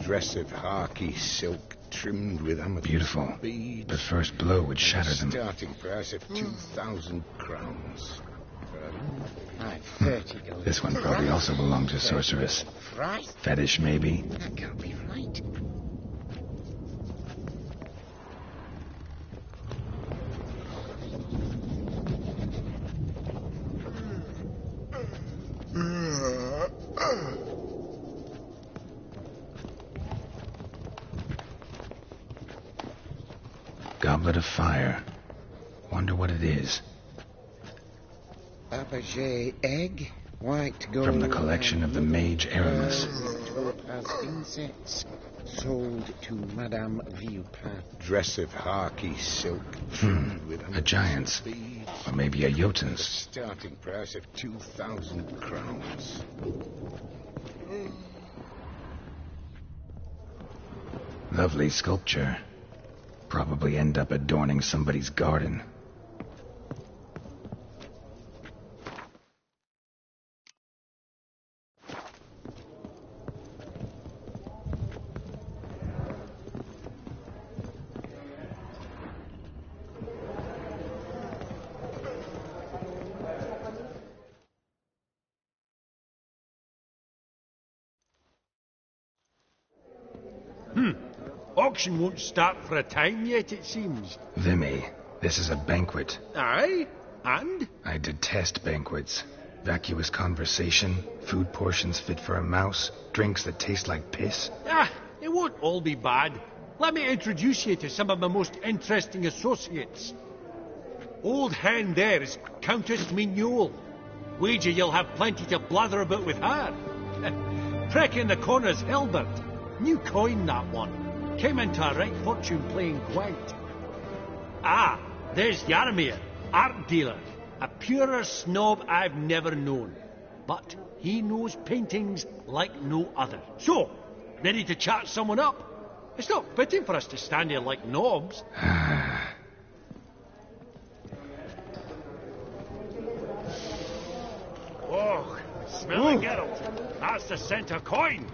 Dress of harky silk, trimmed with amethyst Beautiful. beads. The first blow would shatter them. Starting price of 2,000 crowns. I've 30 gold. This one probably also belonged to Sorceress. Right? Fetish, maybe? That can't be right. Goblet of fire. Wonder what it is. Fabergé egg, white gold... From the collection of the mage Aramis. Topaz insects, sold to Madame Villepin. Dress of harky silk, trimmed with A giant's. Or maybe a Jotun's. starting price of 2,000 crowns. Lovely sculpture. Probably end up adorning somebody's garden. Auction won't start for a time yet, it seems. Vimy, this is a banquet. Aye? And? I detest banquets. Vacuous conversation, food portions fit for a mouse, drinks that taste like piss. Ah, it won't all be bad. Let me introduce you to some of my most interesting associates. Old hen there is Countess Mignole. Wager you'll have plenty to blather about with her. Prick in the corner's Hilbert. New coin, that one. Came into a right fortune playing quite. Ah, there's Yarmir, art dealer. A purer snob I've never known. But he knows paintings like no other. So, ready to chat someone up? It's not fitting for us to stand here like knobs. Oh, smell the Geralt. That's the center coin.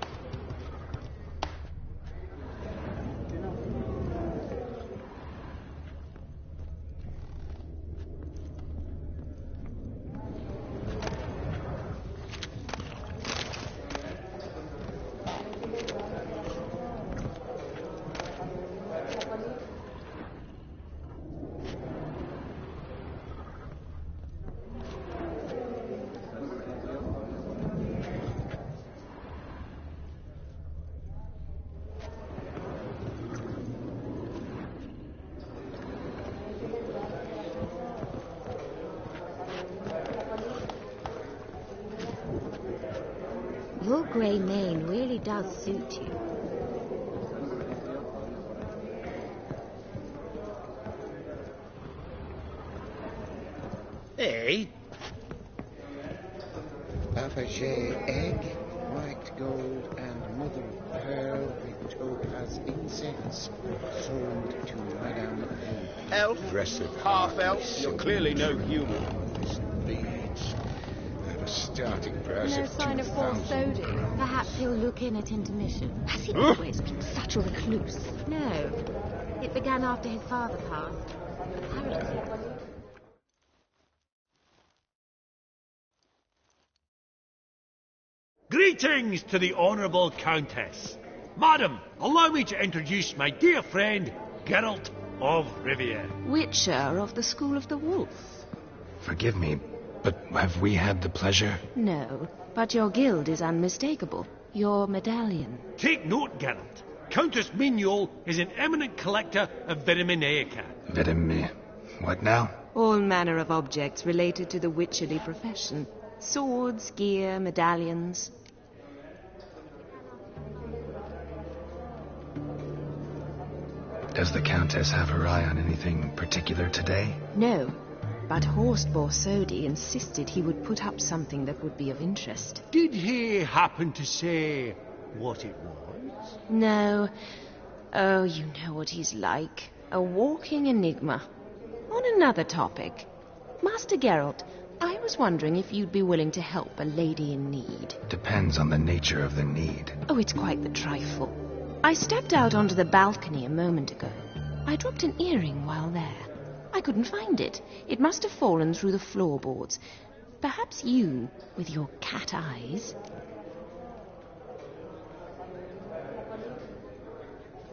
Your grey mane really does suit you. Hey? Fabergé egg, white gold, and mother of pearl with topaz insects, sold to Madame Elf, Dress of half-elf, you're clearly no human. beads. At a starting price No of sign of 2,000. Forsodi. Perhaps he'll look in at intermission. Has he always been such a recluse? No. It began after his father passed. Apparently. Greetings to the Honourable Countess. Madam, allow me to introduce my dear friend, Geralt of Rivia. Witcher of the School of the Wolf. Forgive me, but have we had the pleasure? No, but your guild is unmistakable. Your medallion. Take note, Geralt. Countess Mignole is an eminent collector of Vitaminaica. What now? All manner of objects related to the witcherly profession. Swords, gear, medallions. Does the Countess have her eye on anything particular today? No, but Horst Borsodi insisted he would put up something that would be of interest. Did he happen to say what it was? No. Oh, you know what he's like. A walking enigma. On another topic, Master Geralt, I was wondering if you'd be willing to help a lady in need. Depends on the nature of the need. Oh, it's quite the trifle. I stepped out onto the balcony a moment ago. I dropped an earring while there. I couldn't find it. It must have fallen through the floorboards. Perhaps you, with your cat eyes...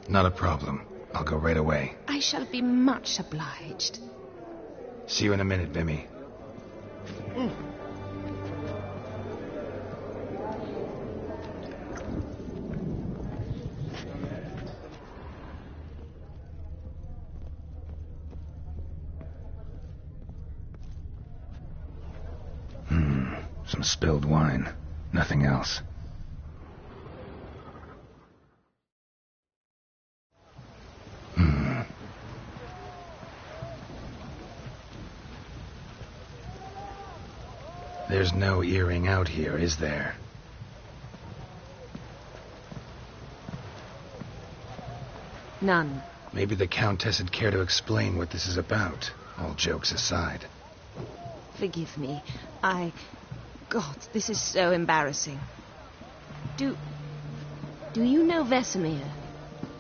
Not a problem. I'll go right away. I shall be much obliged. See you in a minute, Bimmy. Some spilled wine. Nothing else. There's no earring out here, is there? None. Maybe the Countess would care to explain what this is about, all jokes aside. Forgive me. God, this is so embarrassing. Do you know Vesemir?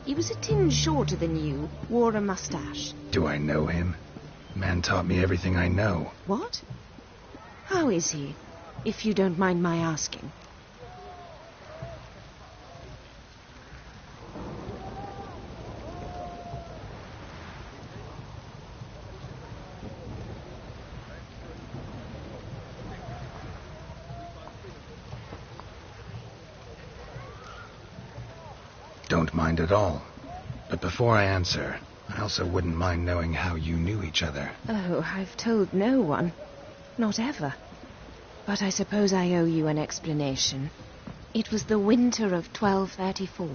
He was a tinge shorter than you, wore a mustache. Do I know him? Man taught me everything I know. What? How is he, if you don't mind my asking? Don't mind at all. But before I answer, I also wouldn't mind knowing how you knew each other. Oh, I've told no one. Not ever. But I suppose I owe you an explanation. It was the winter of 1234.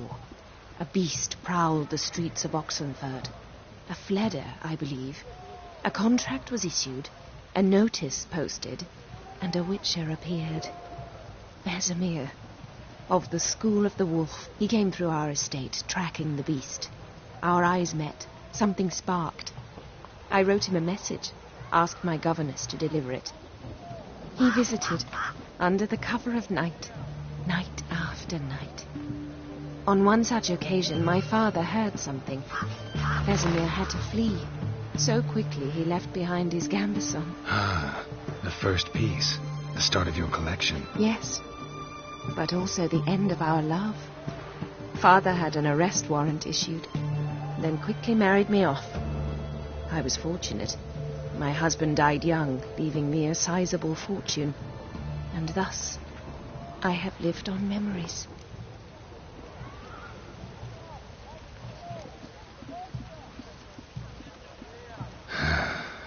A beast prowled the streets of Oxenford. A fleder, I believe. A contract was issued, a notice posted, and a witcher appeared. Vesemir. Of the School of the Wolf. He came through our estate, tracking the beast. Our eyes met. Something sparked. I wrote him a message, asked my governess to deliver it. He visited, under the cover of night, night after night. On one such occasion, my father heard something. Vesemir had to flee. So quickly he left behind his gambeson. Ah, the first piece. The start of your collection. Yes, but also the end of our love. Father had an arrest warrant issued, then quickly married me off. I was fortunate. My husband died young, leaving me a sizable fortune. And thus, I have lived on memories.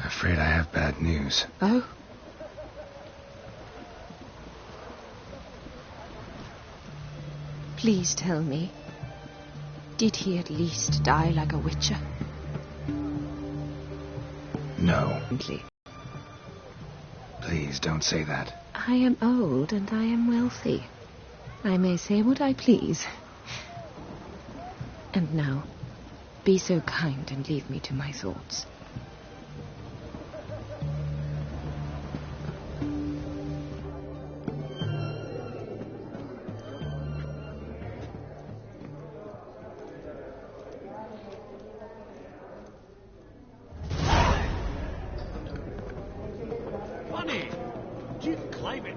Afraid I have bad news. Oh? Please tell me, did he at least die like a witcher? No. Please don't say that. I am old and I am wealthy. I may say what I please. And now, be so kind and leave me to my thoughts.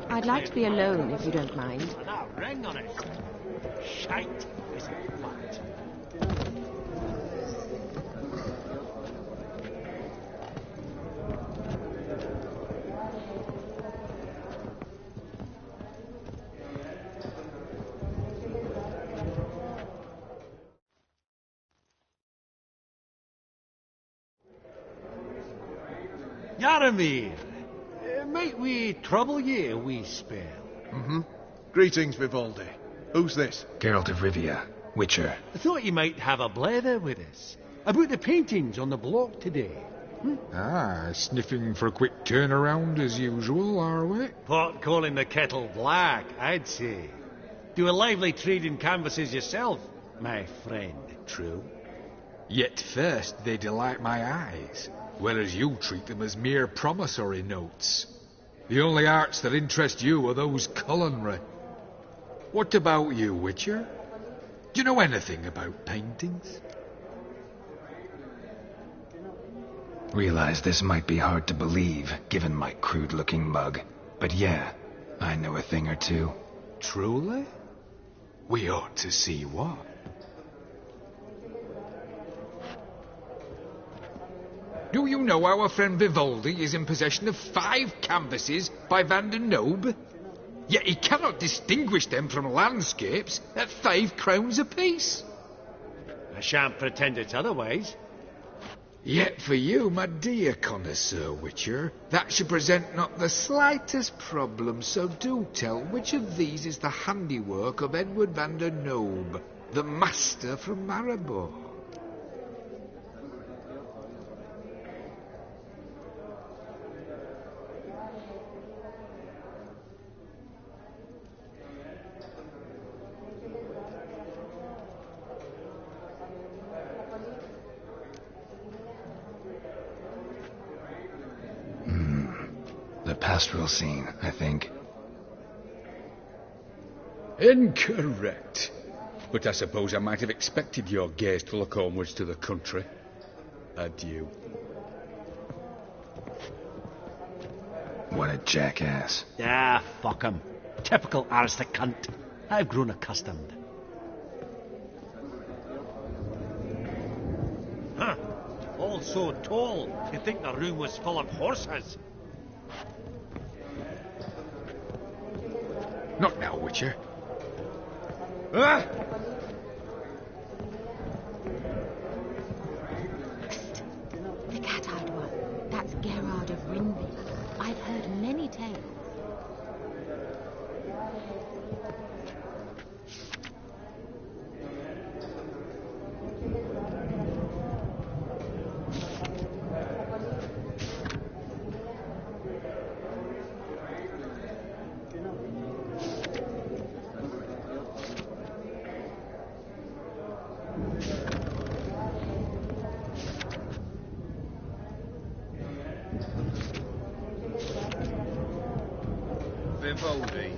I'd like to be alone, if you don't mind. Now, ring on it. Shite is a flat. Yaramir, might we trouble ye a wee spell? Mm-hmm. Greetings, Vivaldi. Who's this? Geralt of Rivia, Witcher. I thought you might have a blather with us about the paintings on the block today. Ah, sniffing for a quick turnaround as usual, are we? Pot calling the kettle black, I'd say. Do a lively trade in canvases yourself, my friend, true? Yet first they delight my eyes. whereas you treat them as mere promissory notes. The only arts that interest you are those culinary. What about you, Witcher? Do you know anything about paintings? Realize this might be hard to believe, given my crude-looking mug. But yeah, I know a thing or two. Truly? We ought to see what. Do you know our friend Vivaldi is in possession of 5 canvases by Van der Nobe? Yet he cannot distinguish them from landscapes at 5 crowns apiece. I shan't pretend it's otherwise. Yet for you, my dear connoisseur Witcher, that should present not the slightest problem, so do tell which of these is the handiwork of Edward van der Nobe, the master from Maribor. The pastoral scene, I think. Incorrect. But I suppose I might have expected your gaze to look onwards to the country. Adieu. What a jackass. Ah, fuck him. Typical aristocrat. I've grown accustomed. Huh. All so tall, you'd think the room was full of horses. Not now, Witcher. Ah! The cat-eyed one. That's Gerard of Rinby. I've heard many tales. Vivaldi.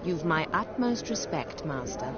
You've my utmost respect, Master.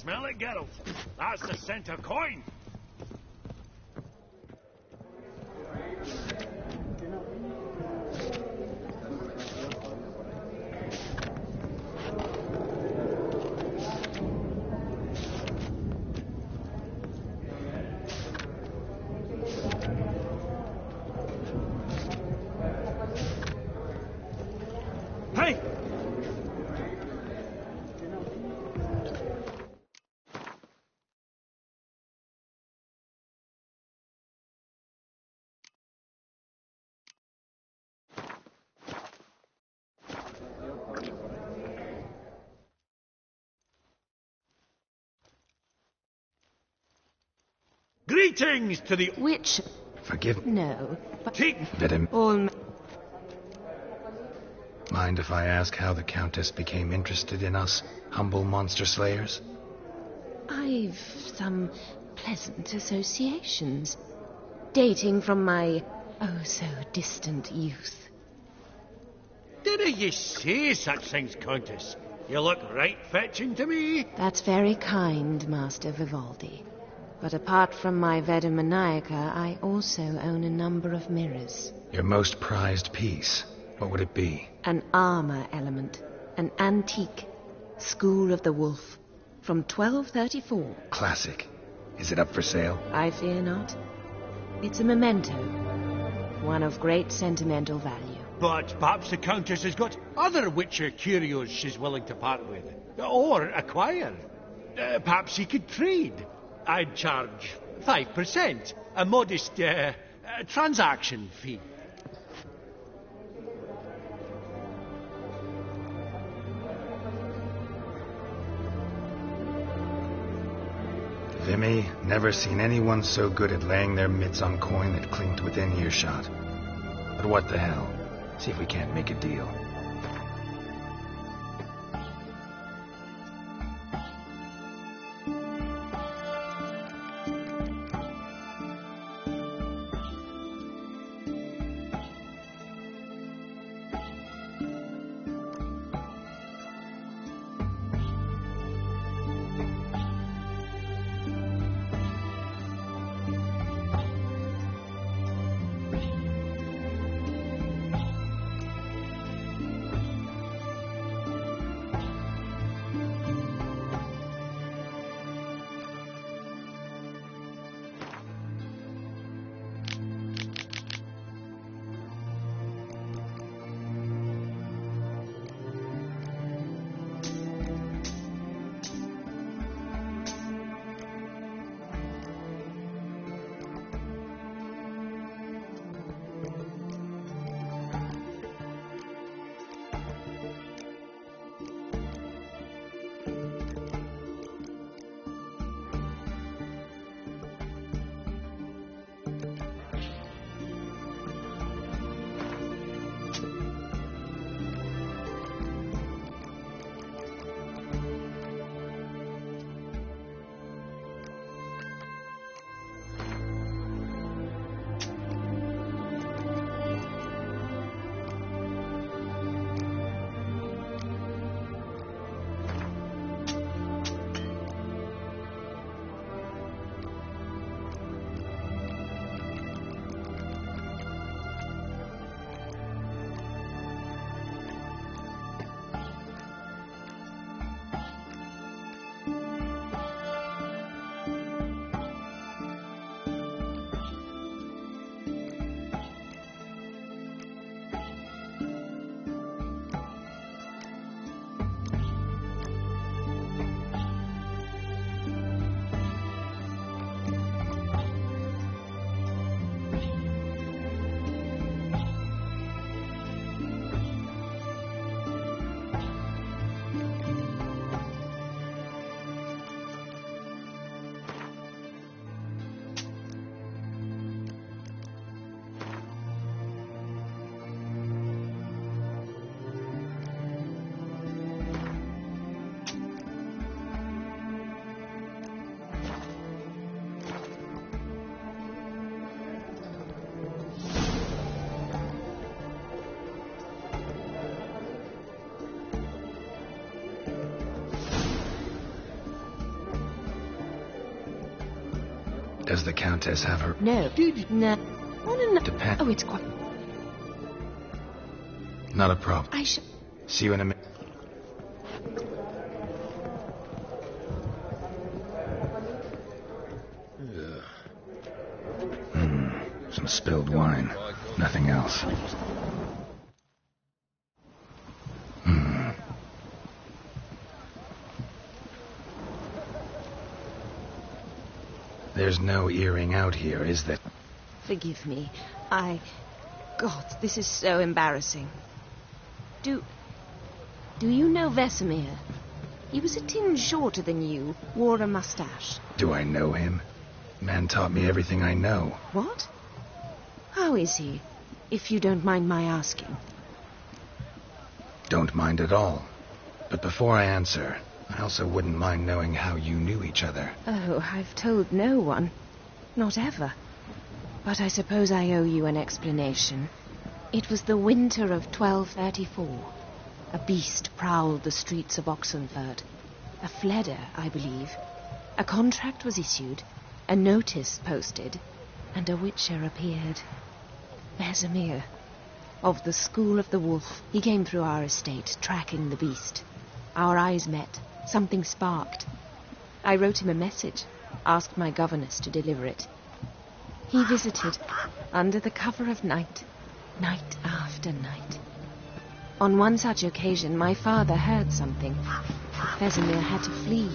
Smell it, Geralt? That's the scent of coin. Hey! Greetings to the... Which... Forgive... No, but... Vedim. All... Mind if I ask how the Countess became interested in us, humble monster slayers? I've some pleasant associations, dating from my oh-so-distant youth. Didn't you say such things, Countess? You look right fetching to me. That's very kind, Master Vivaldi. But apart from my Vedemoniaca, I also own a number of mirrors. Your most prized piece, what would it be? An armor element, an antique, School of the Wolf, from 1234. Classic. Is it up for sale? I fear not. It's a memento, one of great sentimental value. But perhaps the Countess has got other Witcher curios she's willing to part with. Or acquire. Perhaps he could trade. I'd charge 5%. A modest transaction fee. Vimy, never seen anyone so good at laying their mitts on coin that clinked within earshot. But what the hell? See if we can't make a deal. Does the Countess have her... No. No. No. Depend... Oh, it's quite... Not a problem. I shall... See you in a minute. Some spilled wine. Nothing else. There's no earring out here, is there? Forgive me. God, this is so embarrassing. Do you know Vesemir? He was a tinge shorter than you, wore a mustache. Do I know him? Man taught me everything I know. What? How is he, if you don't mind my asking? Don't mind at all. But before I answer, I also wouldn't mind knowing how you knew each other. Oh, I've told no one. Not ever. But I suppose I owe you an explanation. It was the winter of 1234. A beast prowled the streets of Oxenford. A fledder, I believe. A contract was issued, a notice posted, and a witcher appeared. Vesemir, of the School of the Wolf. He came through our estate, tracking the beast. Our eyes met. Something sparked. I wrote him a message, asked my governess to deliver it. He visited, under the cover of night, night after night. On one such occasion, my father heard something. Vesemir had to flee.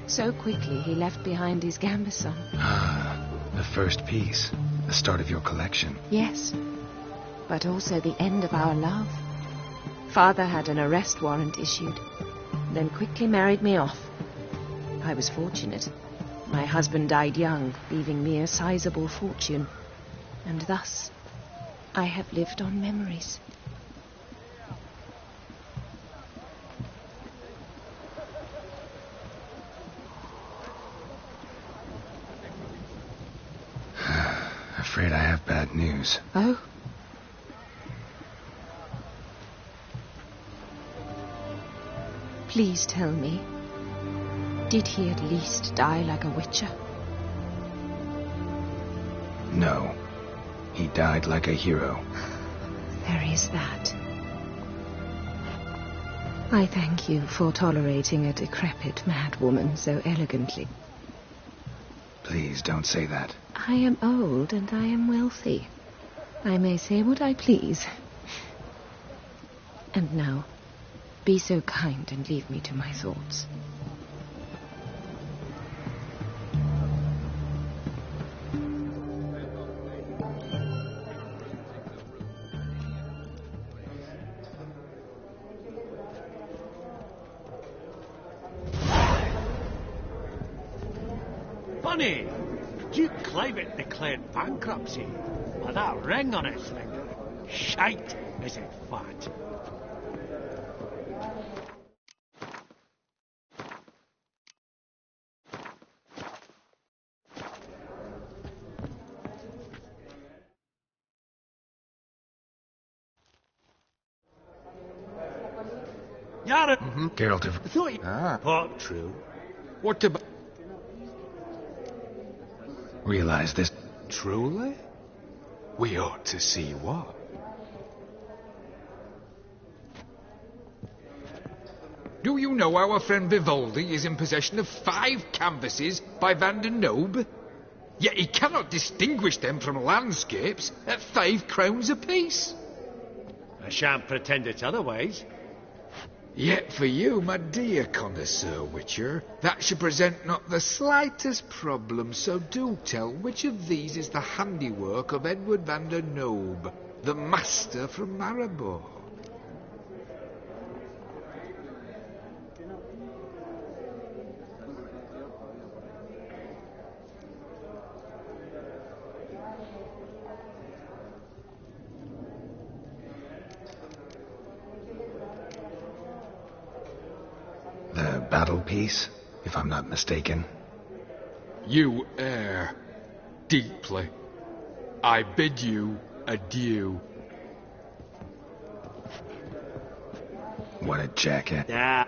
So quickly he left behind his gambeson. Ah, the first piece. The start of your collection. Yes, but also the end of our love. Father had an arrest warrant issued, then quickly married me off. I was fortunate. My husband died young, leaving me a sizable fortune. And thus, I have lived on memories. Afraid I have bad news. Oh? Please tell me, did he at least die like a witcher? No. He died like a hero. There is that. I thank you for tolerating a decrepit madwoman so elegantly. Please don't say that. I am old and I am wealthy. I may say what I please. And now, be so kind and leave me to my thoughts. Funny, Duke Clivet declared bankruptcy with that ring on his finger. Shite, is it fat? Yara! Geralt of... I thought you... Part true. What about... Realize this... Truly? We ought to see what. Do you know our friend Vivaldi is in possession of 5 canvases by Van der Nobe? Yet he cannot distinguish them from landscapes at 5 crowns apiece. I shan't pretend it's otherwise. Yet for you, my dear connoisseur Witcher, that should present not the slightest problem, so do tell which of these is the handiwork of Edward van der Nobe, the master from Maribor. The battle piece, if I'm not mistaken. You err deeply. I bid you adieu. What a jackass. Yeah.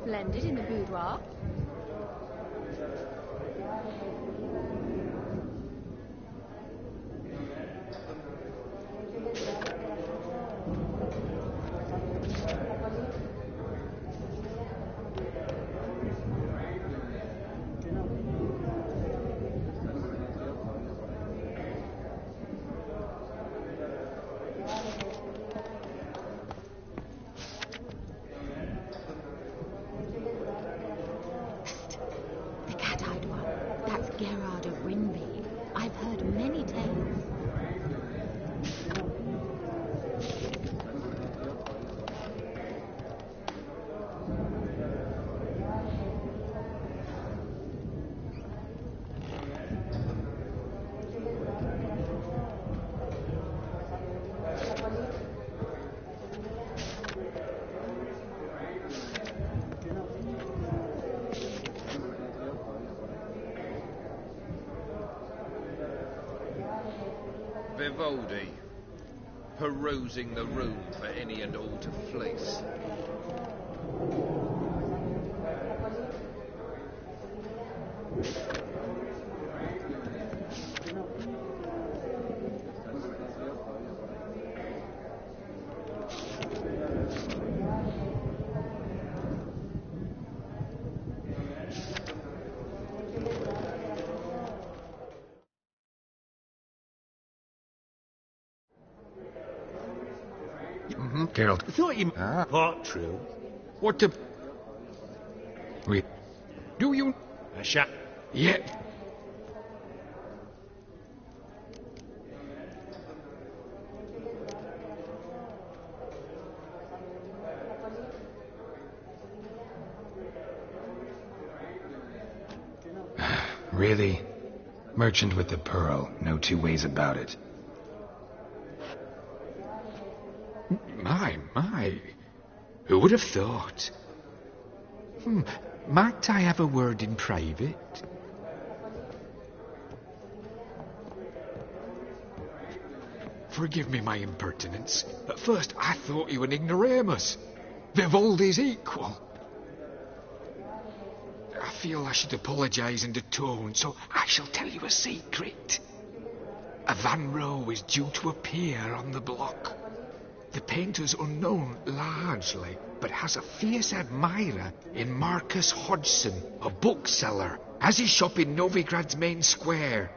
splendid in the boudoir. Vivaldi, perusing the room for any and all to fleece. Geralt. I thought you... Part true. What the... Wait. Do you... A shot. Yeah. Really? Merchant with the pearl. No two ways about it. My. Who would have thought? Might I have a word in private? Forgive me my impertinence. At first I thought you an ignoramus. Vivaldi's equal. I feel I should apologise and atone, so I shall tell you a secret. A Van Rohe is due to appear on the block. The painter's unknown largely, but has a fierce admirer in Marcus Hodgson, a bookseller, has his shop in Novigrad's main square.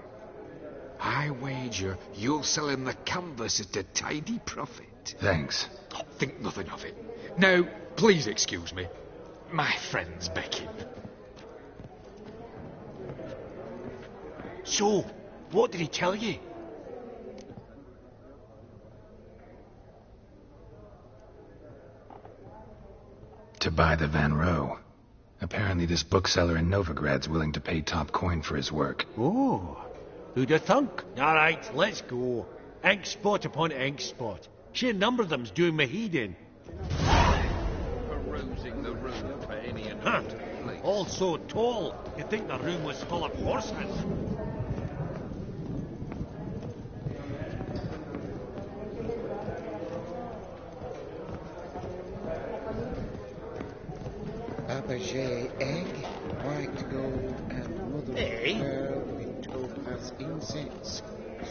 I wager you'll sell him the canvas at a tidy profit. Thanks. Oh, think nothing of it. Now, please excuse me. My friend's beckon. So, what did he tell you? To buy the Van Rohe. Apparently this bookseller in Novigrad's willing to pay top coin for his work. Oh, who'd have thunk? All right, let's go. Ink spot upon ink spot. Sheer number of them's doing me heed in. Perusing the room for any and all to fleece. All so tall, you'd think the room was full of horses. Fabergé egg, white gold, and mother of pearl with topaz insets,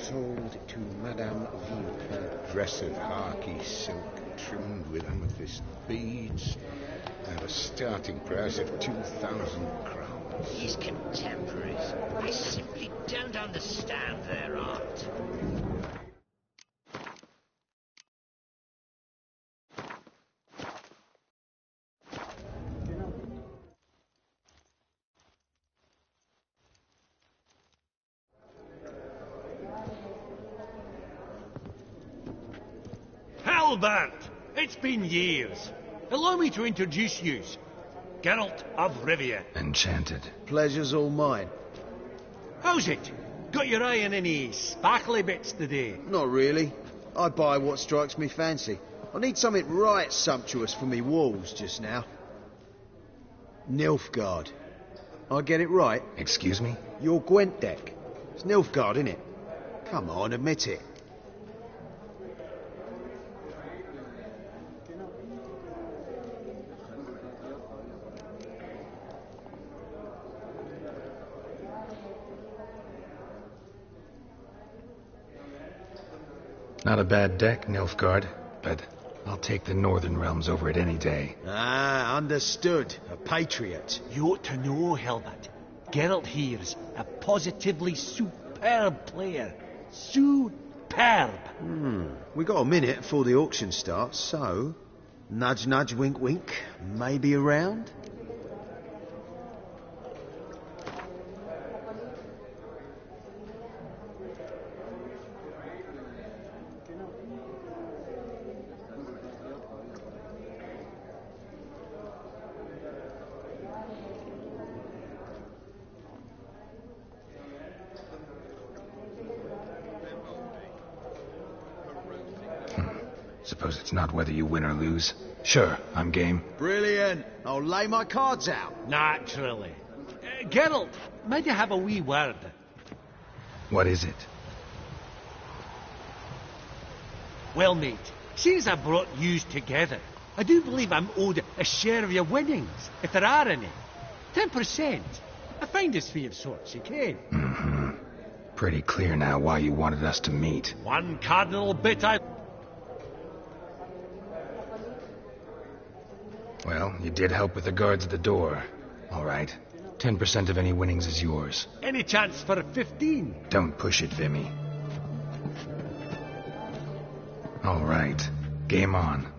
sold to Madame Villeper. Dress of harky silk trimmed with amethyst beads, at a starting price of 2,000 crowns. These contemporaries, I simply don't understand their art. Hellbent! It's been years. Allow me to introduce you. Geralt of Rivia. Enchanted. Pleasure's all mine. How's it? Got your eye on any sparkly bits today? Not really. I buy what strikes me fancy. I need something right sumptuous for me walls just now. Nilfgaard. I get it right? Excuse me? Your Gwent deck. It's Nilfgaard, innit? Come on, admit it. Not a bad deck, Nilfgaard, but I'll take the Northern Realms over it any day. Ah, understood. A patriot. You ought to know, Helmut. Geralt here's a positively superb player. Superb. We got a minute before the auction starts, so... Nudge, nudge, wink, wink. Maybe around? Suppose it's not whether you win or lose. Sure, I'm game. Brilliant. I'll lay my cards out. Naturally. Geralt, might I have a wee word? What is it? Well, mate, since I brought yous together, I do believe I'm owed a share of your winnings, if there are any. 10%. A finder's fee of sorts, you can. Mm-hmm. Pretty clear now why you wanted us to meet. One cardinal bit I... Well, you did help with the guards at the door. All right. 10% of any winnings is yours. Any chance for a 15? Don't push it, Vimy. All right. Game on.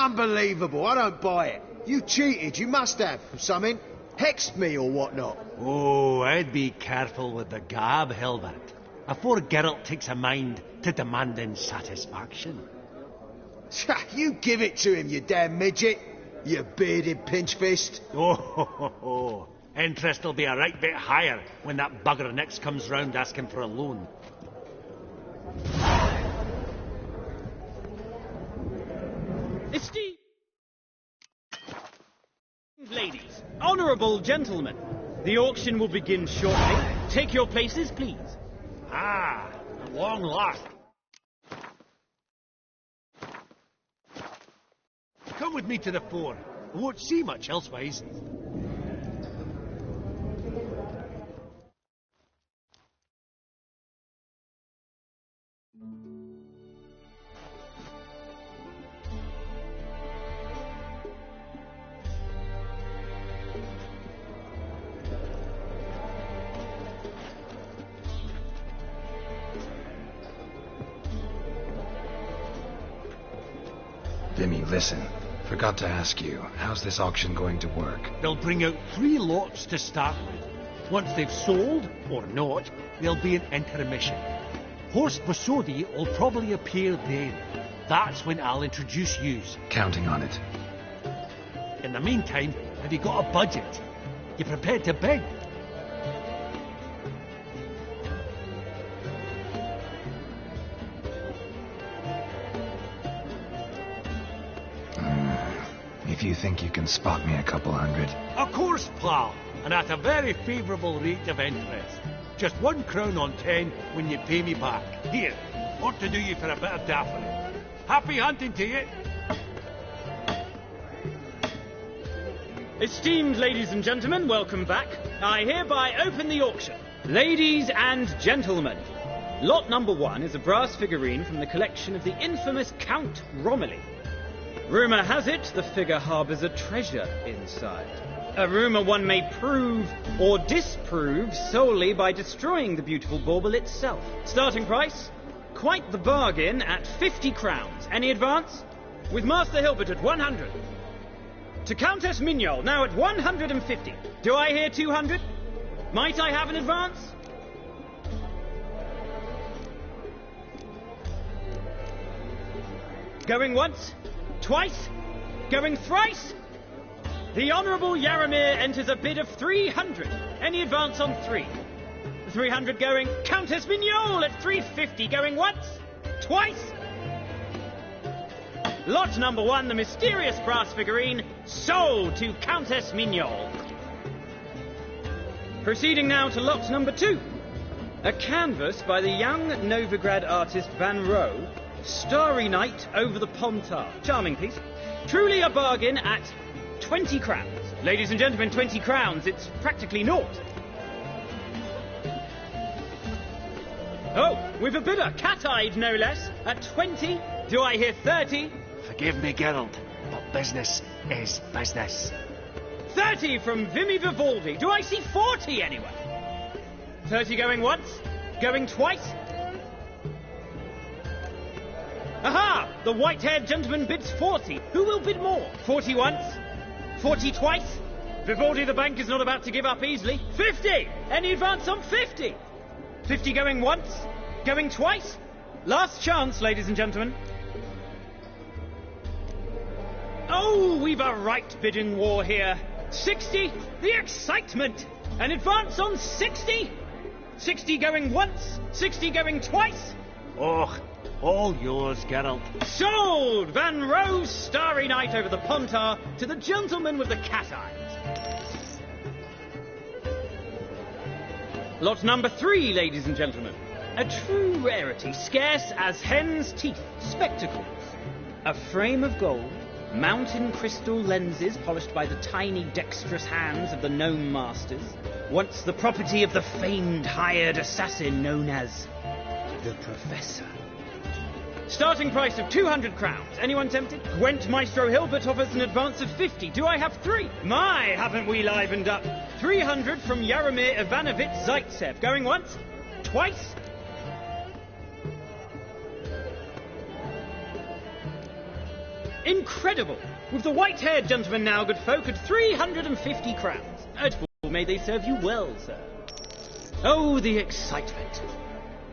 Unbelievable, I don't buy it. You cheated, you must have. Something. Hexed me or whatnot. Oh, I'd be careful with the gab, Hilbert. Afore Geralt takes a mind to demanding satisfaction. You give it to him, you damn midget. You bearded pinchfist. Oh, interest will be a right bit higher when that bugger next comes round asking for a loan. Esteemed ladies, honourable gentlemen, the auction will begin shortly. Take your places, please. Ah, at long last. Come with me to the fore. I won't see much elsewise. Vimy, listen. Forgot to ask you, how's this auction going to work? They'll bring out 3 lots to start with. Once they've sold, or not, there'll be an intermission. Horst Bosodi will probably appear then. That's when I'll introduce yous. Counting on it. In the meantime, have you got a budget? You prepared to bid? If you think you can spot me a couple hundred. Of course, pal, and at a very favourable rate of interest. Just 1 crown on 10 when you pay me back. Here, ought to do you for a bit of daffodil. Happy hunting to you. Esteemed ladies and gentlemen, welcome back. I hereby open the auction. Ladies and gentlemen, lot number 1 is a brass figurine from the collection of the infamous Count Romilly. Rumour has it the figure harbours a treasure inside. A rumour one may prove or disprove solely by destroying the beautiful bauble itself. Starting price? Quite the bargain at 50 crowns. Any advance? With Master Hilbert at 100. To Countess Mignol, now at 150. Do I hear 200? Might I have an advance? Going once? Twice? Going thrice? The Honourable Yaramir enters a bid of 300. Any advance on 3? 300 going. Countess Mignol at 350. Going once? Twice? Lot number 1, the mysterious brass figurine, sold to Countess Mignol. Proceeding now to lot number 2. A canvas by the young Novigrad artist Van Rohe, Starry Night over the Pontar. Charming piece. Truly a bargain at 20 crowns. Ladies and gentlemen, 20 crowns. It's practically naught. Oh, we've a bidder, cat-eyed no less, at 20. Do I hear 30? Forgive me, Geralt, but business is business. 30 from Vimy Vivaldi. Do I see 40 anywhere? 30 going once? Going twice? Aha! The white-haired gentleman bids 40. Who will bid more? 40 once? 40 twice? Vivaldi the bank is not about to give up easily. 50! Any advance on 50? 50 going once? Going twice? Last chance, ladies and gentlemen. Oh, we've a right bidding war here. 60? The excitement! An advance on 60? 60 going once? 60 going twice? Oh, all yours, Geralt. Sold! Van Rohe's Starry Night over the Pontar to the gentleman with the cat eyes. Lot number 3, ladies and gentlemen. A true rarity, scarce as hen's teeth. Spectacles. A frame of gold. Mountain crystal lenses polished by the tiny dexterous hands of the gnome masters. Once the property of the famed hired assassin known as the Professor. Starting price of 200 crowns. Anyone tempted? Gwent Maestro Hilbert offers an advance of 50. Do I have 3? My, haven't we livened up? 300 from Yaramir Ivanovich Zaitsev. Going once? Twice? Incredible! With the white-haired gentleman now, good folk, at 350 crowns. At full, may they serve you well, sir. Oh, the excitement.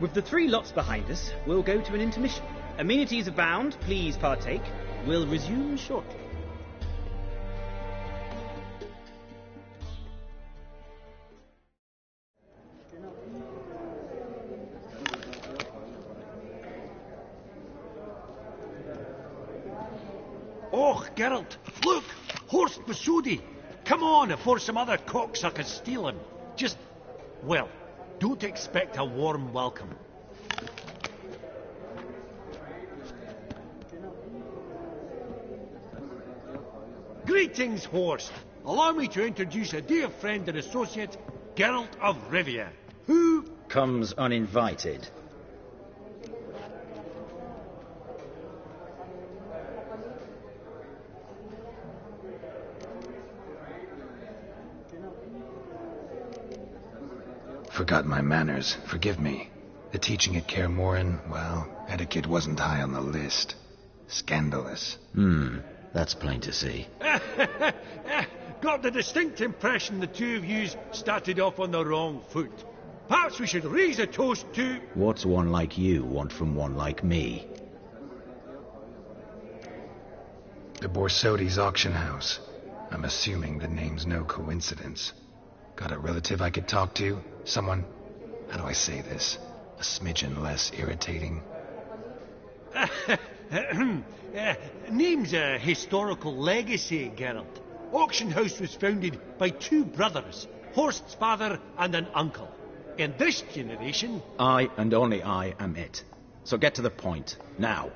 With the 3 lots behind us, we'll go to an intermission. Amenities abound, please partake. We'll resume shortly. Oh, Geralt, look! Horst Basudi! Come on before some other cocksuckers steal him. Just, well, don't expect a warm welcome. Greetings, Horst. Allow me to introduce a dear friend and associate, Geralt of Rivia, who comes uninvited. Forgot my manners. Forgive me. The teaching at Kaer Morhen, well, etiquette wasn't high on the list. Scandalous. That's plain to see. Got the distinct impression the two of you started off on the wrong foot. Perhaps we should raise a toast to... What's one like you want from one like me? The Borsodi's auction house. I'm assuming the name's no coincidence. Got a relative I could talk to? Someone, how do I say this, a smidgen less irritating? Name's a historical legacy, Geralt. Auction house was founded by 2 brothers, Horst's father and an uncle. In this generation... I and only I am it. So get to the point, now.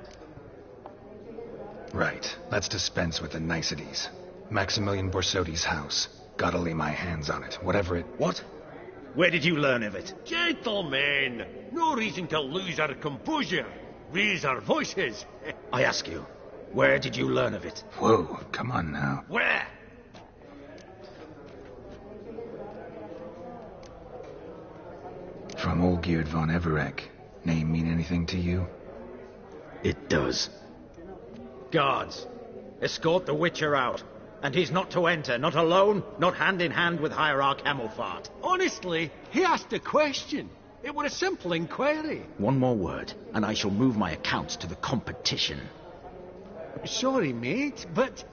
Right, let's dispense with the niceties. Maximilian Borsodi's house. Gotta lay my hands on it, whatever it... What? Where did you learn of it? Gentlemen, no reason to lose our composure. Raise our voices. I ask you, where did you learn of it? Whoa, come on now. Where? From Olgierd von Everec. Name mean anything to you? It does. Guards, escort the Witcher out. And he's not to enter, not alone, not hand in hand with Hierarch Hemmelfart. Honestly, he asked a question. It was a simple inquiry. One more word, and I shall move my accounts to the competition. Sorry, mate, but...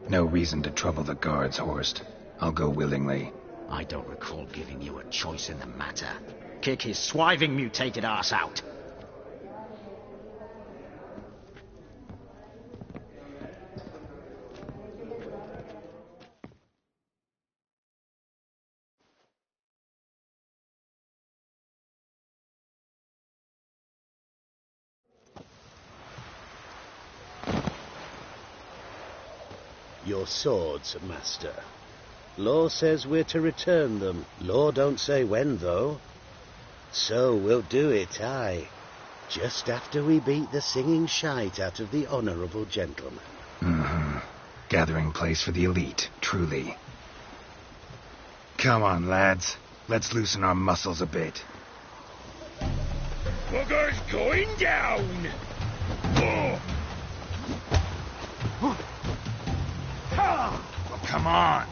No reason to trouble the guards, Horst. I'll go willingly. I don't recall giving you a choice in the matter. Kick his swiving mutated ass out. Your swords, master. Law says we're to return them. Law don't say when, though. So we'll do it, aye. Just after we beat the singing shite out of the honourable gentleman. Gathering place for the elite, truly. Come on, lads. Let's loosen our muscles a bit. Bugger's going down! Oh. Oh, come on.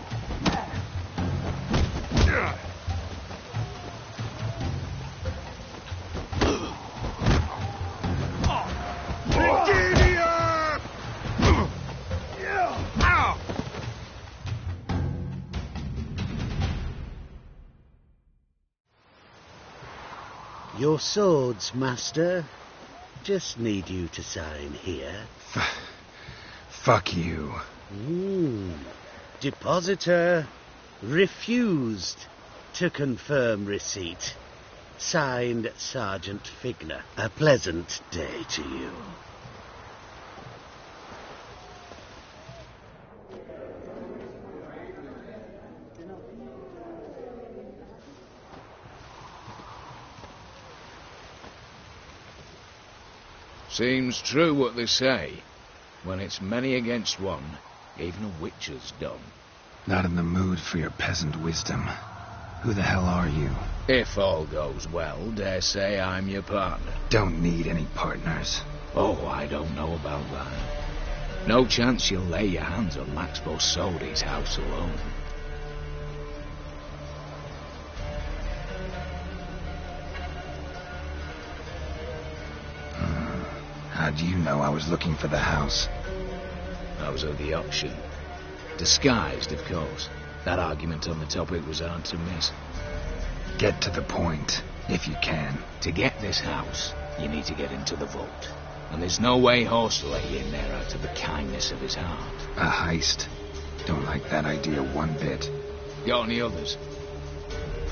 Your swords, master. Just need you to sign here. Fuck you. Depositor refused to confirm receipt. Signed, Sergeant Figner. A pleasant day to you. Seems true what they say. When it's many against one, even a witcher's dumb. Not in the mood for your peasant wisdom. Who the hell are you? If all goes well, dare say I'm your partner. Don't need any partners. Oh, I don't know about that. No chance you'll lay your hands on Max Bossodi's house alone. How do you know I was looking for the house? I was at the auction. Disguised, of course. That argument on the topic was hard to miss. Get to the point, if you can. To get this house, you need to get into the vault. And there's no way Horst will let you in there out of the kindness of his heart. A heist. Don't like that idea one bit. Got any others?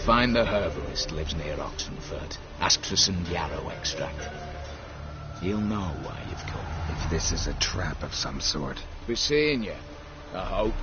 Find the herbalist lives near Oxenford. Ask for some yarrow extract. He'll know why you've come. If this is a trap of some sort. Be seeing you, I hope.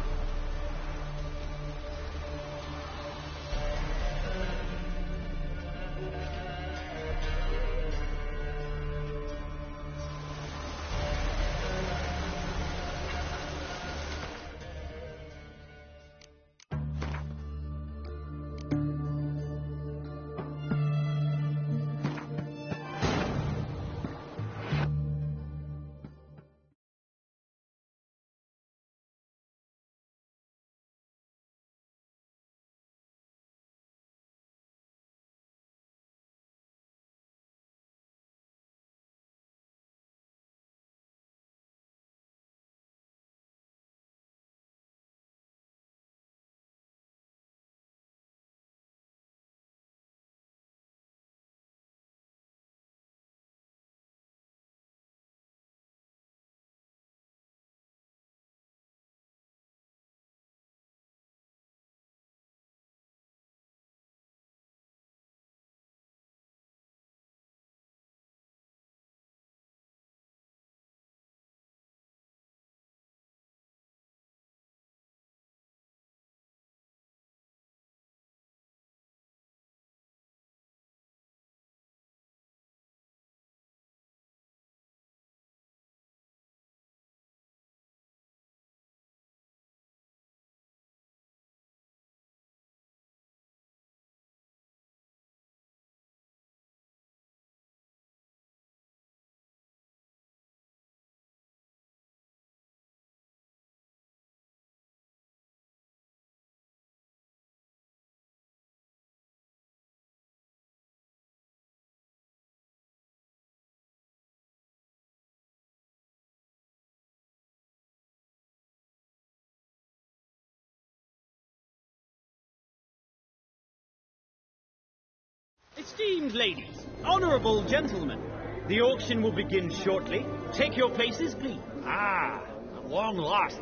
Esteemed ladies, honourable gentlemen, the auction will begin shortly. Take your places, please. Ah, at long last.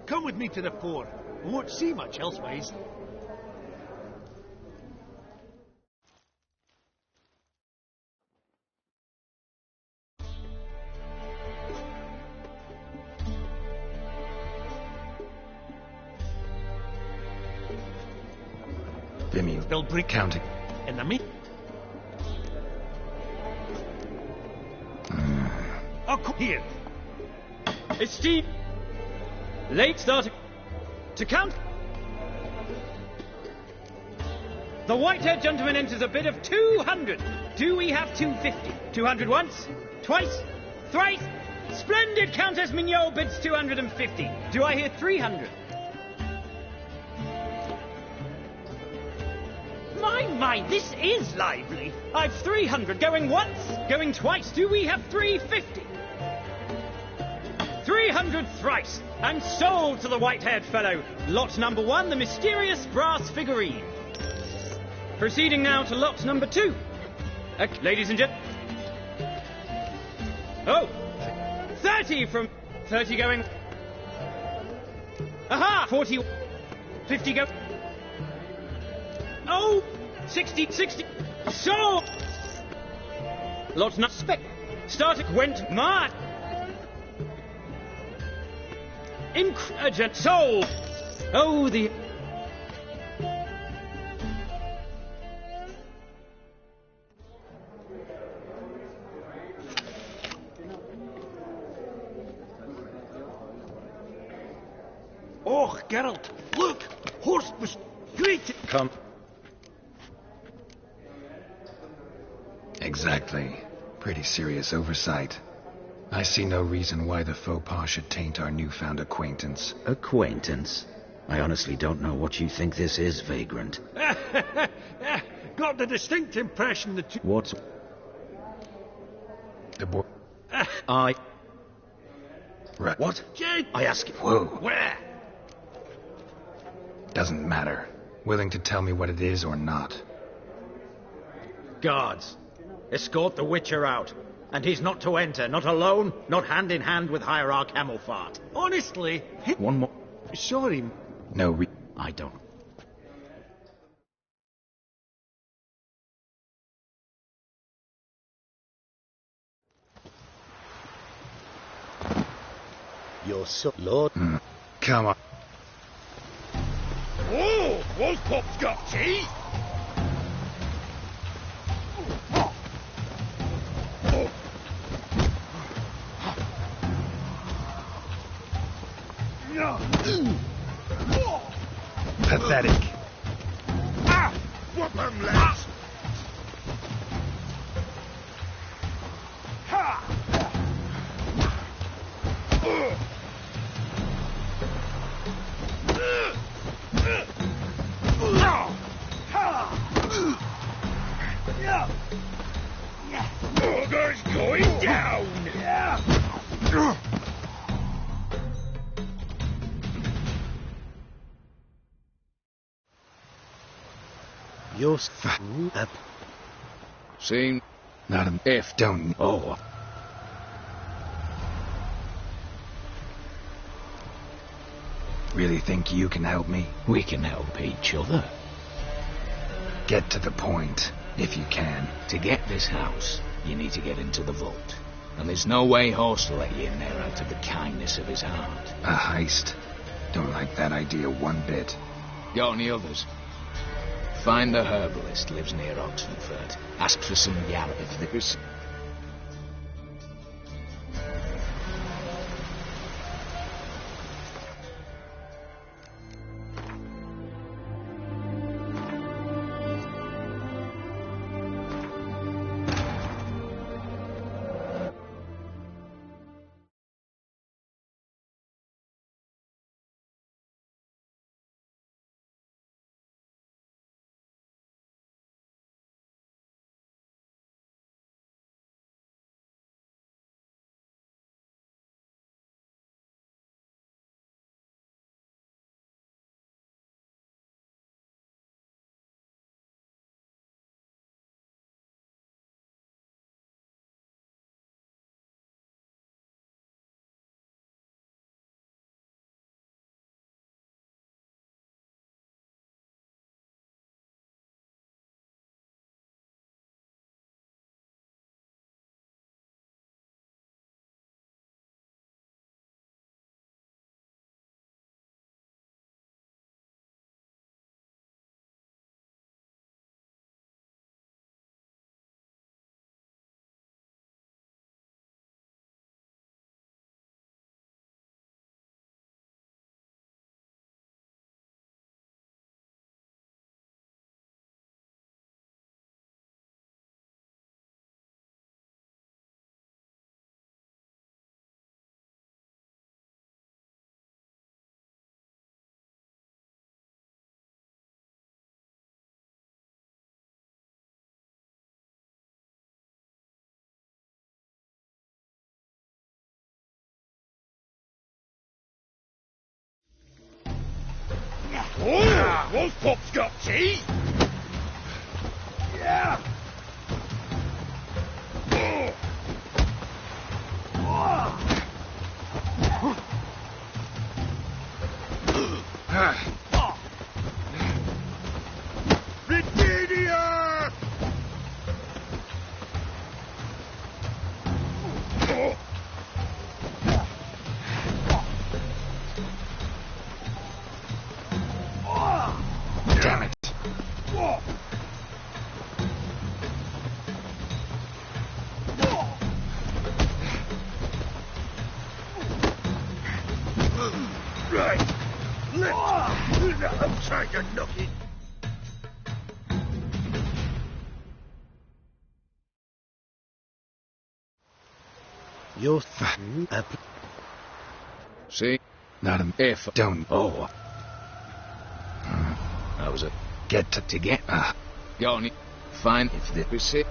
Come with me to the fore. We won't see much elsewise. Vimy, They'll break counting. in the meat. Oh, come here. Esteemed, late starting to count. The white-haired gentleman enters a bid of 200. Do we have 250? 200 once, twice, thrice. Splendid Countess Mignot bids 250. Do I hear 300? My, this is lively. I've 300 going once, going twice. Do we have 350? 300 thrice, and sold to the white-haired fellow. Lot number 1, the mysterious brass figurine. Proceeding now to lot number 2. Ladies and gentlemen. Oh, 30 from 30 going. Aha, 40, 50 go. Oh, 60, sold. Lot not spec. Started went mad. Incredible sold. Oh, the. Oh, Geralt, look! Horst was great. Come. Exactly. Pretty serious oversight. I see no reason why the faux pas should taint our newfound acquaintance. Acquaintance? I honestly don't know what you think this is, Vagrant. Got the distinct impression that you... What's... The boy... I... Right. What? Jake! I ask you... Whoa. Where? Doesn't matter. Willing to tell me what it is or not? Guards, escort the Witcher out. And he's not to enter, not alone, not hand in hand with Hierarch Hamilfart. Honestly... One more... Sorry. No I don't... Your son, Lord. Come on. Whoa! Wolf Pop's got teeth! Pathetic. Ah! What them legs? Ha! Ogre's going down! You're up. Seen? Not an If. Don't. Oh. Really think you can help me? We can help each other. Get to the point, if you can. To get this house, you need to get into the vault. And there's no way Horst will let you in there out of the kindness of his heart. A heist? Don't like that idea one bit. Got any others? Find the herbalist, lives near Oxenford. Ask for some yarrow if there's... Oh, Wolf Pop's got teeth! Yeah! Virginia! Damn it. Right. I'm trying to knock it. You're... See? Not an If... don't. Oh. I was a... Get to get. Go on. Fine if this was it.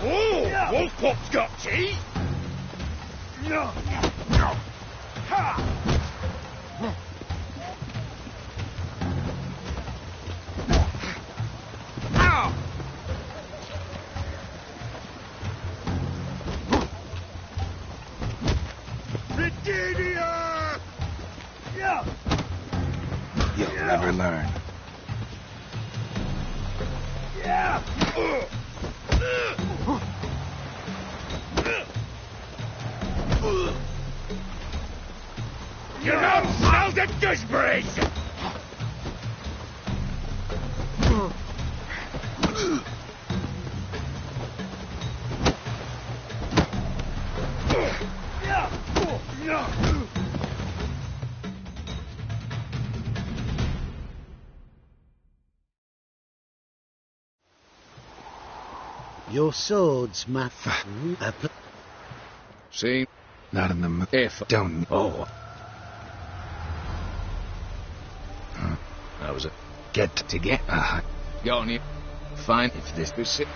Oh, Wolfpop's got tea. No. Ha! Ow! Virginia! Yeah. You'll never learn. Yeah. Your mouth smells of gooseberries! Your swords, my... See? Not in the mood. If... Don't. Oh. I was a... Get to get. Go on, you. Fine if this was it.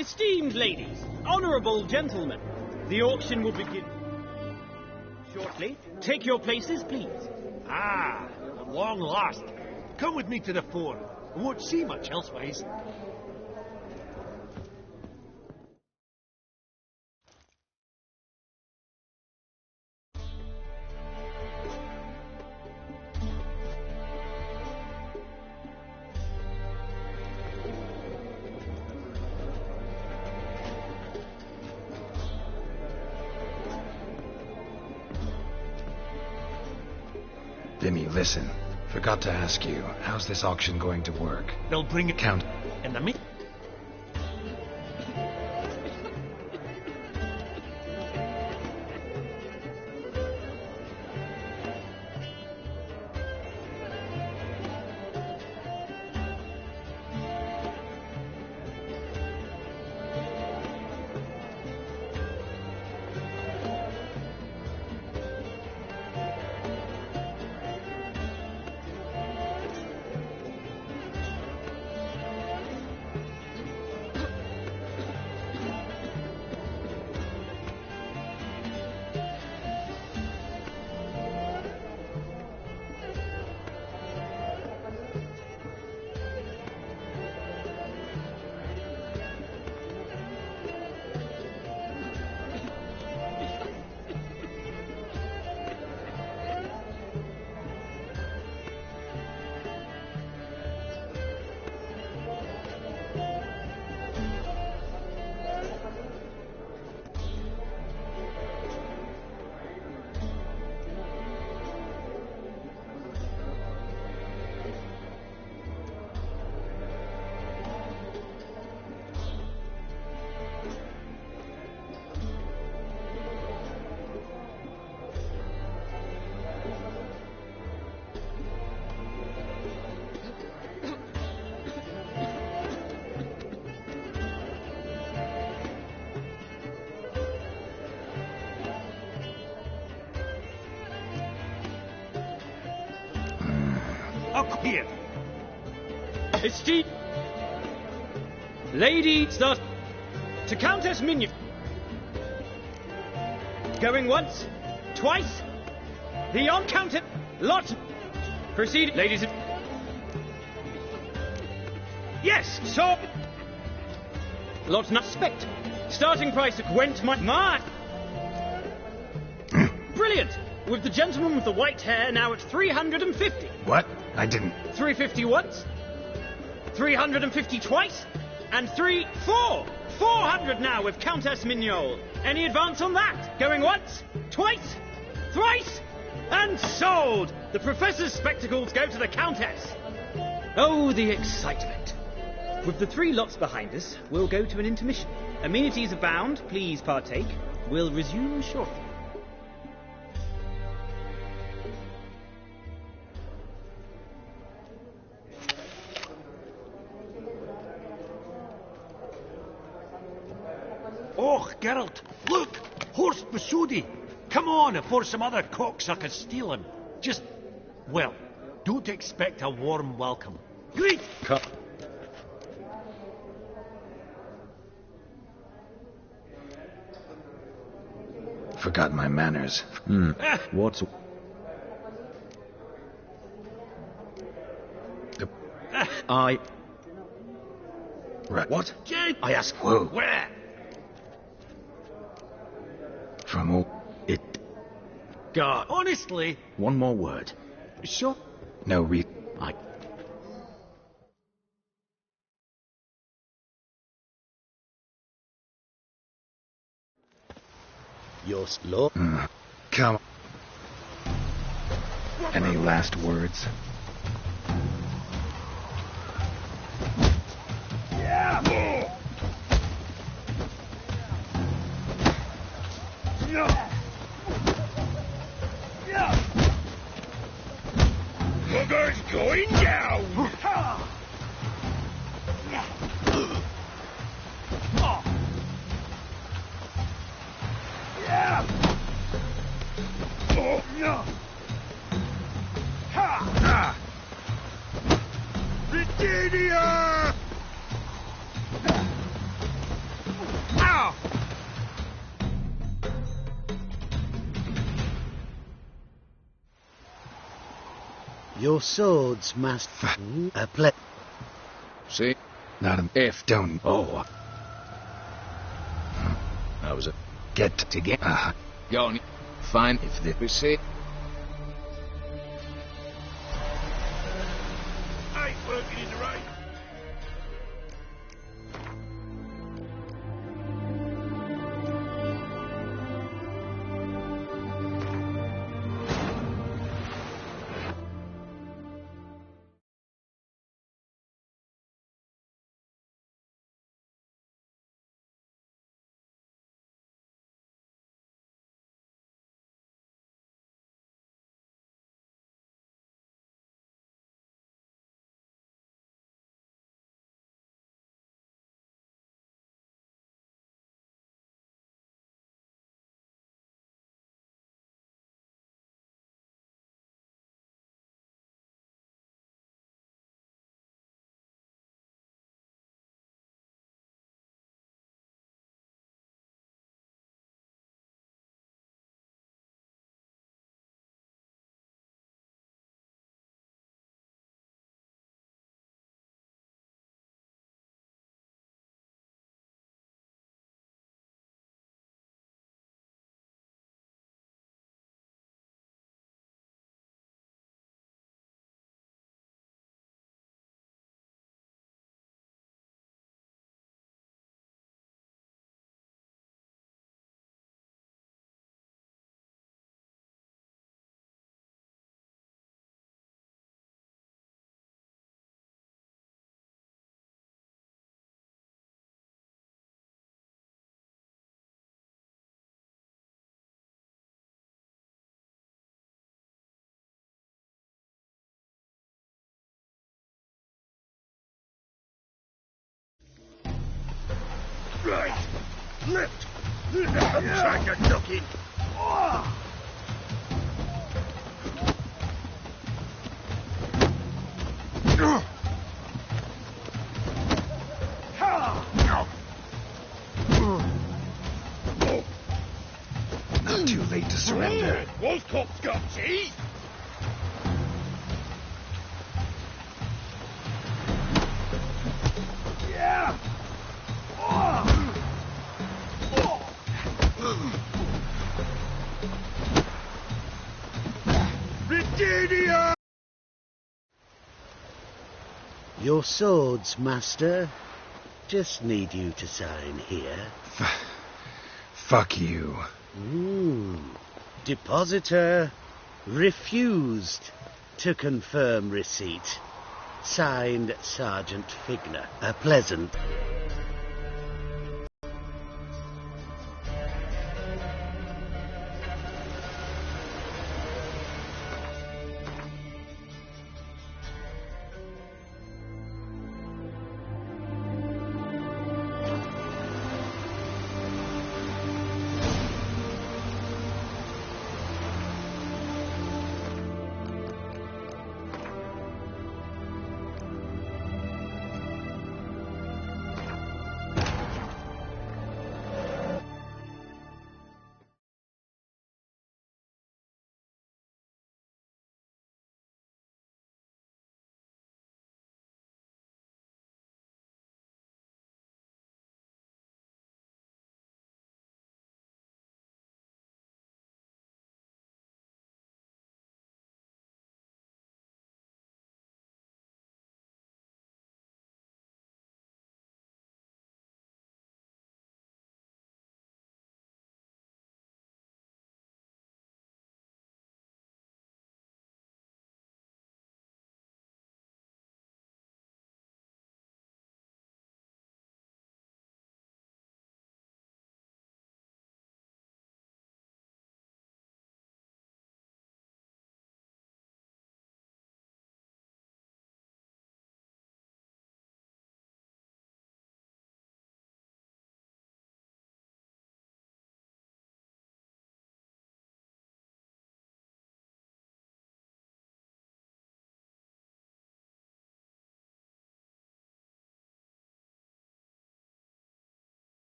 Esteemed ladies, honourable gentlemen, the auction will begin shortly. Take your places, please. Ah, at long last. Come with me to the fore. I won't see much elsewise. Vinny, listen. Forgot to ask you, how's this auction going to work? They'll bring it Count. in the meat. Up here. Esteemed lady, start to Countess Minion. Going once, twice. The uncounted lot. Proceed, ladies. Yes, so. Lot not spect. Starting price went my. Brilliant. With the gentleman with the white hair now at 350. What? I didn't. 350 once, 350 twice, and 400 now with Countess Mignol. Any advance on that? Going once, twice, thrice, and sold! The Professor's spectacles go to the Countess. Oh, the excitement. With the 3 lots behind us, we'll go to an intermission. Amenities abound, please partake. We'll resume shortly. Oh, Geralt, look! Horst Basudi! Come on before some other cocksuckers steal him. Just, well, don't expect a warm welcome. Great! Cut. Forgot my manners. What's... I... Right. What? Jade! I ask... Whoa. Where? From all... It... God, honestly... One more word. Sure. No, I... You're slow. Come. Any last words? Bugger's going down! Your swords must... See? Not an If. don't. Oh. That was a... Get to get. Go on. Fine if the... We see. I ain't working in the rain. Right. Lift. Track a ducking. Not too late to surrender. Those cops got teeth. Yeah. Britannia! Your swords, master. Just need you to sign here. Fuck you. Depositor refused to confirm receipt. Signed, Sergeant Figner. A pleasant...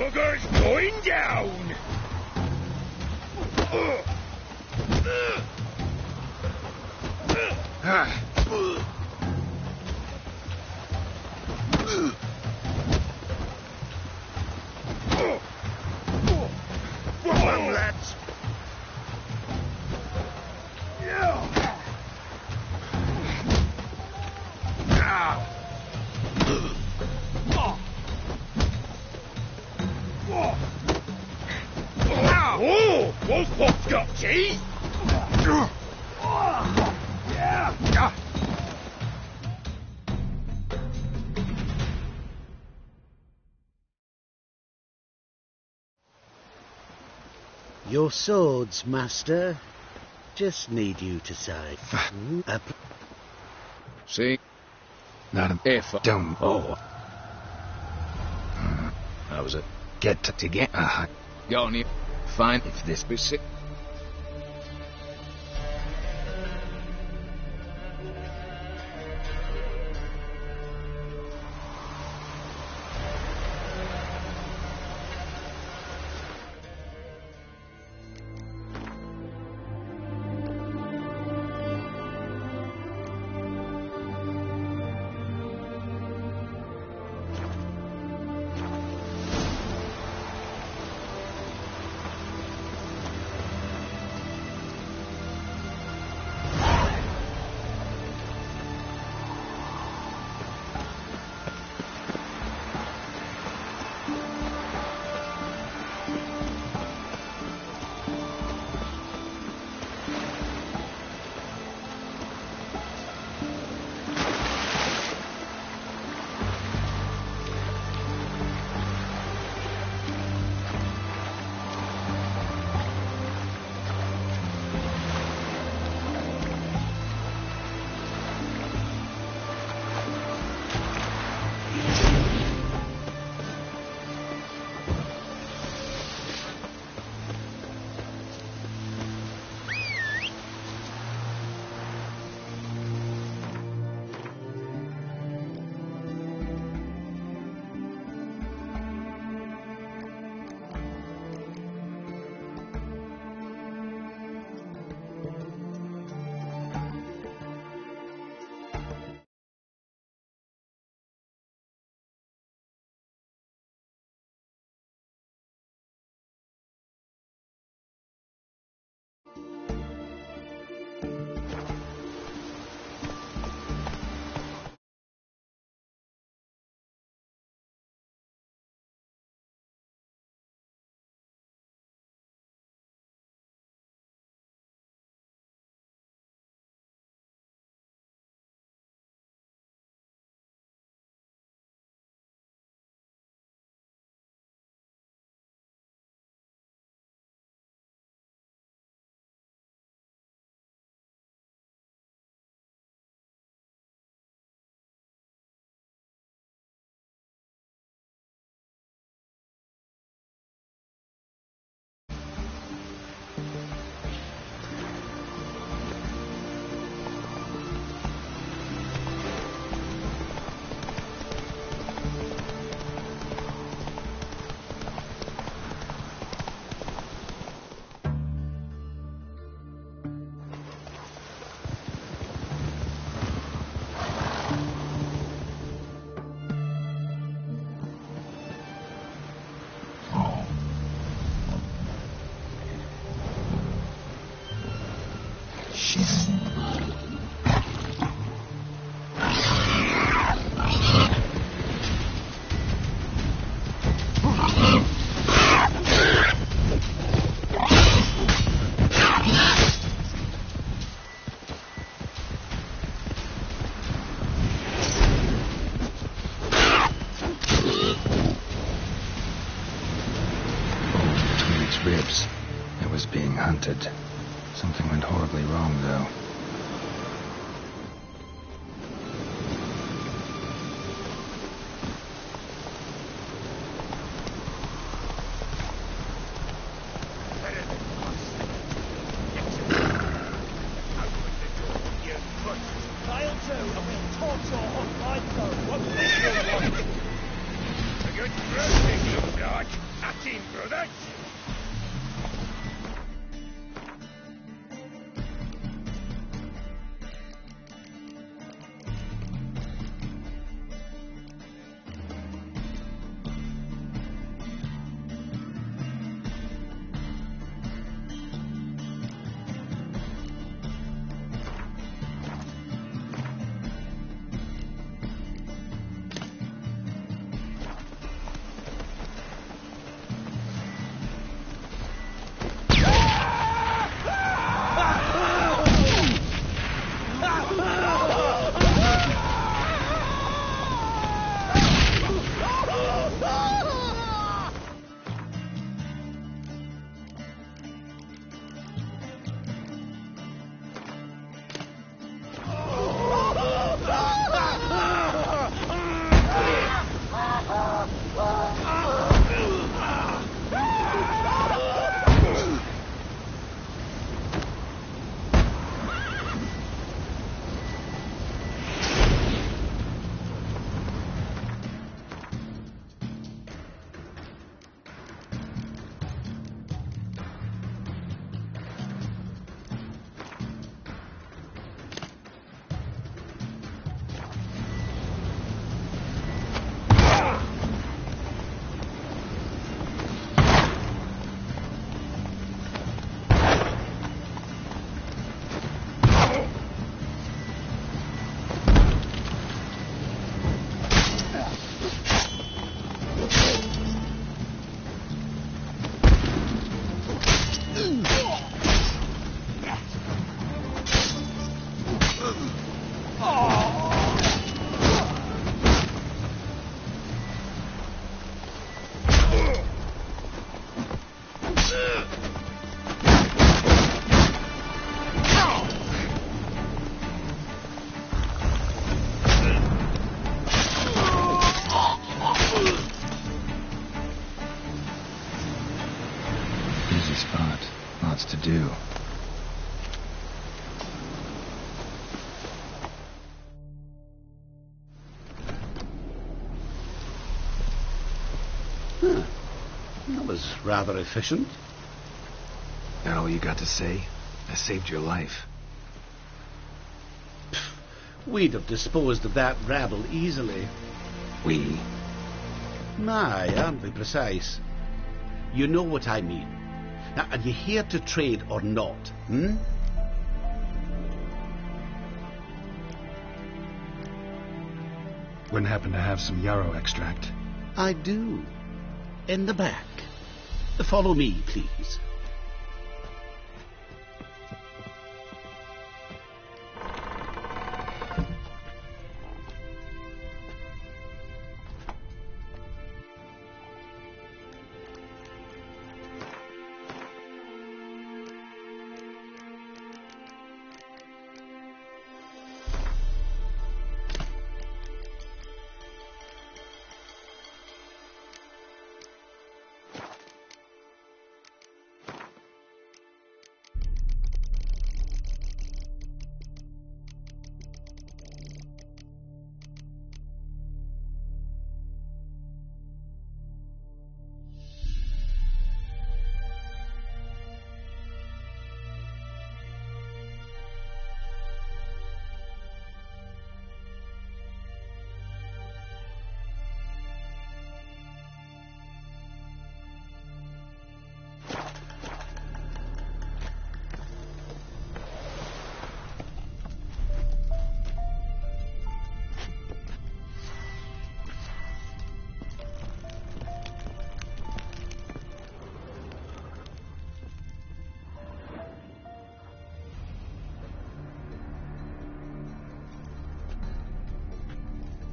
bugger's going down! Well, lads. Oh, both pops got teeth. Your swords, master. Just need you to say. See? Not a if don't. Oh. How was it? Get to get. Go on, you. Fine if this be sick. Ribs. It was being hunted. Something went horribly wrong, though. A good Right, at him, brothers. Busy spot. Lots to do. Huh. That was rather efficient. That all you got to say? I saved your life. We'd have disposed of that rabble easily. We? Aye, aren't we precise? You know what I mean. Now, are you here to trade or not, hmm? Wouldn't happen to have some yarrow extract? I do. In the back. Follow me, please.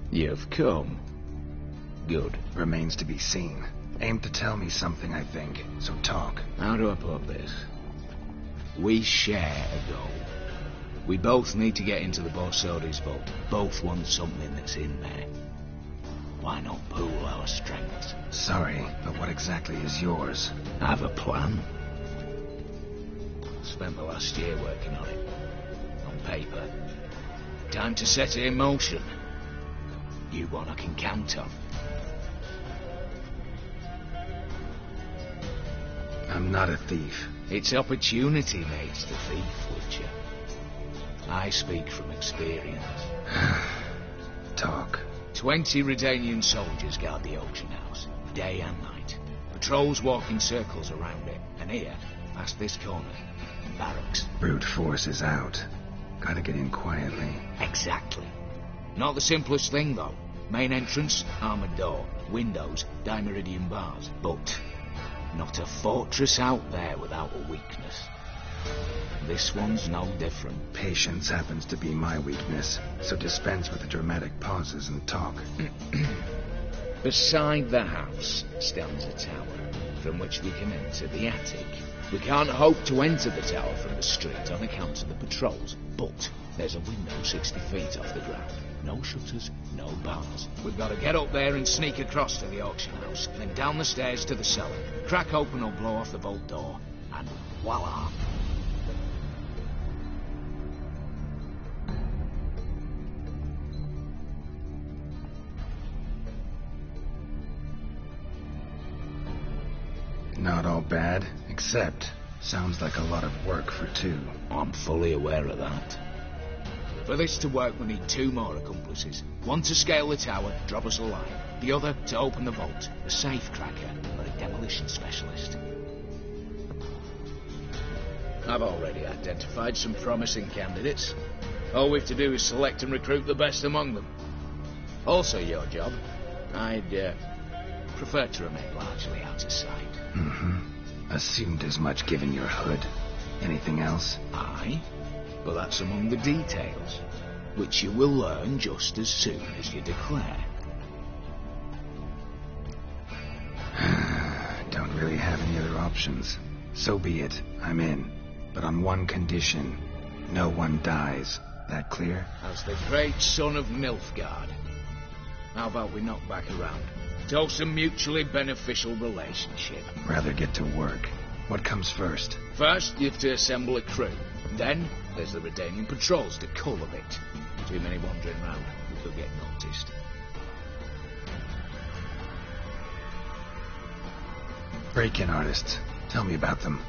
You've come. Good. Remains to be seen. Aim to tell me something, I think. So talk. How do I put this? We share a goal. We both need to get into the Borsodi's vault. Both want something that's in there. Why not pool our strengths? Sorry, but what exactly is yours? I have a plan. Spent the last year working on it. On paper. Time to set it in motion. You one I can count on. I'm not a thief. It's opportunity makes the thief, Witcher. I speak from experience. Talk. 20 Redanian soldiers guard the auction house, day and night. Patrols walk in circles around it, and here, past this corner, barracks. Brute force is out. Gotta get in quietly. Exactly. Not the simplest thing, though. Main entrance, armoured door. Windows, dimeridian bars. But not a fortress out there without a weakness. This one's no different. Patience happens to be my weakness, so dispense with the dramatic pauses and talk. Beside the house stands a tower, from which we can enter the attic. We can't hope to enter the tower from the street on account of the patrols, but there's a window 60 feet off the ground. No shutters, no bars. We've got to get up there and sneak across to the auction house, then down the stairs to the cellar, crack open or blow off the vault door, and voila! Not all bad, except sounds like a lot of work for two. I'm fully aware of that. For this to work, we need 2 more accomplices. One to scale the tower, drop us a line. The other to open the vault, a safe cracker or a demolition specialist. I've already identified some promising candidates. All we have to do is select and recruit the best among them. Also your job. I'd prefer to remain largely out of sight. Assumed as much given your hood. Anything else? Aye, but that's among the details, which you will learn just as soon as you declare. Don't really have any other options. So be it. I'm in. But on one condition. No one dies. That clear? As the great son of Nilfgaard. How about we knock back around? Toast a mutually beneficial relationship. Rather get to work. What comes first? First, you have to assemble a crew. Then, there's the Redanian patrols to cull a bit. Too many wandering round. We could get noticed. Break-in artists. Tell me about them.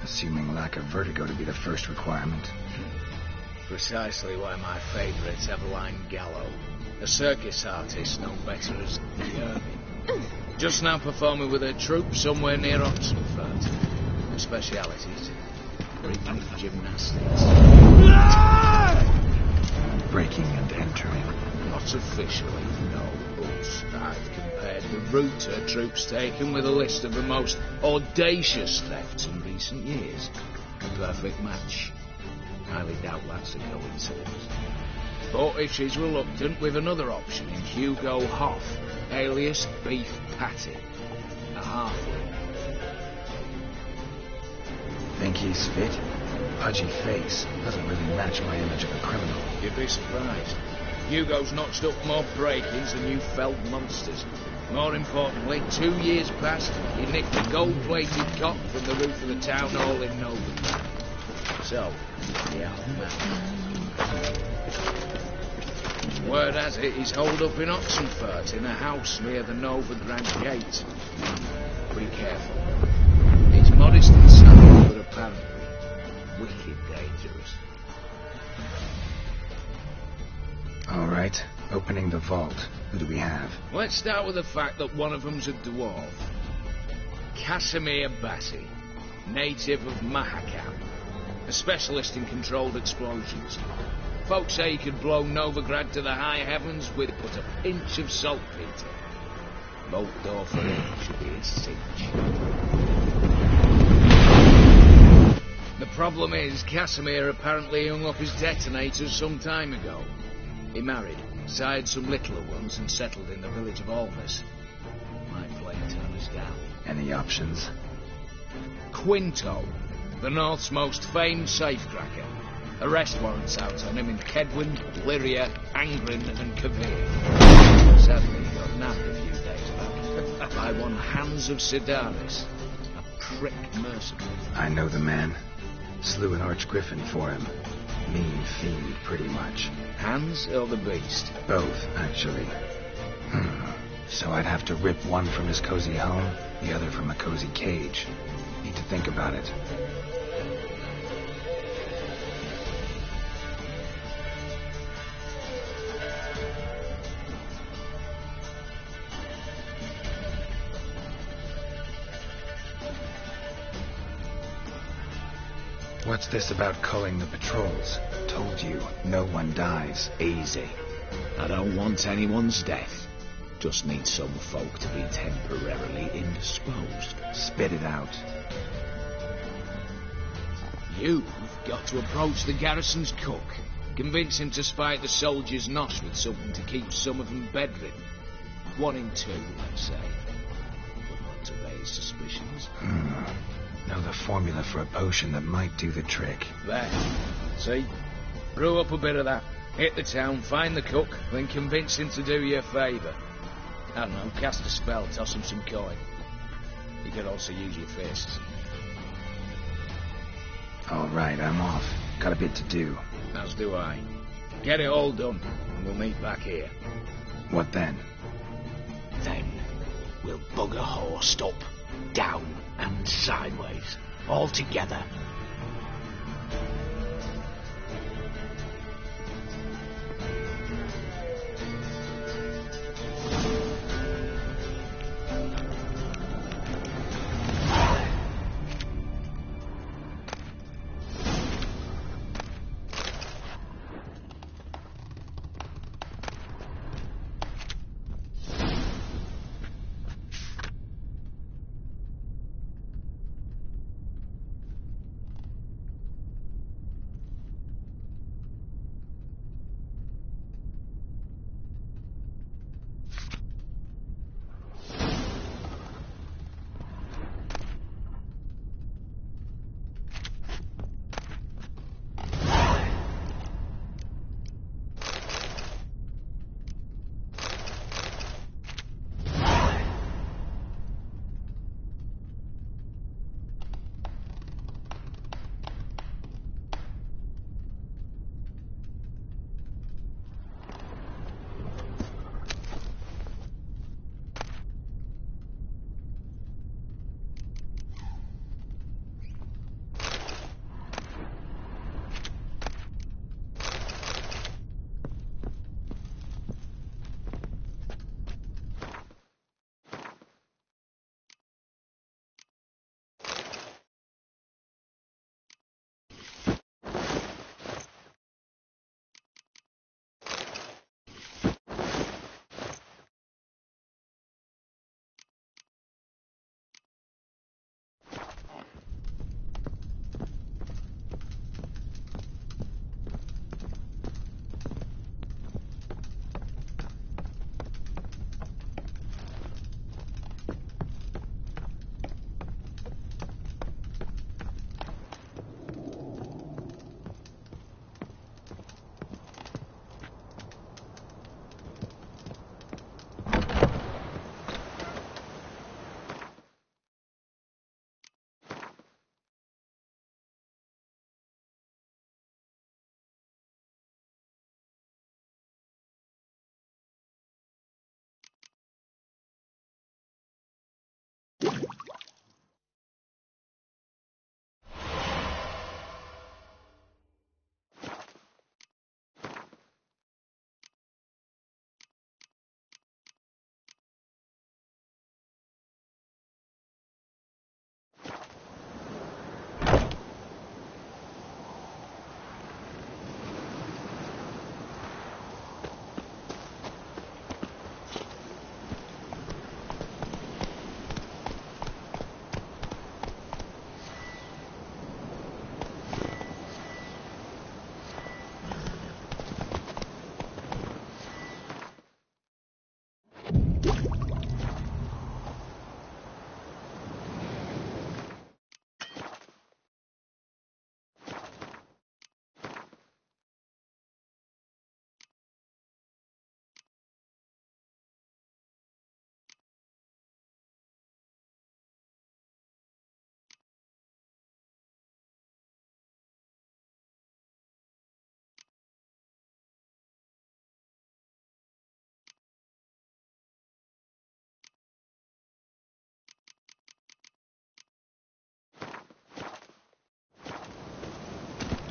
Assuming lack of vertigo to be the first requirement. Precisely why my favourite's Eveline Gallo. A circus artist known better as the Irving. Just now performing with her troupe somewhere near Oxenford. Her specialities, rhythmic gymnastics. Breaking and entering. Not officially, no, but I've compared the route her troope's taken with a list of the most audacious thefts in recent years. A perfect match. Highly doubt that's a coincidence. But if she's reluctant, we've another option in Hugo Hoff, alias Beef Patty. A halfling. Think he's fit? Pudgy face. Doesn't really match my image of a criminal. You'd be surprised. Hugo's notched up more break-ins than you felled monsters. More importantly, 2 years past, he nicked a gold-plated cock from the roof of the town hall in Novigrad. So, yeah, man. Word has it he's holed up in Oxenfurt in a house near the Novigrad gate. Be careful. It's modest inside, but apparently wicked dangerous. All right, opening the vault. Who do we have? Let's start with the fact that one of them's a dwarf. Casimir Bassi, native of Mahakam. A specialist in controlled explosions. Folks say he could blow Novigrad to the high heavens with but a pinch of saltpeter. Bolt door for him should be a cinch. The problem is, Casimir apparently hung up his detonators some time ago. He married, sired some littler ones, and settled in the village of Almas. Might play turners down. Any options? Quinto, the North's most famed safecracker. Arrest warrants out on him in Kedwin, Lyria, Angrin, and Kavir. Sadly, he got nabbed a few days back by one Hans of Sidaris, a prick mercenary. I know the man. Slew an archgriffin for him. Mean fiend, pretty much. Hans or the beast? Both, actually. So I'd have to rip one from his cozy home, the other from a cozy cage. Need to think about it. What's this about culling the patrols? Told you, no one dies. Easy. I don't want anyone's death. Just need some folk to be temporarily indisposed. Spit it out. You've got to approach the garrison's cook. Convince him to spike the soldiers' nosh with something to keep some of them bedridden. 1 in 2, let's say. But not to raise suspicions. Know the formula for a potion that might do the trick. There. See? Brew up a bit of that. Hit the town, find the cook, then convince him to do you a favour. I don't know, cast a spell, toss him some coin. You could also use your fists. All right, I'm off. Got a bit to do. As do I. Get it all done, and we'll meet back here. What then? Then we'll bugger horsed up, down and sideways, all together.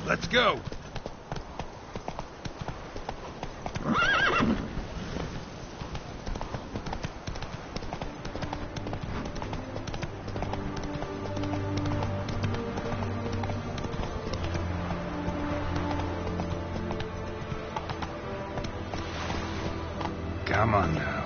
Let's go. Come on now.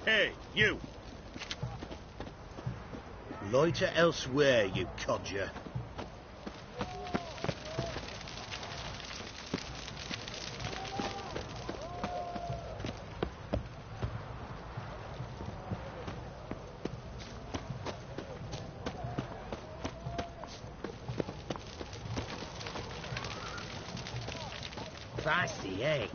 Hey, you! Loiter elsewhere, you codger. Feisty, eh?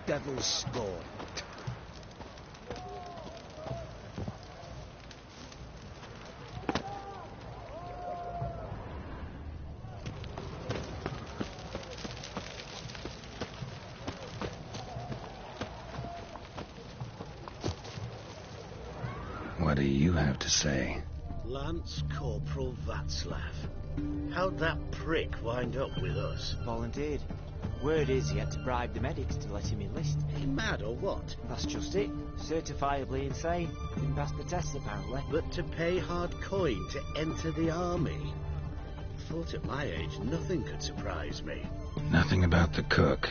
Devil's spawn. What do you have to say? Lance Corporal Václav. How'd that prick wind up with us? Volunteered. Word is he had to bribe the medics to let him enlist. He mad or what? That's just it. Certifiably insane. Didn't pass the test, apparently. But to pay hard coin to enter the army? Thought at my age nothing could surprise me. Nothing about the cook.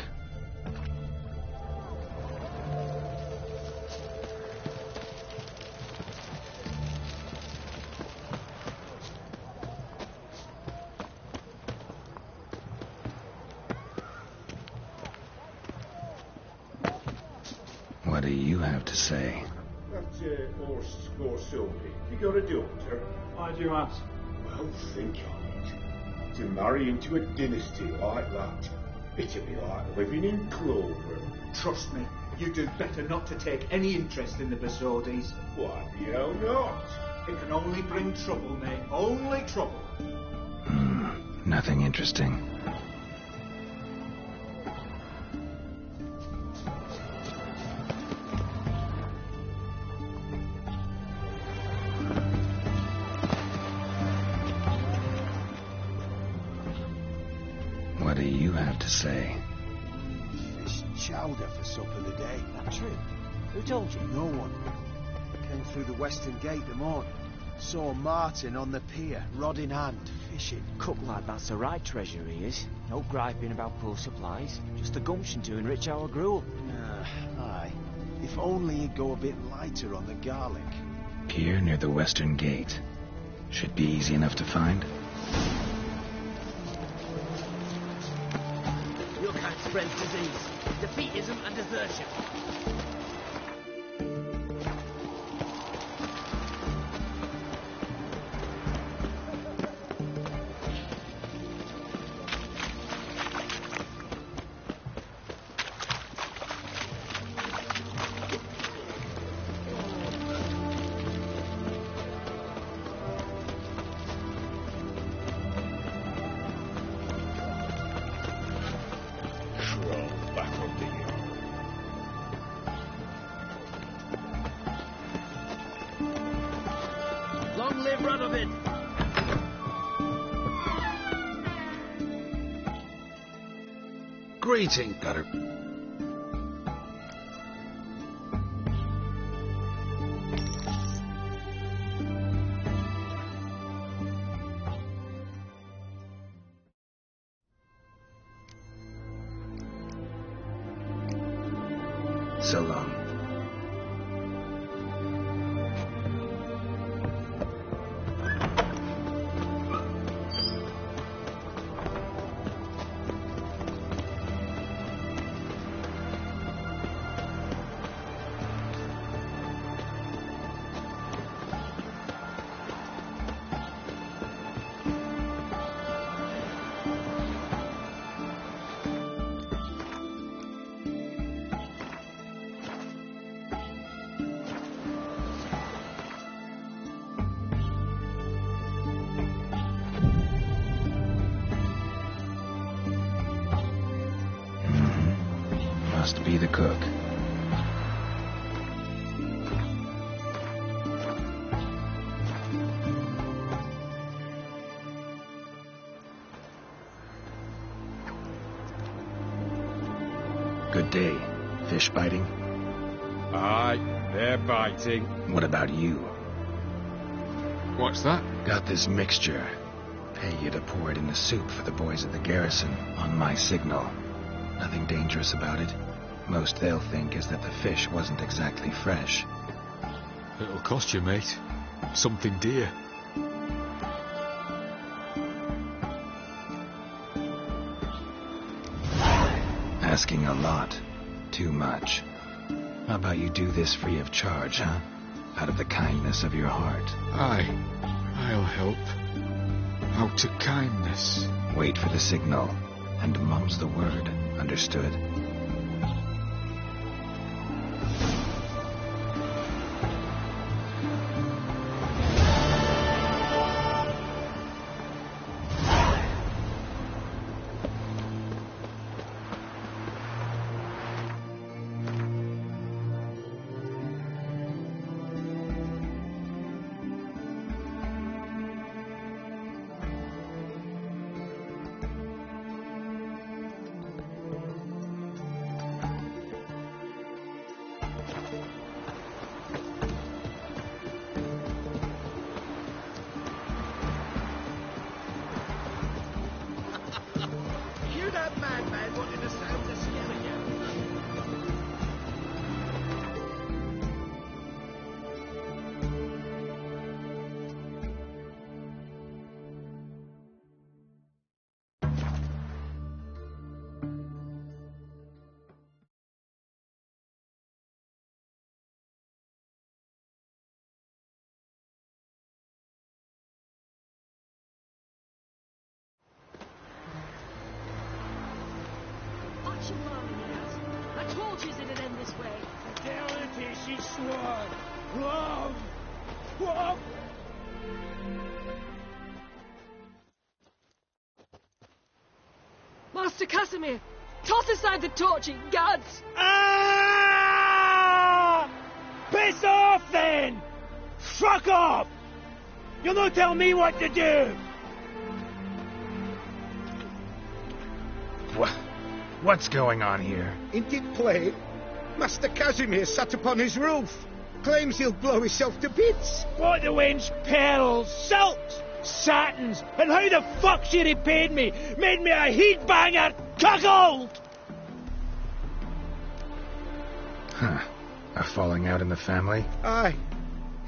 What do you have to say? That's horse Scorsobi. You got a daughter? Why do you ask? Well, think of it. To marry into a dynasty like that, it'd be like living in clover. Trust me, you do better not to take any interest in the Basordis. Why the hell not? It can only bring trouble, mate. Only trouble. Nothing interesting. What do you have to say? Fish chowder for supper today. That true? Who told you? No one. Came through the western gate the morning. Saw Martin on the pier, rod in hand, fishing. Cook lad, that's the right treasure he is. No griping about poor supplies. Just the gumption to enrich our gruel. Aye. If only he'd go a bit lighter on the garlic. Pier near the western gate. Should be easy enough to find. Your kind spreads disease. Defeatism and desertion. live, Radovid! Greeting, Gutter. So long. Must be the cook. Good day. Fish biting? Aye, they're biting. What about you? What's that? Got this mixture. Pay you to pour it in the soup for the boys at the garrison on my signal. Nothing dangerous about it. Most they'll think is that the fish wasn't exactly fresh. It'll cost you, mate. Something dear. Asking a lot. Too much. How about you do this free of charge, huh? Out of the kindness of your heart. Aye, I'll help. Out of kindness. Wait for the signal, and mum's the word. Understood? You that madman wanted us out to scare you. Watch your mom, Naz. I told you it'd end this way. Fidelity, she swore. Love. Love. Master Casimir, toss aside the torch, it gads. Ah! Piss off, then! Fuck off! You'll not tell me what to do! What's going on here? Ain't it plain? Master Casimir sat upon his roof. Claims he'll blow himself to bits. What the wench pearls, silks, satins, and how the fuck she repaid me? Made me a heat-banger cuckold! Huh. A falling out in the family? Aye.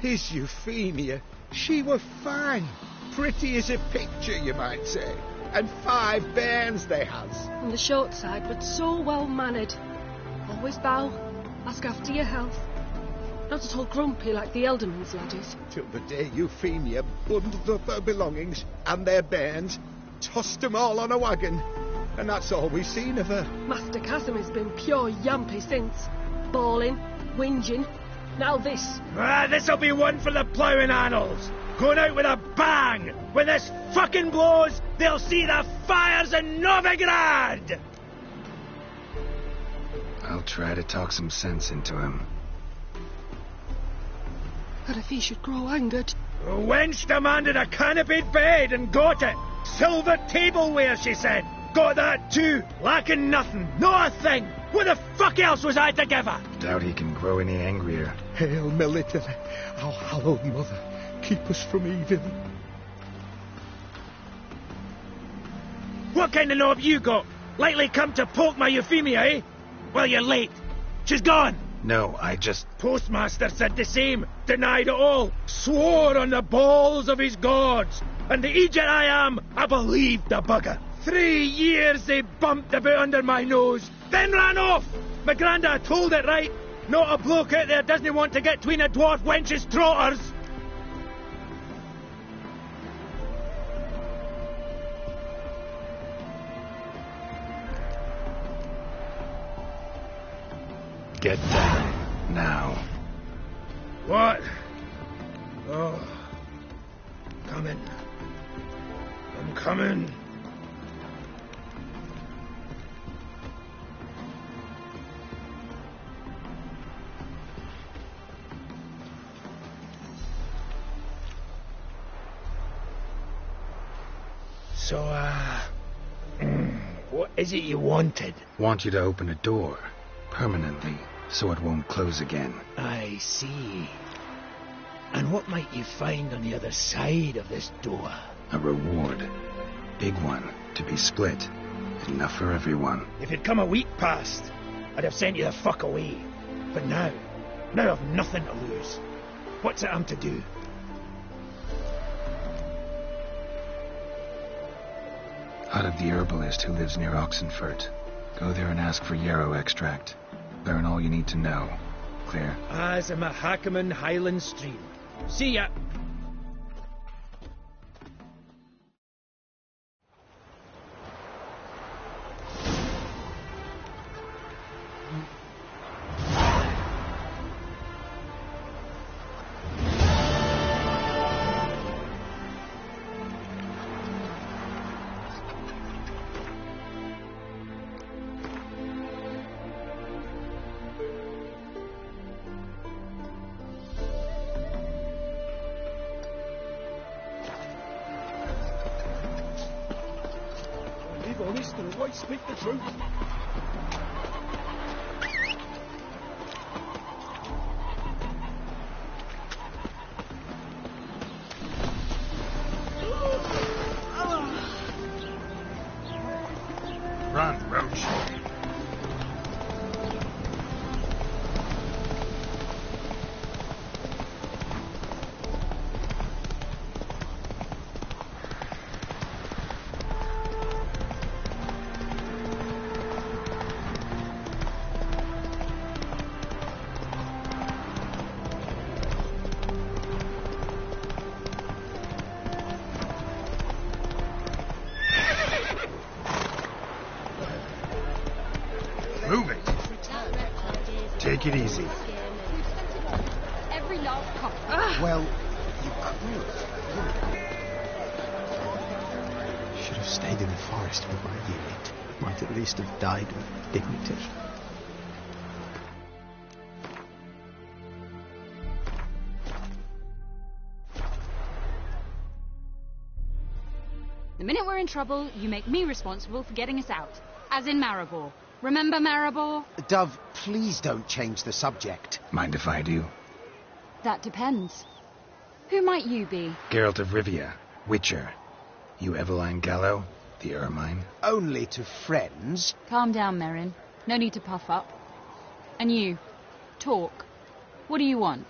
His Euphemia. She were fine. Pretty as a picture, you might say. And 5 bairns they has. On the short side, but so well-mannered. Always bow, ask after your health. Not at all grumpy like the Elderman's laddies. Till the day Euphemia bundled up her belongings and their bairns, tossed 'em all on a wagon. And that's all we've seen of her. Master Casimir's been pure yampy since. Bawling, whinging, now this. This'll be one for the ploughing annals. Going out with a bang! When this fucking blows, they'll see the fires in Novigrad! I'll try to talk some sense into him. And if he should grow angered, The wench demanded a canopied bed and got it. Silver tableware, she said. Got that too. Lacking nothing. Not a thing. What the fuck else was I to give her? Doubt he can grow any angrier. Hail Military, our hallowed mother, keep us from evil. What kind of knob you got? Likely come to poke my Euphemia, eh? Well, you're late. She's gone. No, I just... Postmaster said the same. Denied it all. Swore on the balls of his gods. And the Egypt I am, I believed the bugger. 3 years they bumped about under my nose, then ran off. My grandad told it right. Not a bloke out there doesn't want to get between a dwarf wench's trotters. Get down, now. What? Oh. Coming. I'm coming. So, what is it you wanted? Want you to open a door, permanently, so it won't close again. I see. And what might you find on the other side of this door? A reward. Big one, to be split. Enough for everyone. If it'd come a week past, I'd have sent you the fuck away. But now I've nothing to lose. What's it I'm to do? Hut of the herbalist who lives near Oxenfurt. Go there and ask for yarrow extract. Learn all you need to know. Clear? As a Mahakaman Highland Stream. See ya! Honest and always speak the truth. Run, Roach. Move it. Take it easy. Every last cop. Well, you could. Should have stayed in the forest with my unit. Might at least have died with dignity. The minute we're in trouble, you make me responsible for getting us out. As in Maribor. Remember Maribor? Dove, please don't change the subject. Mind if I do? That depends. Who might you be? Geralt of Rivia, Witcher. You Eveline Gallo, the Ermine? Only to friends. Calm down, Merrin. No need to puff up. And you, talk. What do you want?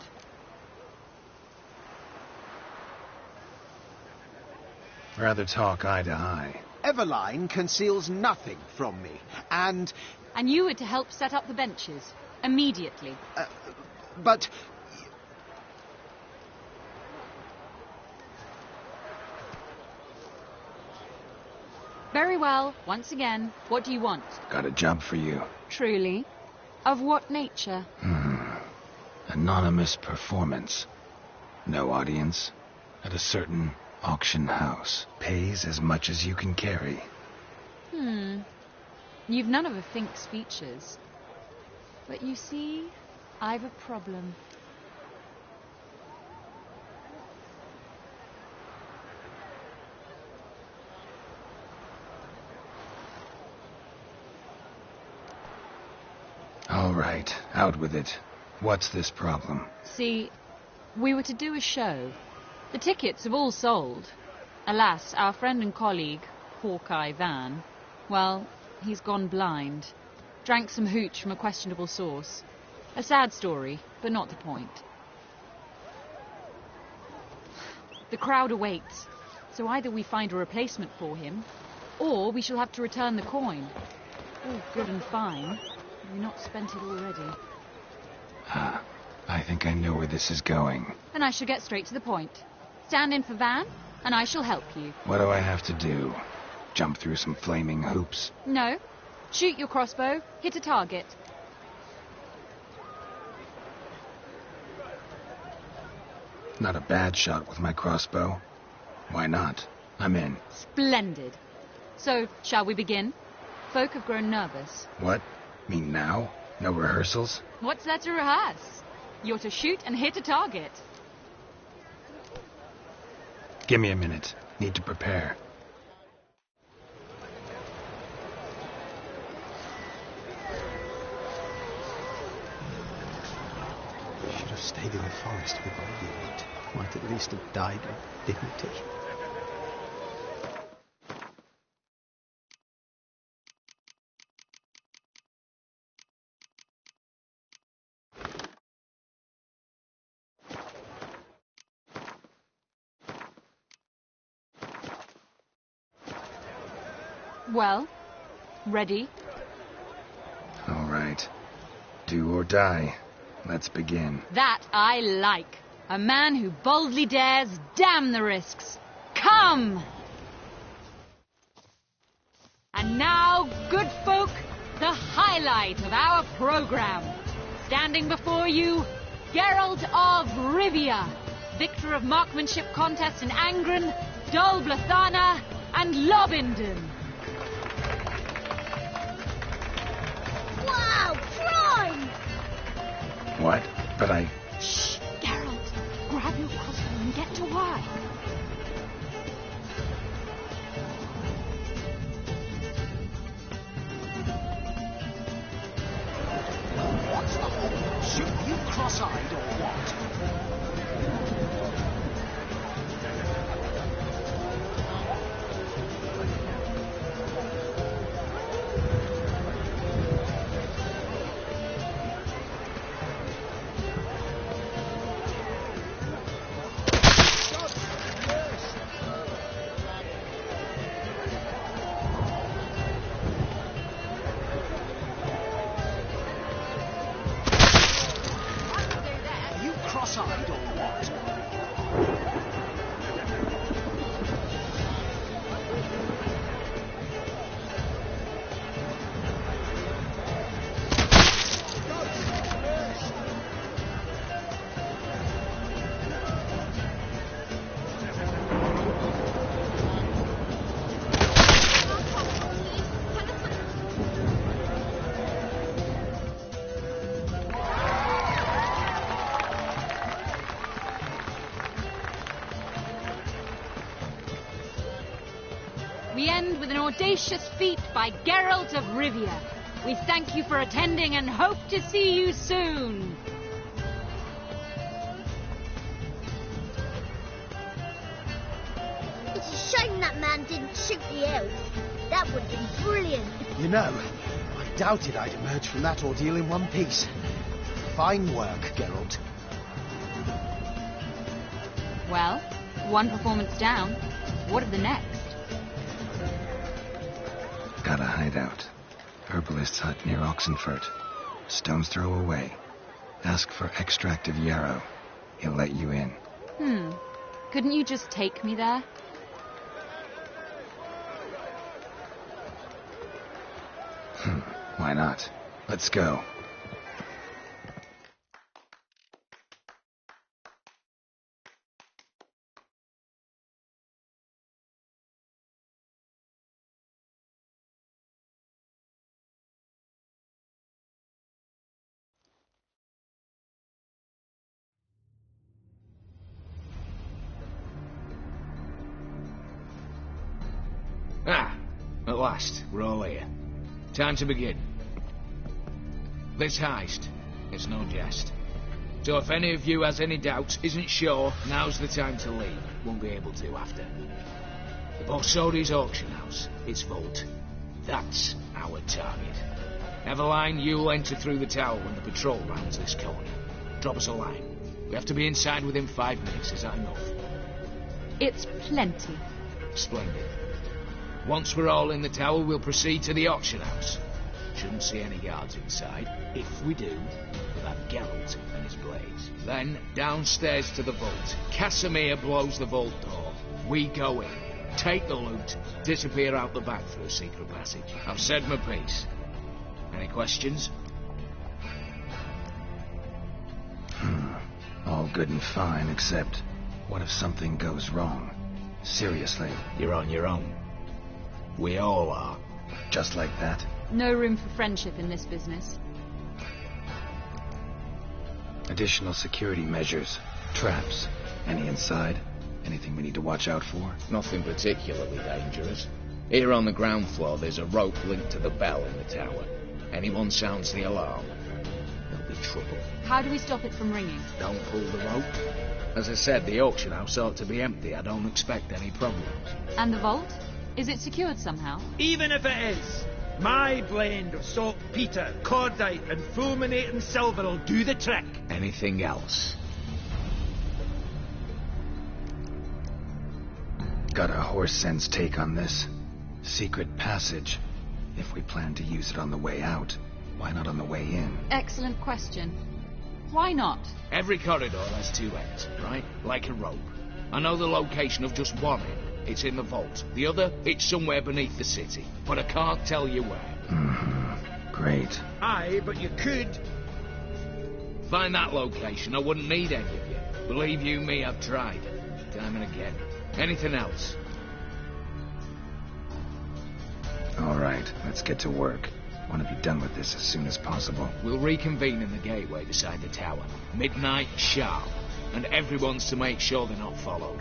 Rather talk eye to eye. Eveline conceals nothing from me, and... And you were to help set up the benches. Immediately. But... Very well. Once again, what do you want? Got a job for you. Truly? Of what nature? Anonymous performance. No audience. At a certain auction house. Pays as much as you can carry. You've none of a Fink's features. But you see, I've a problem. right, out with it. What's this problem? See, we were to do a show. The tickets have all sold. Alas, our friend and colleague, Hawkeye Van, well, he's gone blind. Drank some hooch from a questionable source. A sad story, but not the point. The crowd awaits, so either we find a replacement for him, or we shall have to return the coin. All good and fine. We've not spent it already. Ah, I think I know where this is going. Then I shall get straight to the point. Stand in for Van, and I shall help you. What do I have to do? Jump through some flaming hoops? No. Shoot your crossbow, hit a target. Not a bad shot with my crossbow. Why not? I'm in. Splendid. So, shall we begin? Folk have grown nervous. What? Mean now? No rehearsals? What's there to rehearse? You're to shoot and hit a target. Give me a minute. Need to prepare. Should have stayed in the forest with ibahibut. Might at least have died with dignity. Well, ready? All right. Do or die. Let's begin. That I like. A man who boldly dares, damn the risks. Come! And now, good folk, the highlight of our program. Standing before you, Geralt of Rivia, victor of marksmanship contests in Angren, Dol Blathana, and Lobindon. Wow, crime! What? But I... Shh, Geralt. Grab your crossbow and get to work. What's the whole? Shoot you cross-eyed or what? Cross-eyed or what? We end with an audacious feat by Geralt of Rivia. We thank you for attending and hope to see you soon. It's a shame that man didn't shoot the elf. That would have been brilliant. You know, I doubted I'd emerge from that ordeal in one piece. Fine work, Geralt. Well, one performance down. What of the next? Got a hideout. Herbalist's hut near Oxenfurt. Stone's throw away. Ask for extract of yarrow. He'll let you in. Couldn't you just take me there? Why not? Let's go. Ah, at last, we're all here. Time to begin. This heist, it's no jest. So if any of you has any doubts, isn't sure, now's the time to leave. Won't be able to after. The Borsodi's auction house, its vault. That's our target. Eveline, you'll enter through the tower when the patrol rounds this corner. Drop us a line. We have to be inside within 5 minutes, is that enough? It's plenty. Splendid. Once we're all in the tower, we'll proceed to the auction house. Shouldn't see any guards inside. If we do, we'll have Geralt and his blades. Then, downstairs to the vault. Casimir blows the vault door. We go in, take the loot, disappear out the back through a secret passage. I've said my piece. Any questions? All good and fine, except what if something goes wrong? Seriously. You're on your own. We all are. Just like that? No room for friendship in this business. Additional security measures. Traps. Any inside? Anything we need to watch out for? Nothing particularly dangerous. Here on the ground floor, there's a rope linked to the bell in the tower. Anyone sounds the alarm, there'll be trouble. How do we stop it from ringing? Don't pull the rope. As I said, the auction house ought to be empty. I don't expect any problems. And the vault? Is it secured somehow? Even if it is, my blend of saltpeter, cordite and fulminating silver will do the trick. Anything else? Got a horse sense take on this. Secret passage. If we plan to use it on the way out, why not on the way in? Excellent question. Why not? Every corridor has 2 ends, right? Like a rope. I know the location of just one end. It's in the vault. The other, it's somewhere beneath the city. But I can't tell you where. Great. Aye, but you could. Find that location, I wouldn't need any of you. Believe you me, I've tried. Time and again. Anything else? All right, let's get to work. Want to be done with this as soon as possible. We'll reconvene in the gateway beside the tower. Midnight sharp. And everyone's to make sure they're not followed.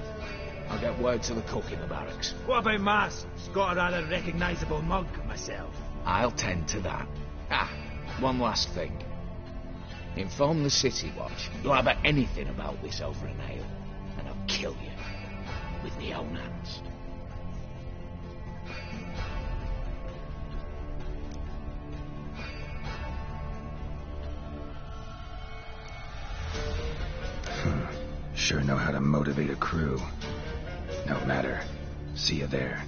I'll get word to the cook in the barracks. What about Mars? It's got a rather recognisable mug, myself. I'll tend to that. One last thing. Inform the City Watch. Blab at anything about this over an ale, and I'll kill you. With my own hands. Sure know how to motivate a crew. No matter. See you there.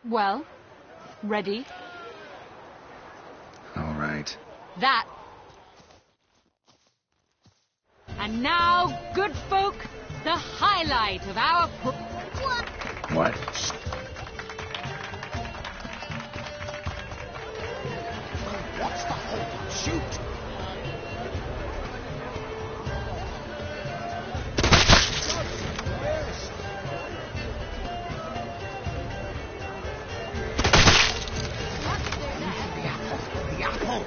Well, ready? All right. That. And now, good folk, the highlight of our... What? What's the whole shoot? The apple.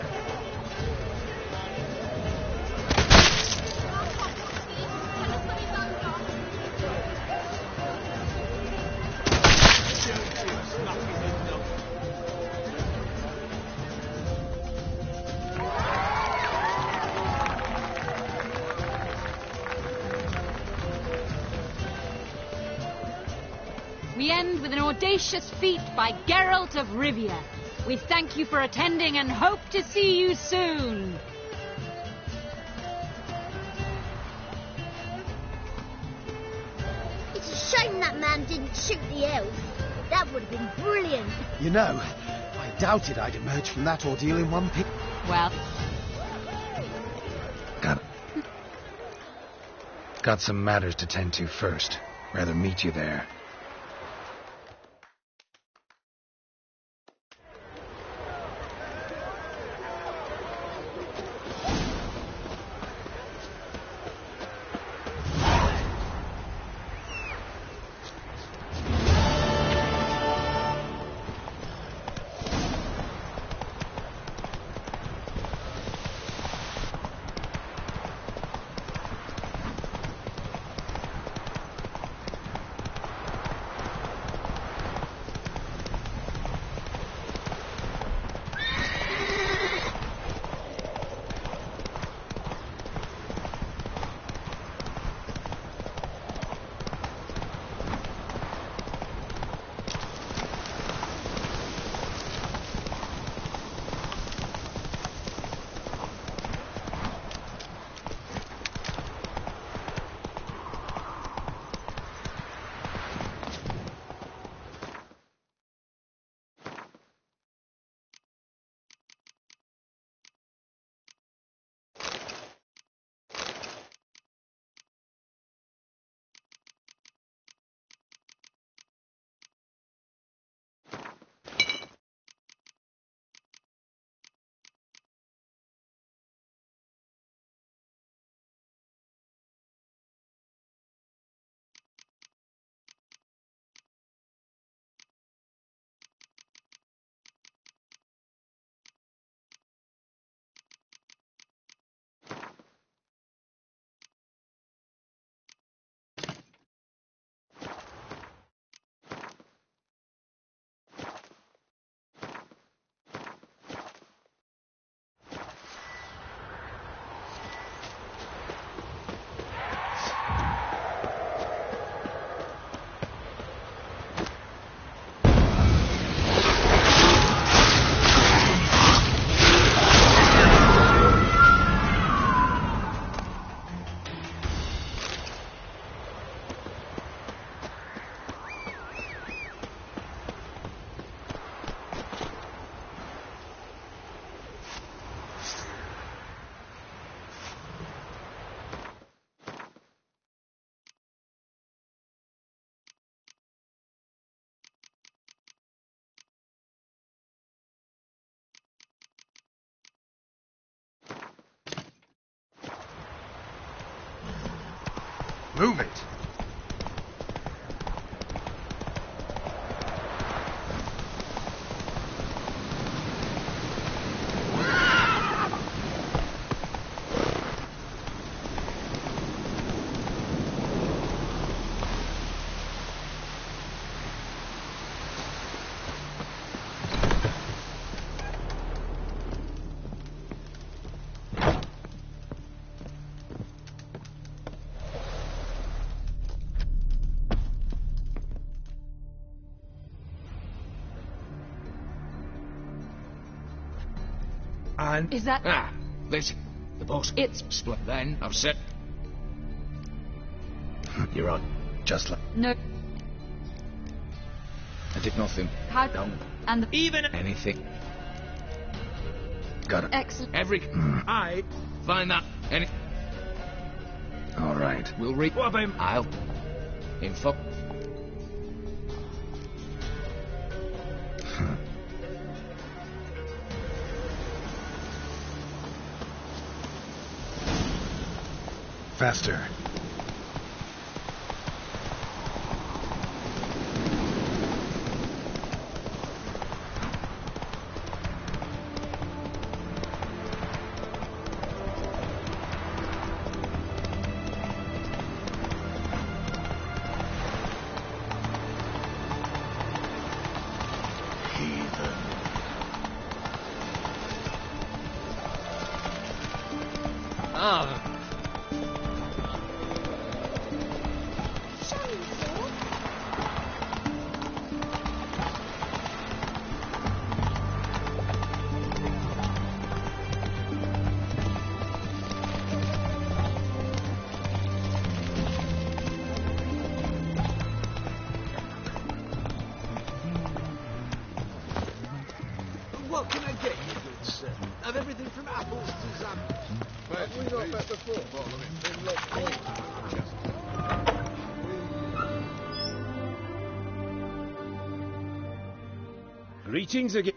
We end with an audacious feat by Geralt of Rivia. We thank you for attending and hope to see you soon. It's a shame that man didn't shoot the elf. That would have been brilliant. You know, I doubted I'd emerge from that ordeal in one piece. Well, Got some matters to tend to first. Rather meet you there. Move it! And... Is that... Ah, listen. The boss... It's... Split then. I've said... You're on. Just like... No. did nothing. How... Don't. And the... Even... Anything. Got it. Excellent. Every... I... Find that. Any... All right. We'll read... What about him? I'll... Info... Faster. Ah. What can I get you, good sir? Of everything from apples to zambs. Have we not met before? In Lockport. Greetings again.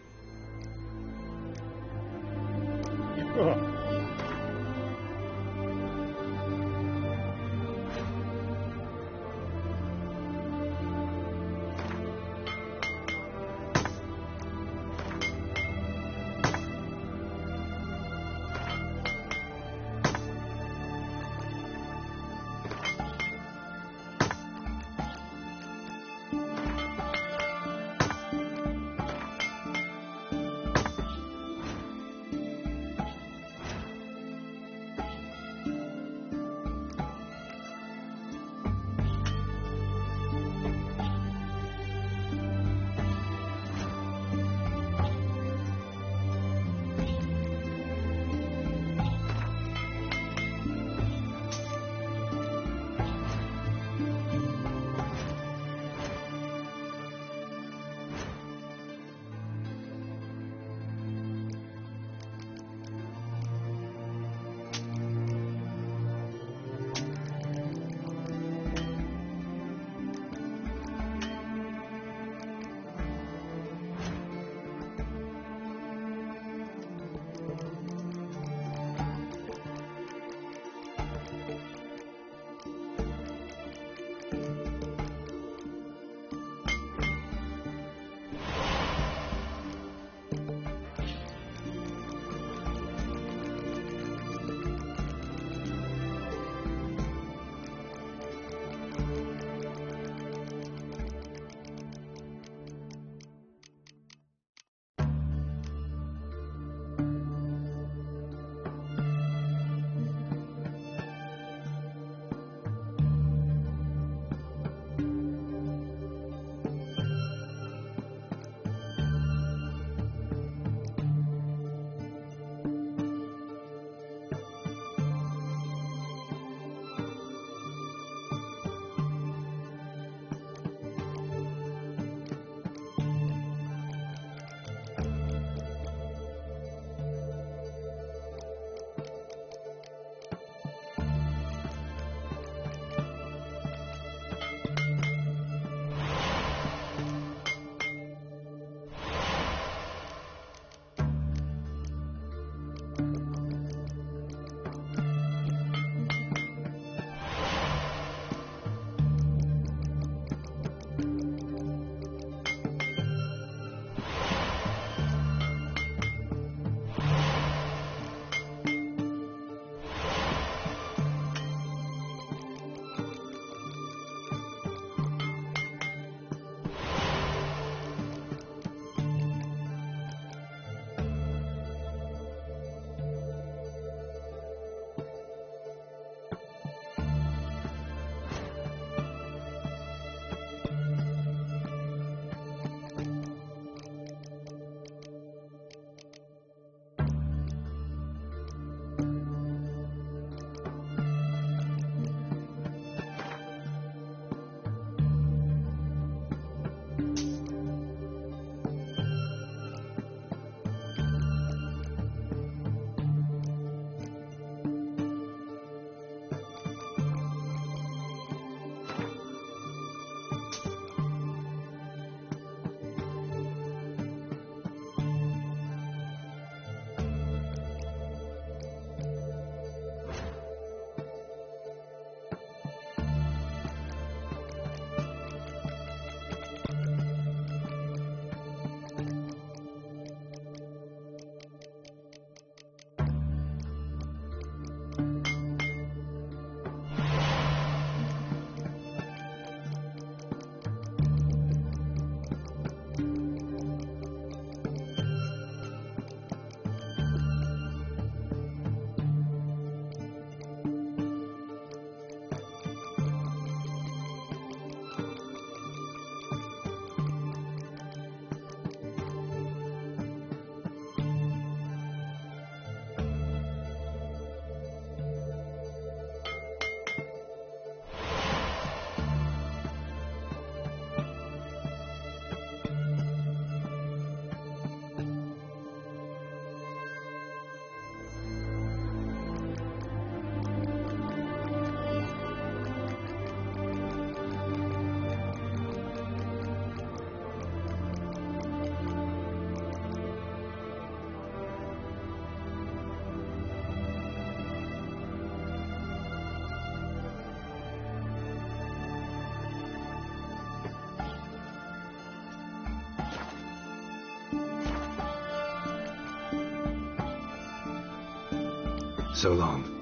So long.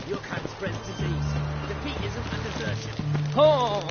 Your kind spreads disease. Defeat isn't a desertion. Oh!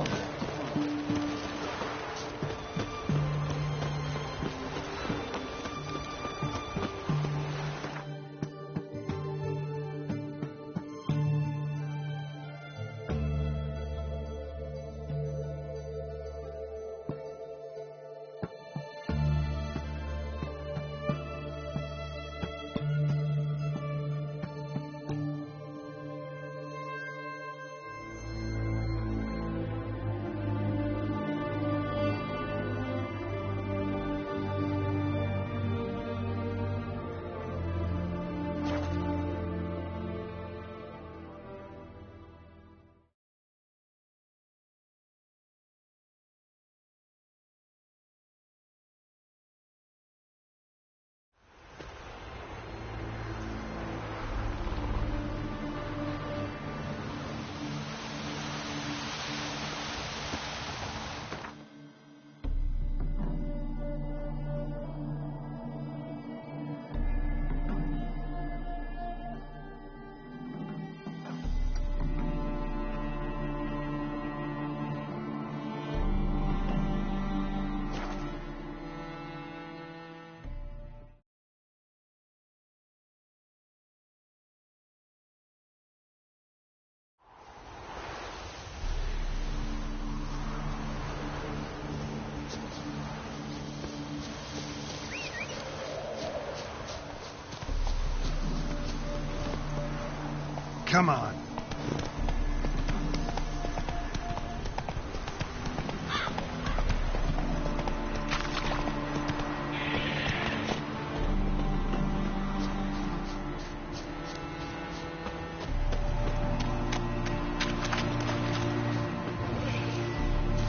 Come on.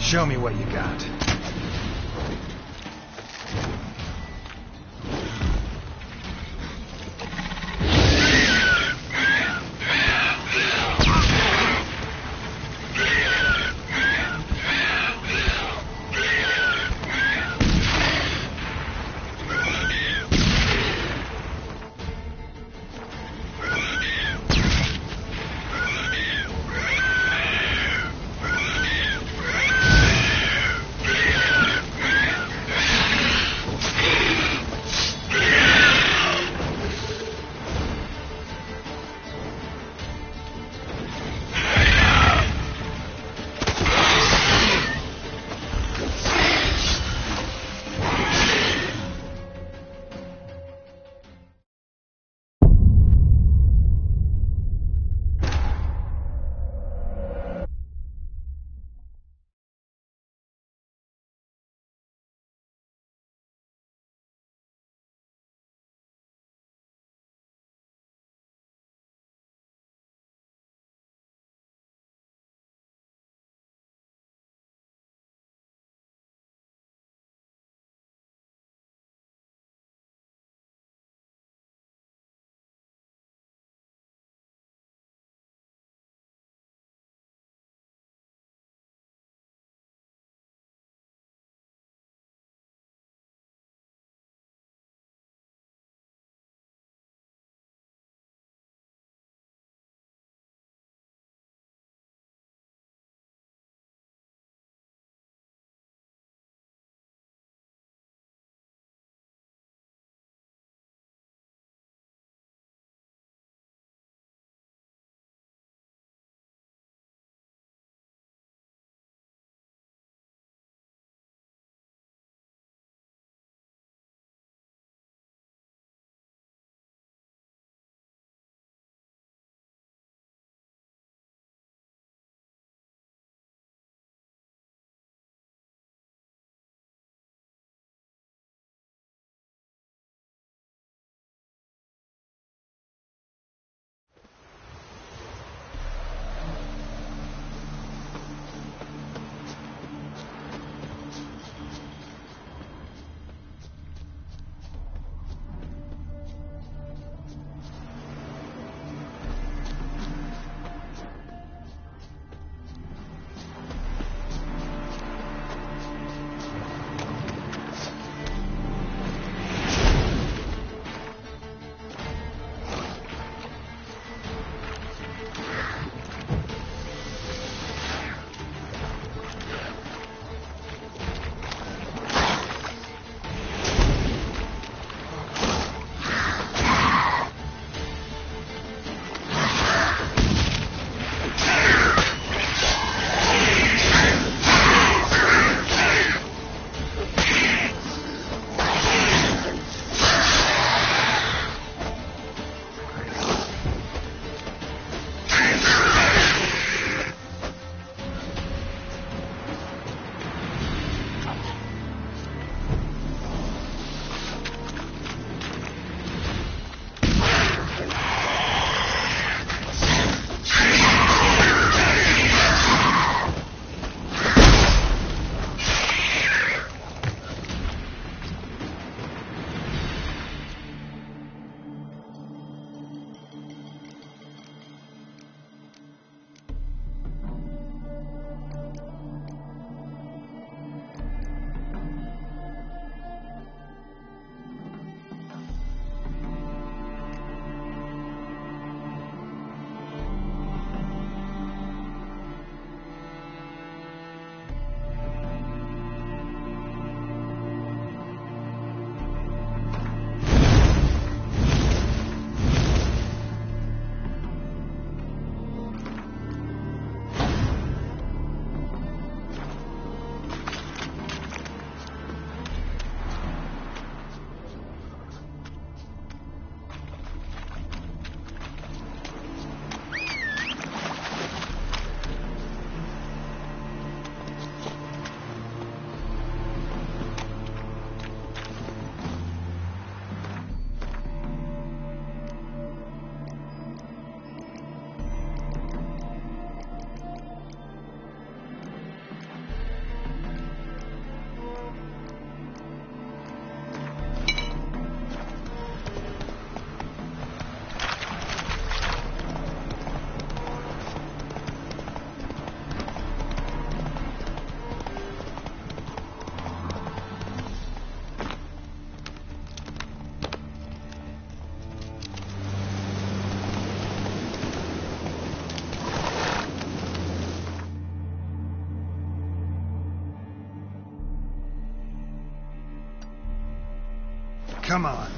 Show me what you got. Come on.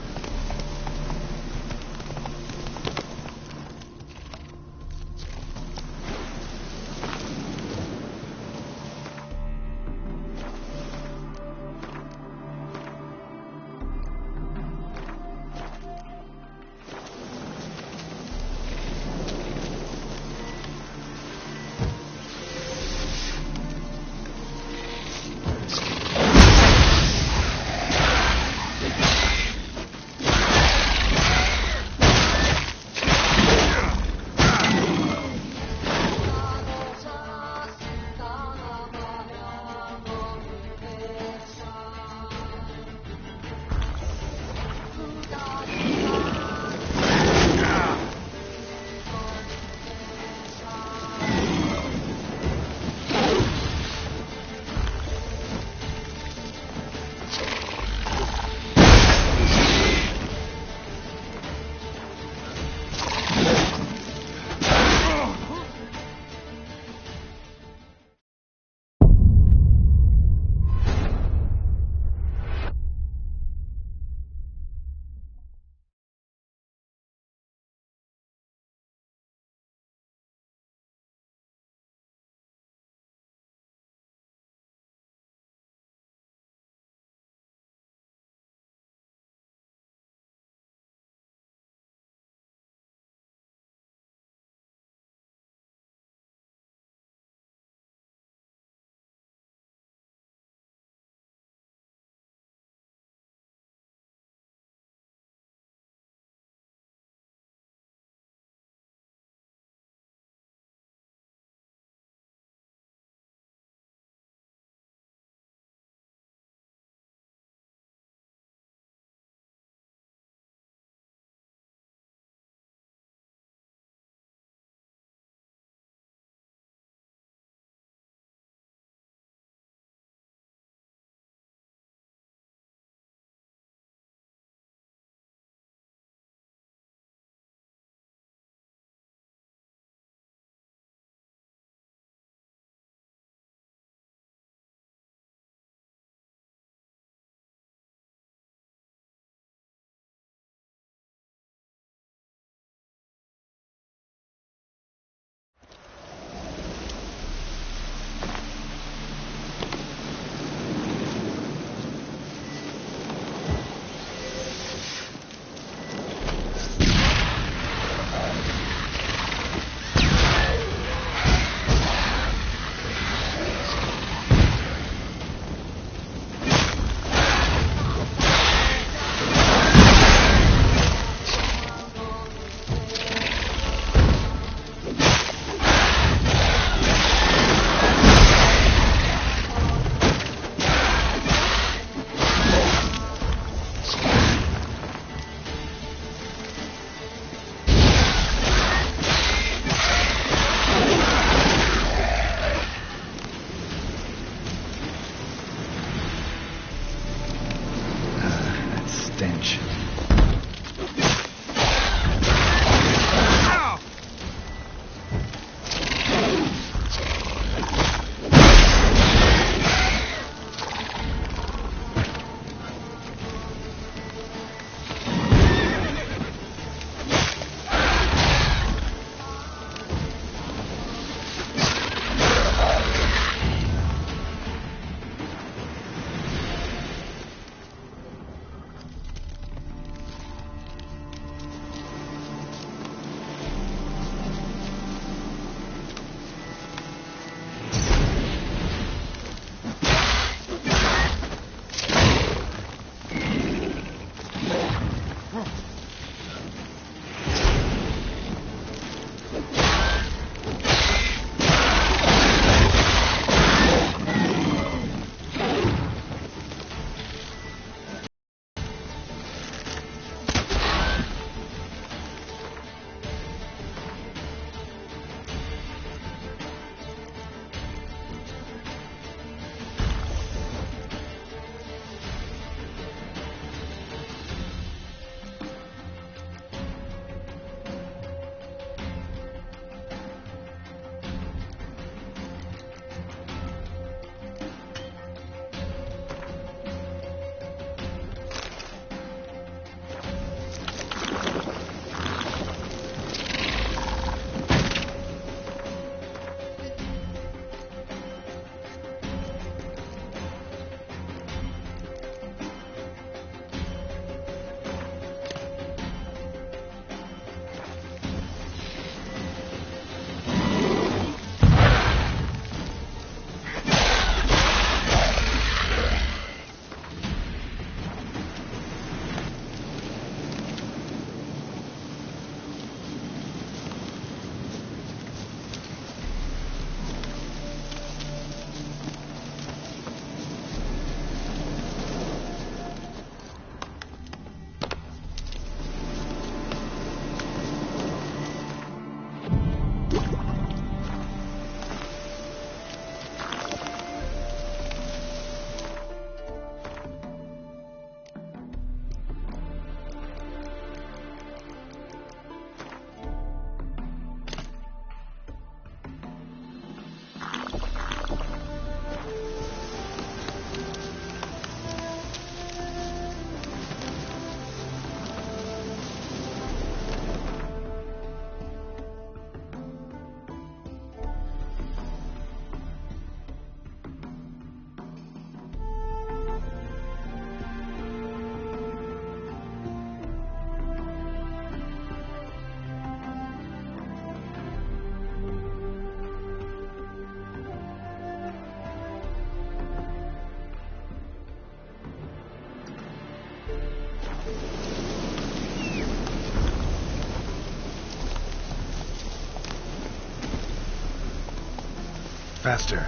faster.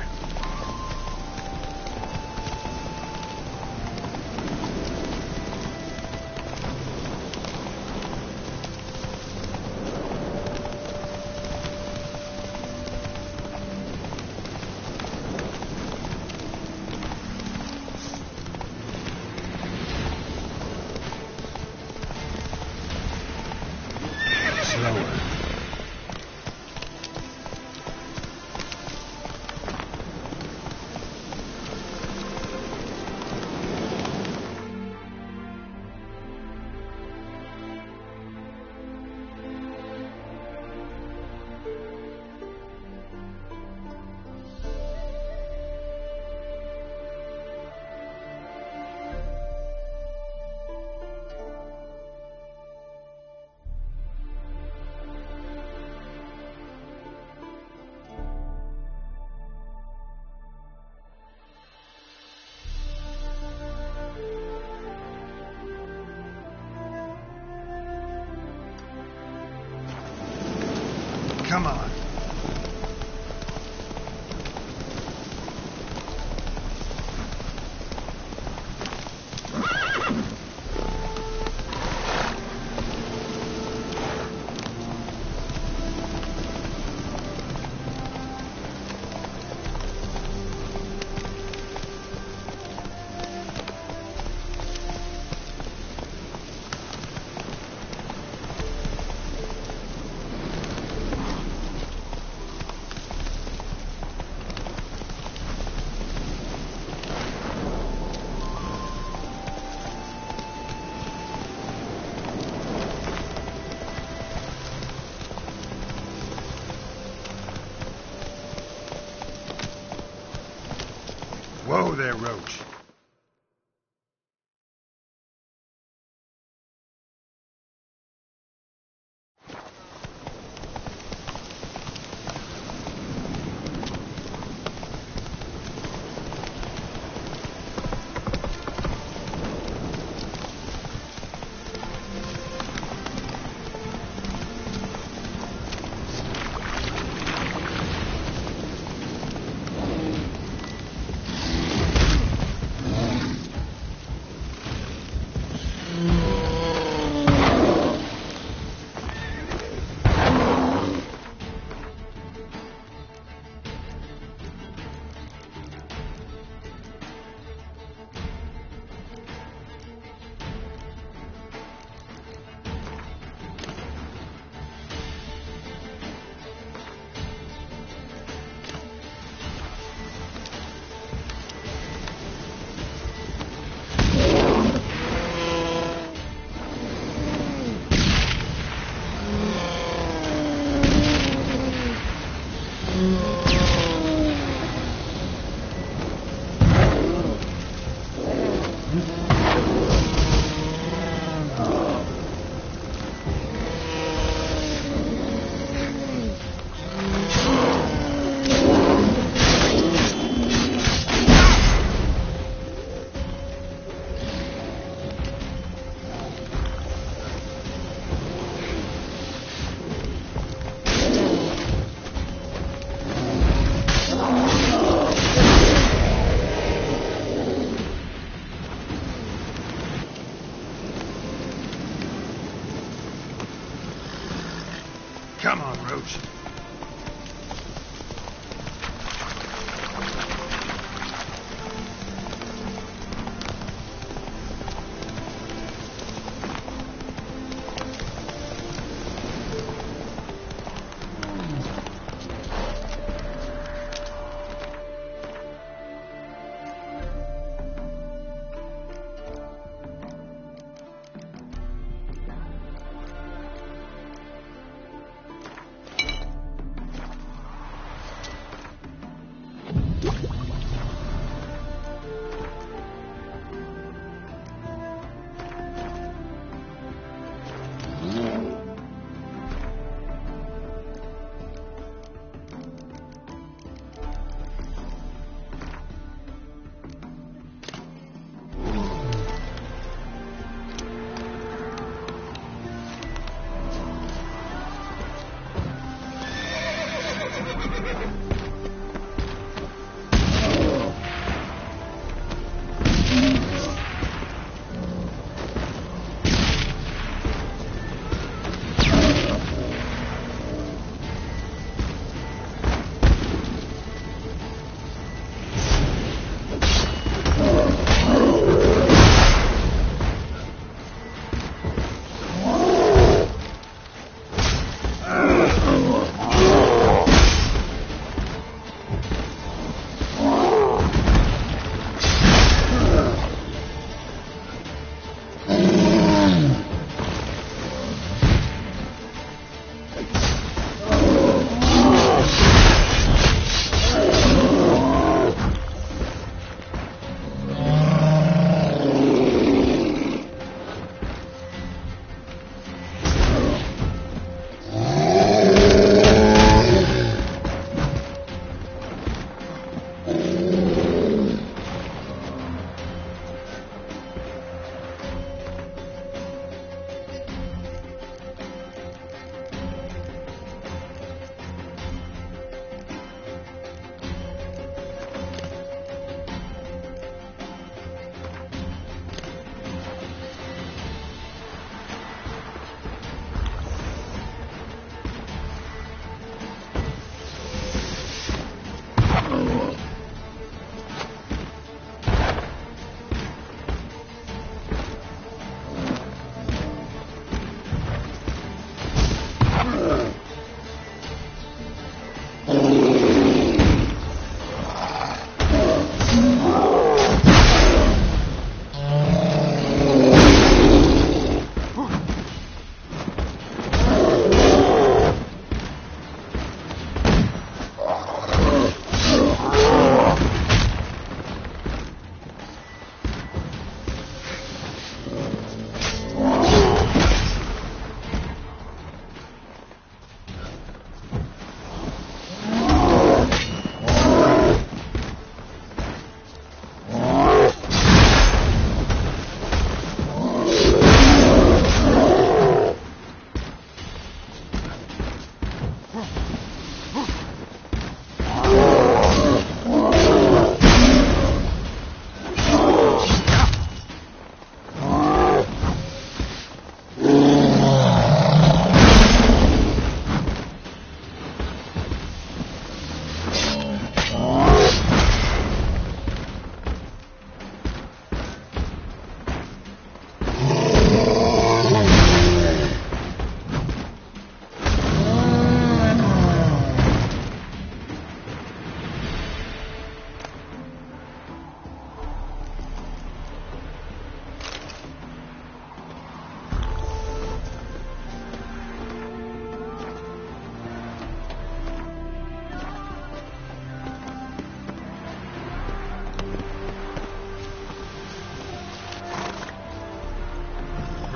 Slower. Come on. Whoa there, Roach. Come on, Roach.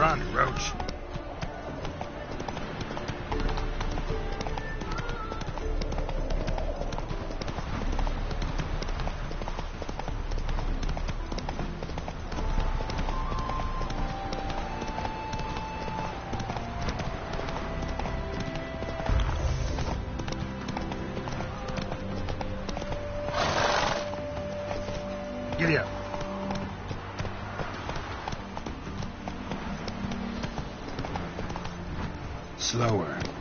Run, Roach. Giddy up. Slower.